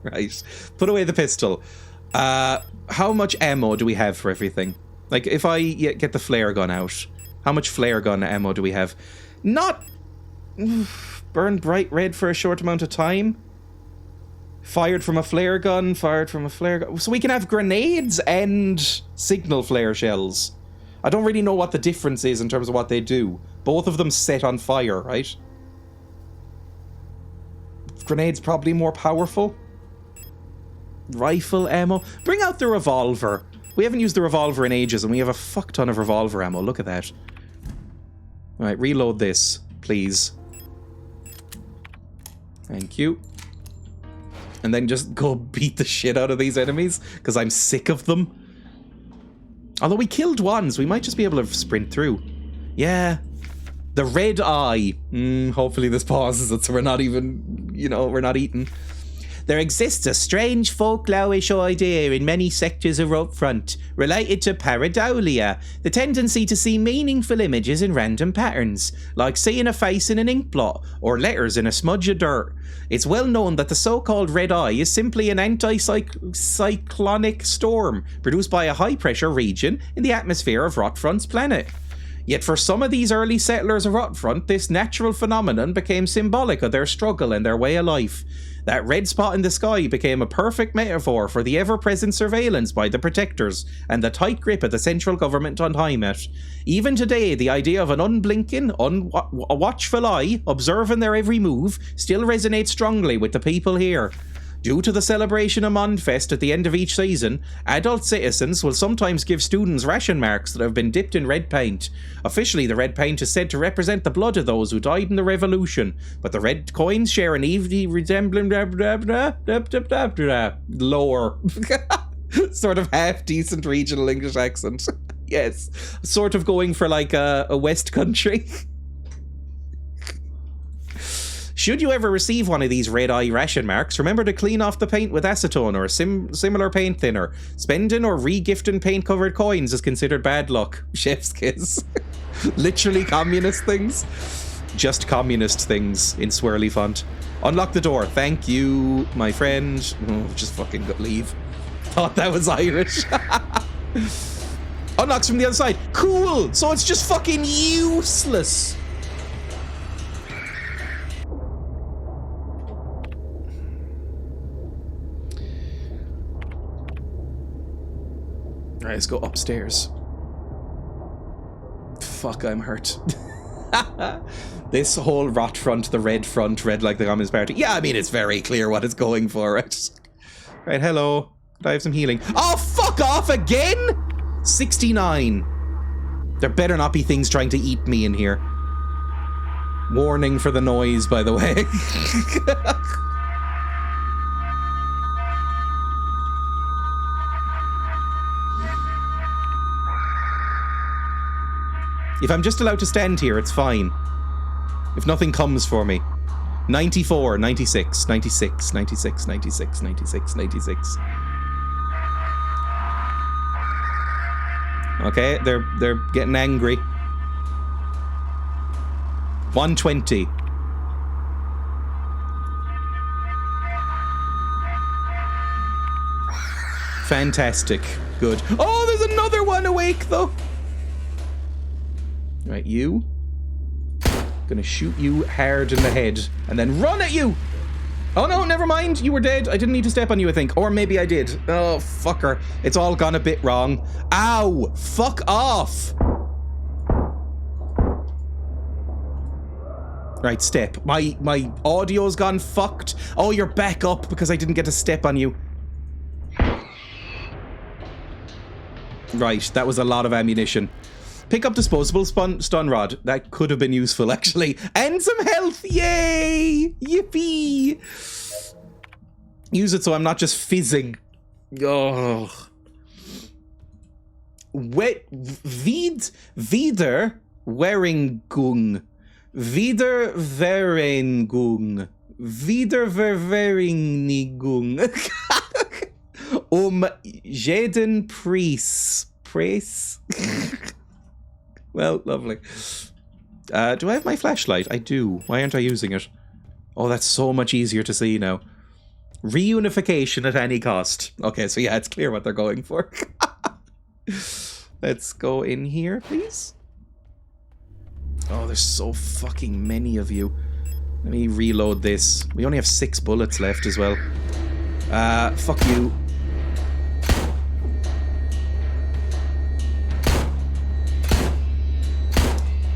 Right. Put away the pistol. How much ammo do we have for everything? Like, if I get the flare gun out, how much flare gun ammo do we have? Not... burn bright red for a short amount of time. Fired from a flare gun, fired from a flare gun. So we can have grenades and signal flare shells. I don't really know what the difference is in terms of what they do. Both of them set on fire, right? Grenades probably more powerful. Rifle ammo. Bring out the revolver. We haven't used the revolver in ages, and we have a fuck ton of revolver ammo. Look at that. Alright, reload this, please. Thank you. And then just go beat the shit out of these enemies, because I'm sick of them. Although we killed one, so we might just be able to sprint through. Yeah. The red eye. Hopefully this pauses it so we're not even, you know, we're not eating. There exists a strange folklorish idea in many sectors of Upfront, related to pareidolia, the tendency to see meaningful images in random patterns, like seeing a face in an ink blot, or letters in a smudge of dirt. It's well known that the so-called red eye is simply an anti-cyclonic storm, produced by a high-pressure region in the atmosphere of Rotfront's planet. Yet for some of these early settlers of Rotfront, this natural phenomenon became symbolic of their struggle and their way of life. That red spot in the sky became a perfect metaphor for the ever-present surveillance by the protectors and the tight grip of the central government on time it. Even today, the idea of an unblinking, watchful eye observing their every move still resonates strongly with the people here. Due to the celebration of Monfest at the end of each season, adult citizens will sometimes give students ration marks that have been dipped in red paint. Officially, the red paint is said to represent the blood of those who died in the revolution, but the red coins share an evenly resembling lower, sort of half-decent regional English accent. Yes, sort of going for like a West Country. Should you ever receive one of these red eye ration marks, remember to clean off the paint with acetone or a similar paint thinner. Spending or re-gifting paint-covered coins is considered bad luck. Chef's kiss. Literally communist things. Just communist things in swirly font. Unlock the door. Thank you, my friend. Oh, just fucking leave. Thought that was Irish. Unlocks from the other side. Cool! So it's just fucking useless. Alright, let's go upstairs. Fuck, I'm hurt. This whole rot front, the red front, red like the Communist Party. Yeah, I mean, it's very clear what it's going for, right? Right, hello. Could I have some healing? Oh, fuck off again! 69. There better not be things trying to eat me in here. Warning for the noise, by the way. If I'm just allowed to stand here, it's fine. If nothing comes for me. 94, 96, 96, 96, 96, 96, 96. Okay, they're getting angry. 120. Fantastic. Good. Oh, there's another one awake, though. Right, you. Gonna shoot you hard in the head and then run at you. Oh no, never mind. You were dead. I didn't need to step on you, I think. Or maybe I did. Oh, fucker. It's all gone a bit wrong. Ow! Fuck off! Right, step. My audio's gone fucked. Oh, you're back up because I didn't get to step on you. Right, that was a lot of ammunition. Pick up disposable stun rod. That could have been useful, actually. And some health! Yay! Yippee! Use it so I'm not just fizzing. Oh. Wieder Wearingung. Wiedervereinigung. Wiedervereinigung. Jeden Preis. Preis? Well, lovely. Do I have my flashlight? I do. Why aren't I using it? Oh, that's so much easier to see now. Reunification at any cost. Okay, so yeah, it's clear what they're going for. Let's go in here, please. Oh, there's so fucking many of you. Let me reload this. We only have 6 bullets left as well. Fuck you.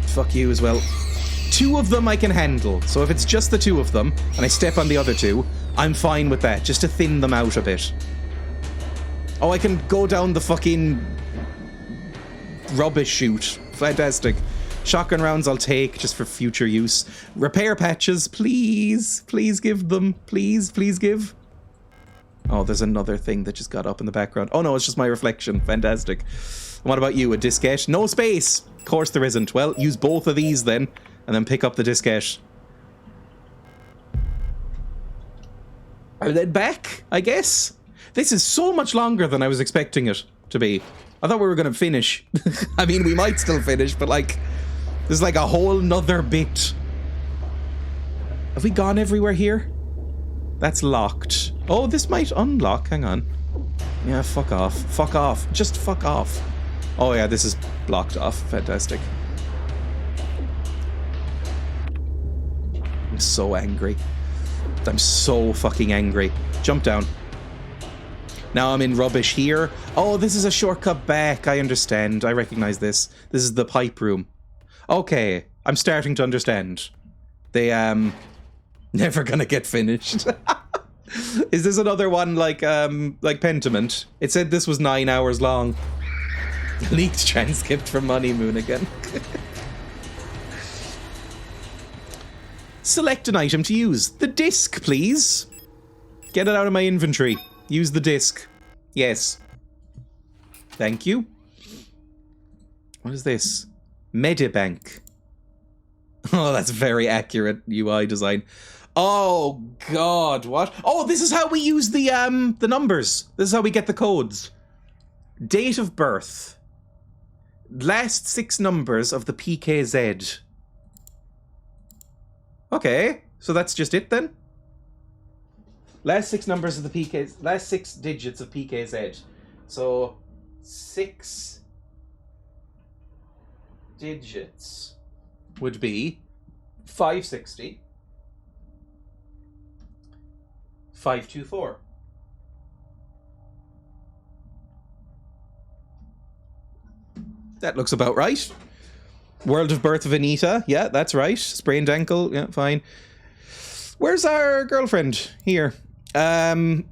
Fuck you as well. 2 of them I can handle. So if it's just the 2 of them, and I step on the other 2, I'm fine with that, just to thin them out a bit. Oh, I can go down the fucking rubbish chute. Fantastic. Shotgun rounds I'll take, just for future use. Repair patches, please. Please give them. Please, please give. Oh, there's another thing that just got up in the background. Oh no, it's just my reflection. Fantastic. What about you? A diskette? No space! Of course there isn't. Well, use both of these then, and then pick up the diskette. And then back, I guess? This is so much longer than I was expecting it to be. I thought we were going to finish. I mean, we might still finish, but like, there's like a whole nother bit. Have we gone everywhere here? That's locked. Oh, this might unlock. Hang on. Yeah, fuck off. Fuck off. Just fuck off. Oh yeah, this is blocked off. Fantastic. I'm so angry. I'm so fucking angry. Jump down. Now I'm in rubbish here. Oh, this is a shortcut back. I understand. I recognize this. This is the pipe room. Okay, I'm starting to understand. They, never gonna get finished. Is this another one like Pentiment? It said this was 9 hours long. Leaked transcript from Honeymoon again. Select an item to use. The disc, please. Get it out of my inventory. Use the disc. Yes. Thank you. What is this? Medibank. Oh, that's very accurate UI design. Oh god, what? Oh, this is how we use the numbers. This is how we get the codes. Date of birth. Last 6 numbers of the PKZ. Okay, so that's just it then? Last 6 numbers of the PK... Last 6 digits of PKZ. So, 6 digits would be 560, 524. That looks about right. World of Birth of Anita. Yeah, that's right. Sprained ankle. Yeah, fine. Where's our girlfriend? Here. Very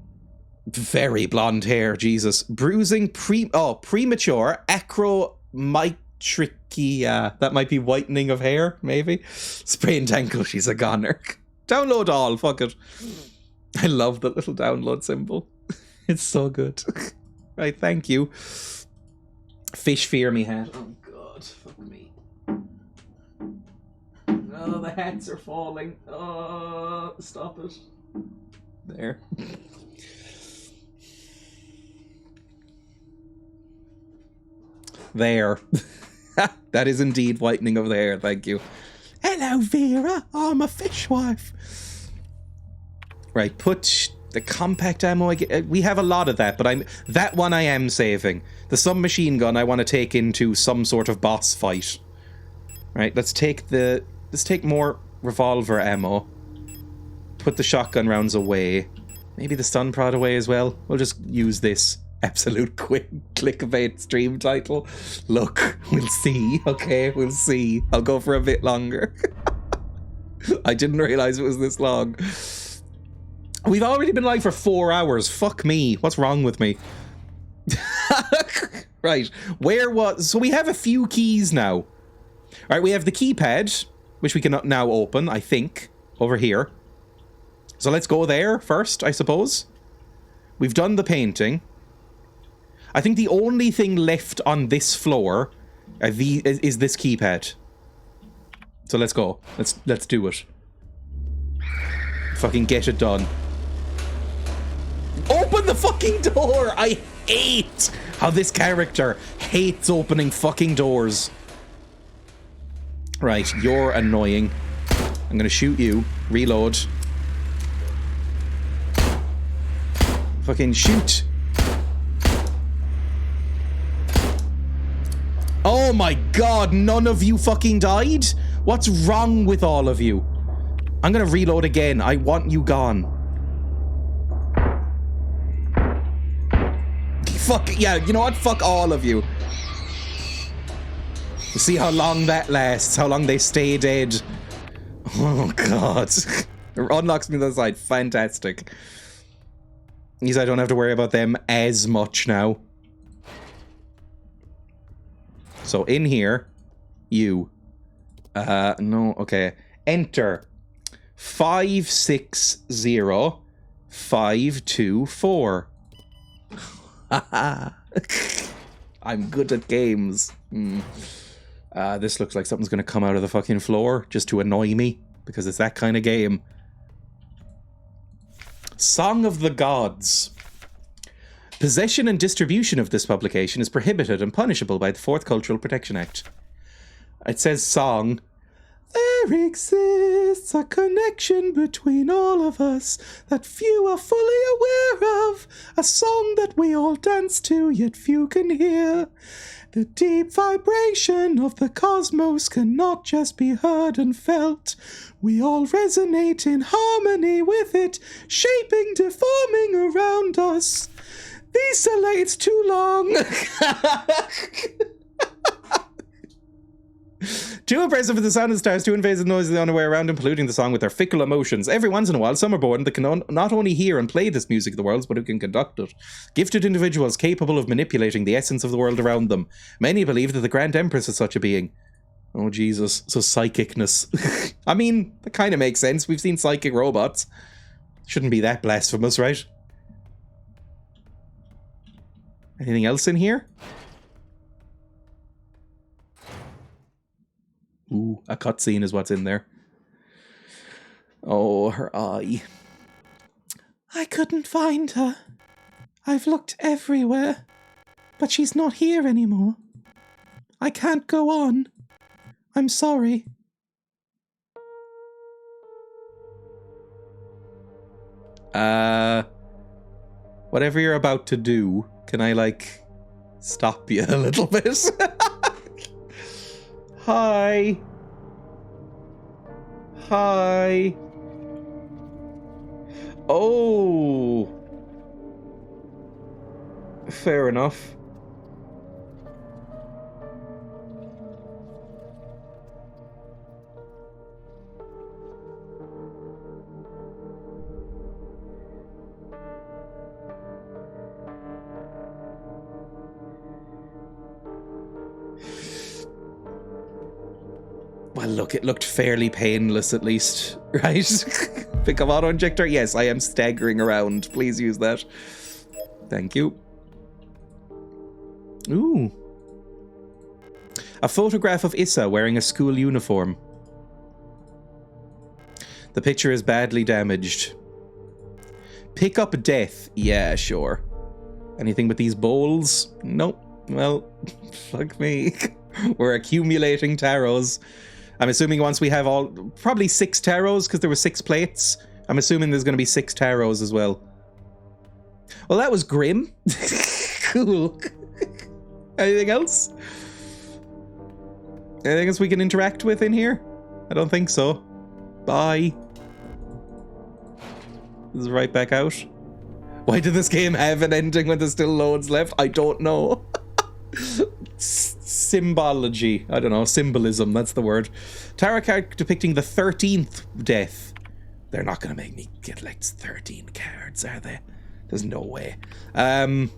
blonde hair. Jesus. Bruising. Premature. Acromitrichia. That might be whitening of hair, maybe. Sprained ankle. She's a goner. Download all. Fuck it. I love the little download symbol. It's so good. Right, thank you. Fish fear me hat. Oh god, fuck me. Oh, the hats are falling. Oh, stop it. There. There. That is indeed whitening of the hair, thank you. Hello, Vera. I'm a fishwife. Right, put the compact ammo. We have a lot of that, but that one I am saving. The submachine gun I want to take into some sort of boss fight. Right, let's take more revolver ammo. Put the shotgun rounds away. Maybe the stun prod away as well. We'll just use this absolute quick clickbait stream title. Look, we'll see. Okay, we'll see. I'll go for a bit longer. I didn't realize it was this long. We've already been live for 4 hours. Fuck me. What's wrong with me? Right. So we have a few keys now. Alright, we have the keypad, which we can now open, I think, over here. So let's go there first, I suppose. We've done the painting. I think the only thing left on this floor is this keypad. So let's go. Let's do it. Fucking get it done. Open the fucking door! I hate how this character hates opening fucking doors. Right, you're annoying. I'm gonna shoot you. Reload. Fucking shoot. Oh my god, none of you fucking died? What's wrong with all of you? I'm gonna reload again. I want you gone. Fuck, yeah, you know what? Fuck all of you. You see how long that lasts, how long they stay dead. Oh god. It unlocks me to the side. Fantastic. Means I don't have to worry about them as much now. So in here, you. No, okay. Enter 560524. I'm good at games. This looks like something's gonna come out of the fucking floor just to annoy me, because it's that kind of game. Song of the Gods. Possession and distribution of this publication is prohibited and punishable by the 4th Cultural Protection Act. It says song. There exists a connection between all of us that few are fully aware of. A song that we all dance to, yet few can hear. The deep vibration of the cosmos cannot just be heard and felt. We all resonate in harmony with it, shaping, deforming around us. These it's too long. Too impressive for the sound of the stars, too invasive noises on the way around and polluting the song with their fickle emotions. Every once in a while, some are born that can not only hear and play this music of the worlds, but who can conduct it. Gifted individuals capable of manipulating the essence of the world around them. Many believe that the Grand Empress is such a being. Oh, Jesus. So psychicness. I mean, that kind of makes sense. We've seen psychic robots. Shouldn't be that blasphemous, right? Anything else in here? Ooh, a cutscene is what's in there. Oh, her eye. I couldn't find her. I've looked everywhere, but she's not here anymore. I can't go on. I'm sorry. Whatever you're about to do, can I, like, stop you a little bit? Hi. Hi. Oh. Fair enough. Well, look, it looked fairly painless at least, right? Pick up auto injector. Yes, I am staggering around. Please use that. Thank you. Ooh. A photograph of Issa wearing a school uniform. The picture is badly damaged. Pick up death. Yeah, sure. Anything with these bowls? Nope. Well, fuck me. We're accumulating tarots. I'm assuming once we have all... Probably 6 tarots, because there were 6 plates. I'm assuming there's going to be 6 tarots as well. Well, that was grim. Cool. Anything else? Anything else we can interact with in here? I don't think so. Bye. This is right back out. Why did this game have an ending when there's still loads left? I don't know. Symbology. I don't know. Symbolism. That's the word. Tarot card depicting the 13th death. They're not going to make me get like 13 cards, are they? There's no way. Where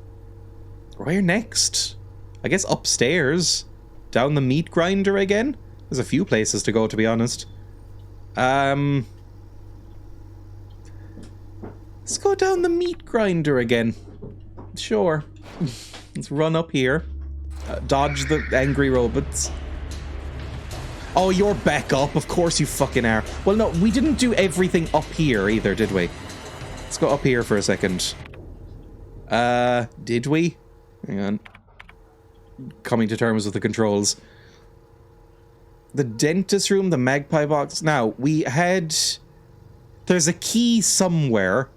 next? I guess upstairs. Down the meat grinder again? There's a few places to go, to be honest. Let's go down the meat grinder again. Sure. Let's run up here. Dodge the angry robots. Oh, you're back up. Of course you fucking are. Well, no, we didn't do everything up here either, did we? Let's go up here for a second. Did we? Hang on. Coming to terms with the controls. The dentist room, the magpie box. Now, we had... There's a key somewhere.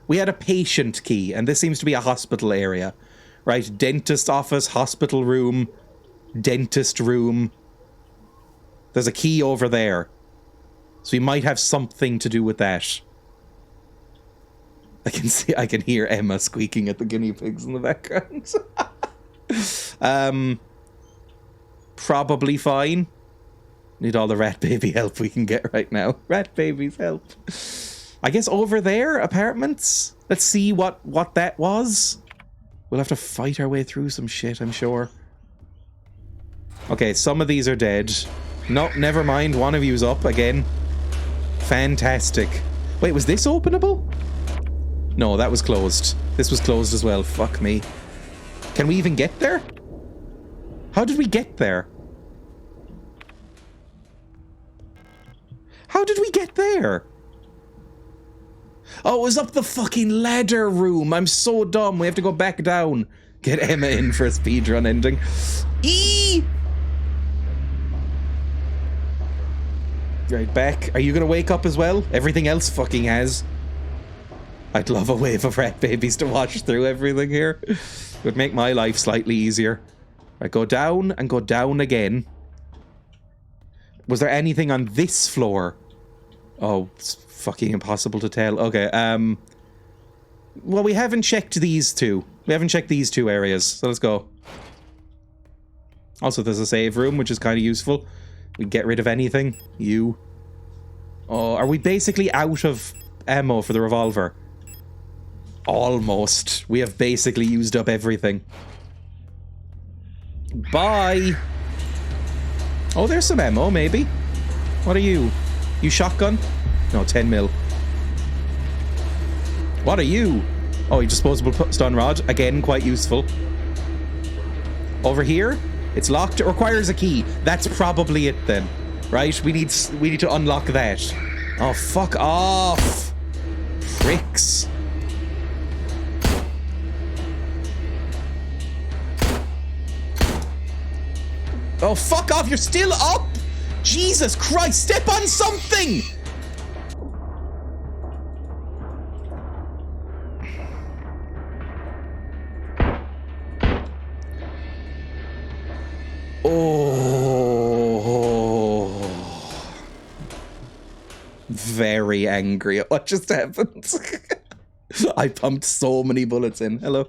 We had a patient key, and this seems to be a hospital area. Right? Dentist office, hospital room, dentist room. There's a key over there. So we might have something to do with that. I can hear Emma squeaking at the guinea pigs in the background. Probably fine. Need all the rat baby help we can get right now. Rat babies help. I guess over there, apartments. Let's see what that was. We'll have to fight our way through some shit, I'm sure. Okay, some of these are dead. No, never mind. One of you's up again. Fantastic. Wait, was this openable? No, that was closed. This was closed as well. Fuck me. Can we even get there? How did we get there? How did we get there? Oh, it was up the fucking ladder room. I'm so dumb. We have to go back down. Get Emma in for a speedrun ending. Eee! Right, back. Are you gonna wake up as well? Everything else fucking has. I'd love a wave of rat babies to watch through everything here. It would make my life slightly easier. Right, go down and go down again. Was there anything on this floor? Oh, it's fucking impossible to tell. Okay, well, we haven't checked these two. We haven't checked these two areas, so let's go. Also, there's a save room, which is kind of useful. We get rid of anything. You. Oh, are we basically out of ammo for the revolver? Almost. We have basically used up everything. Bye! Oh, there's some ammo, maybe. What are you? You shotgun? No, 10 mil. What are you? Oh, a disposable stun rod. Again, quite useful. Over here? It's locked. It requires a key. That's probably it then. Right? We need to unlock that. Oh, fuck off! Pricks. Oh, fuck off! You're still up! Jesus Christ! Step on something! Oh. Very angry at what just happened. I pumped so many bullets in. Hello.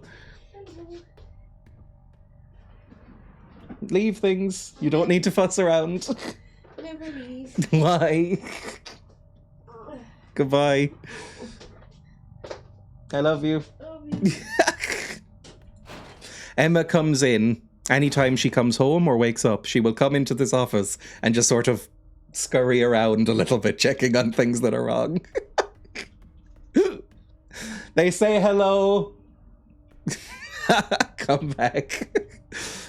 Leave things. You don't need to fuss around. Never leave. Why? Goodbye. I love you. Emma comes in anytime she comes home or wakes up. She will come into this office and just sort of scurry around a little bit, checking on things that are wrong. They say hello. Come back.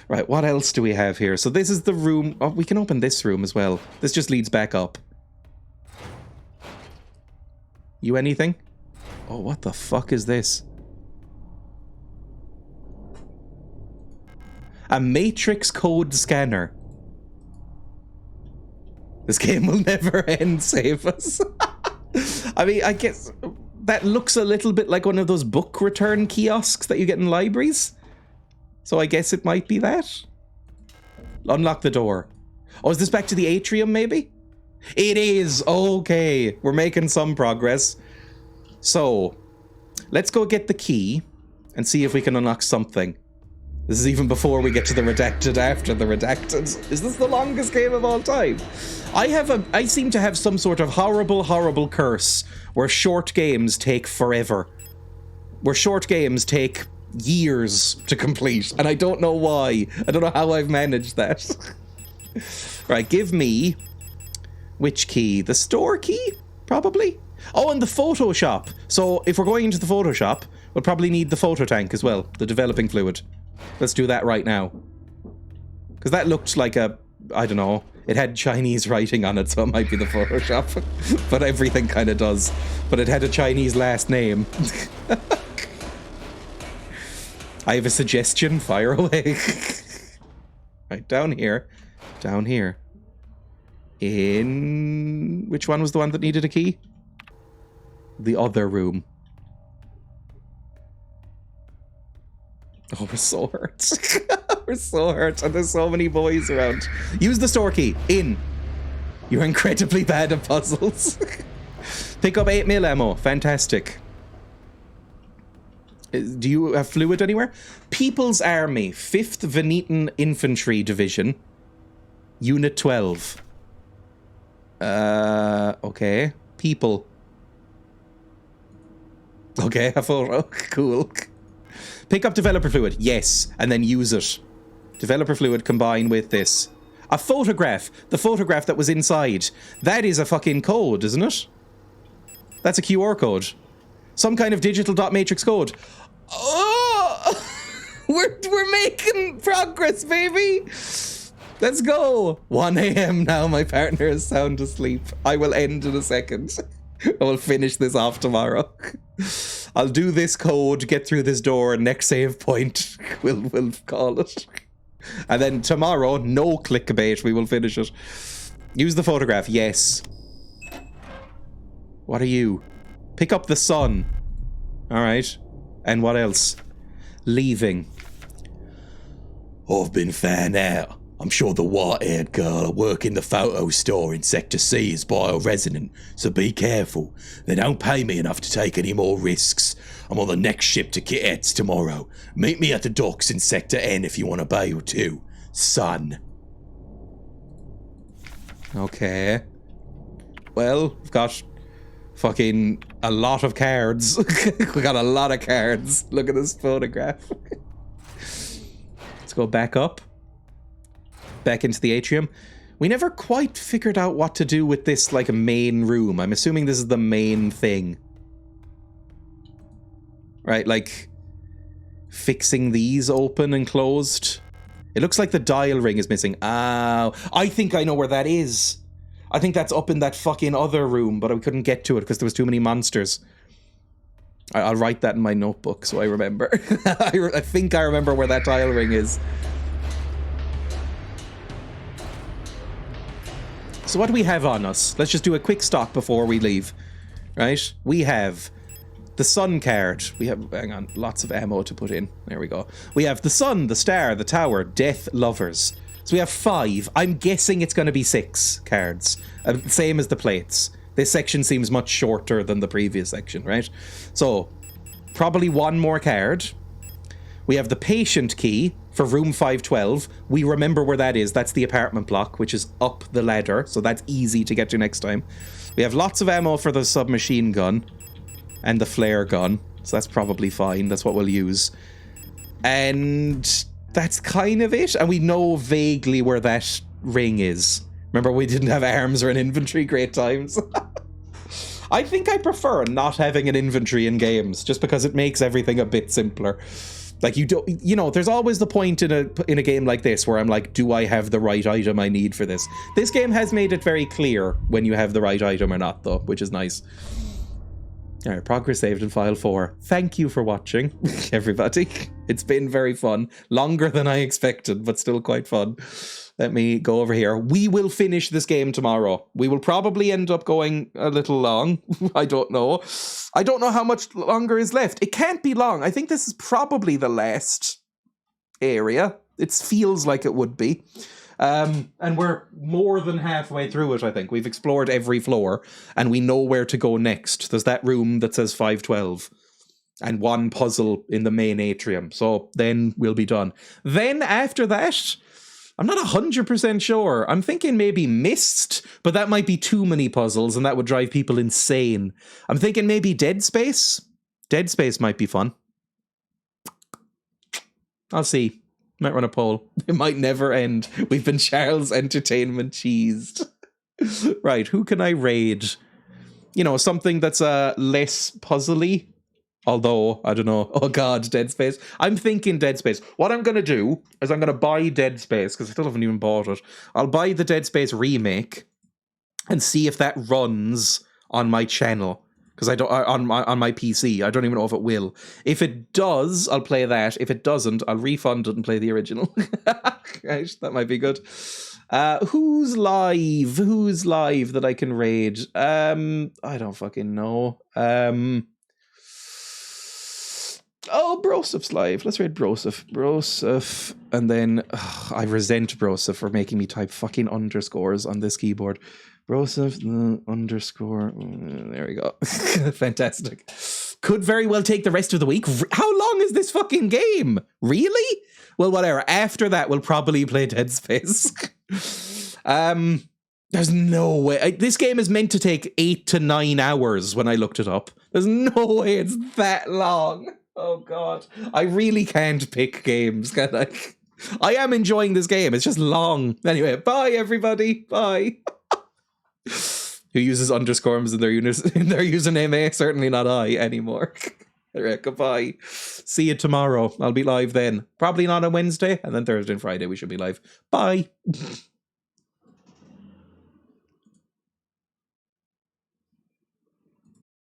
Right, what else do we have here? So this is the room. Oh, we can open this room as well. This just leads back up. You anything? Oh, what the fuck is this? A matrix code scanner. This game will never end, save us. I mean, I guess that looks a little bit like one of those book return kiosks that you get in libraries. So I guess it might be that. Unlock the door. Oh, is this back to the atrium, maybe? It is! Okay, we're making some progress. So, let's go get the key and see if we can unlock something. This is even before we get to the redacted after the redacted. Is this the longest game of all time? I seem to have some sort of horrible curse where short games take forever. Where short games take years to complete, and I don't know why. I don't know how I've managed that. Right, give me which key? The store key? Probably. Oh, and the Photoshop. So if we're going into the Photoshop, we'll probably need the photo tank as well, the developing fluid. Let's do that right now. Because that looked like a, I don't know, It had Chinese writing on it, so it might be the Photoshop. But everything kind of does. But it had a Chinese last name. I have a suggestion. Fire away. Right, down here. Down here. In... Which one was the one that needed a key? The other room. Oh, we're so hurt. We're so hurt, and there's so many boys around. Use the store key. In. You're incredibly bad at puzzles. Pick up 8mm ammo. Fantastic. Do you have fluid anywhere? People's Army, 5th Venetian Infantry Division, Unit 12. Okay. People. Okay, a photo. Cool. Pick up developer fluid. Yes, and then use it. Developer fluid combine with this. A photograph. The photograph that was inside. That is a fucking code, isn't it? That's a QR code. Some kind of digital dot matrix code. Oh! We're making progress, baby! Let's go! 1 a.m. now, my partner is sound asleep. I will end in a second. I will finish this off tomorrow. I'll do this code, get through this door, next save point, we'll call it. And then tomorrow, no clickbait, we will finish it. Use the photograph, yes. What are you? Pick up the sun. Alright. And what else? Leaving. I've been found out. I'm sure the white-haired girl at work in the photo store in Sector C is bioresonant, so be careful. They don't pay me enough to take any more risks. I'm on the next ship to Kittett's tomorrow. Meet me at the docks in Sector N if you want a bail too. Son. Okay. Well, we've got fucking a lot of cards. We got a lot of cards. Look at this photograph. Let's go back up. Back into the atrium. We never quite figured out what to do with this, like, a main room. I'm assuming this is the main thing. Right, like, fixing these open and closed. It looks like the dial ring is missing. Ah, I think I know where that is. I think that's up in that fucking other room, but I couldn't get to it because there was too many monsters. I'll write that in my notebook so I remember. I think I remember where that dial ring is. So what do we have on us? Let's just do a quick stop before we leave. Right? We have the sun card. We have, hang on, lots of ammo to put in. There we go. We have the sun, the star, the tower, death, lovers. So we have 5. I'm guessing it's going to be 6 cards. Same as the plates. This section seems much shorter than the previous section, right? So, probably 1 more card. We have the patient key for room 512. We remember where that is. That's the apartment block, which is up the ladder. So that's easy to get to next time. We have lots of ammo for the submachine gun and the flare gun. So that's probably fine. That's what we'll use. And that's kind of it. And we know vaguely where that ring is. Remember, we didn't have arms or an inventory. Great times. I think I prefer not having an inventory in games, just because it makes everything a bit simpler. Like, you don't, you know, there's always the point in a game like this where I'm like, do I have the right item I need for this? This game has made it very clear when you have the right item or not, though, which is nice. Alright, progress saved in file 4. Thank you for watching, everybody. It's been very fun. Longer than I expected, but still quite fun. Let me go over here. We will finish this game tomorrow. We will probably end up going a little long. I don't know. I don't know how much longer is left. It can't be long. I think this is probably the last area. It feels like it would be. And we're more than halfway through it, I think. We've explored every floor, and we know where to go next. There's that room that says 512. And 1 puzzle in the main atrium. So then we'll be done. Then after that, I'm not 100% sure. I'm thinking maybe Mist, but that might be too many puzzles and that would drive people insane. I'm thinking maybe Dead Space. Dead Space might be fun. I'll see. Might run a poll. It might never end. We've been Charles Entertainment cheesed. Right, who can I raid? You know, something that's less puzzly. Although, I don't know. Oh god, Dead Space. I'm thinking Dead Space. What I'm going to do is I'm going to buy Dead Space, because I still haven't even bought it. I'll buy the Dead Space remake and see if that runs on my channel. Because I don't on my PC. I don't even know if it will. If it does, I'll play that. If it doesn't, I'll refund it and play the original. Right, that might be good. Who's live? Who's live that I can raid? I don't fucking know. Oh, Brosif's live. Let's raid Brosif. Brosif. And then I resent Brosif for making me type fucking underscores on this keyboard. Brosif, underscore. There we go. Fantastic. Could very well take the rest of the week. How long is this fucking game? Really? Well, whatever. After that, we'll probably play Dead Space. There's no way. This game is meant to take 8 to 9 hours when I looked it up. There's no way it's that long. Oh god. I really can't pick games, can I? I am enjoying this game. It's just long. Anyway, bye everybody. Bye. Who uses underscores in their username? Eh? Certainly not I anymore. Alright, goodbye. See you tomorrow. I'll be live then. Probably not on Wednesday, and then Thursday and Friday we should be live. Bye.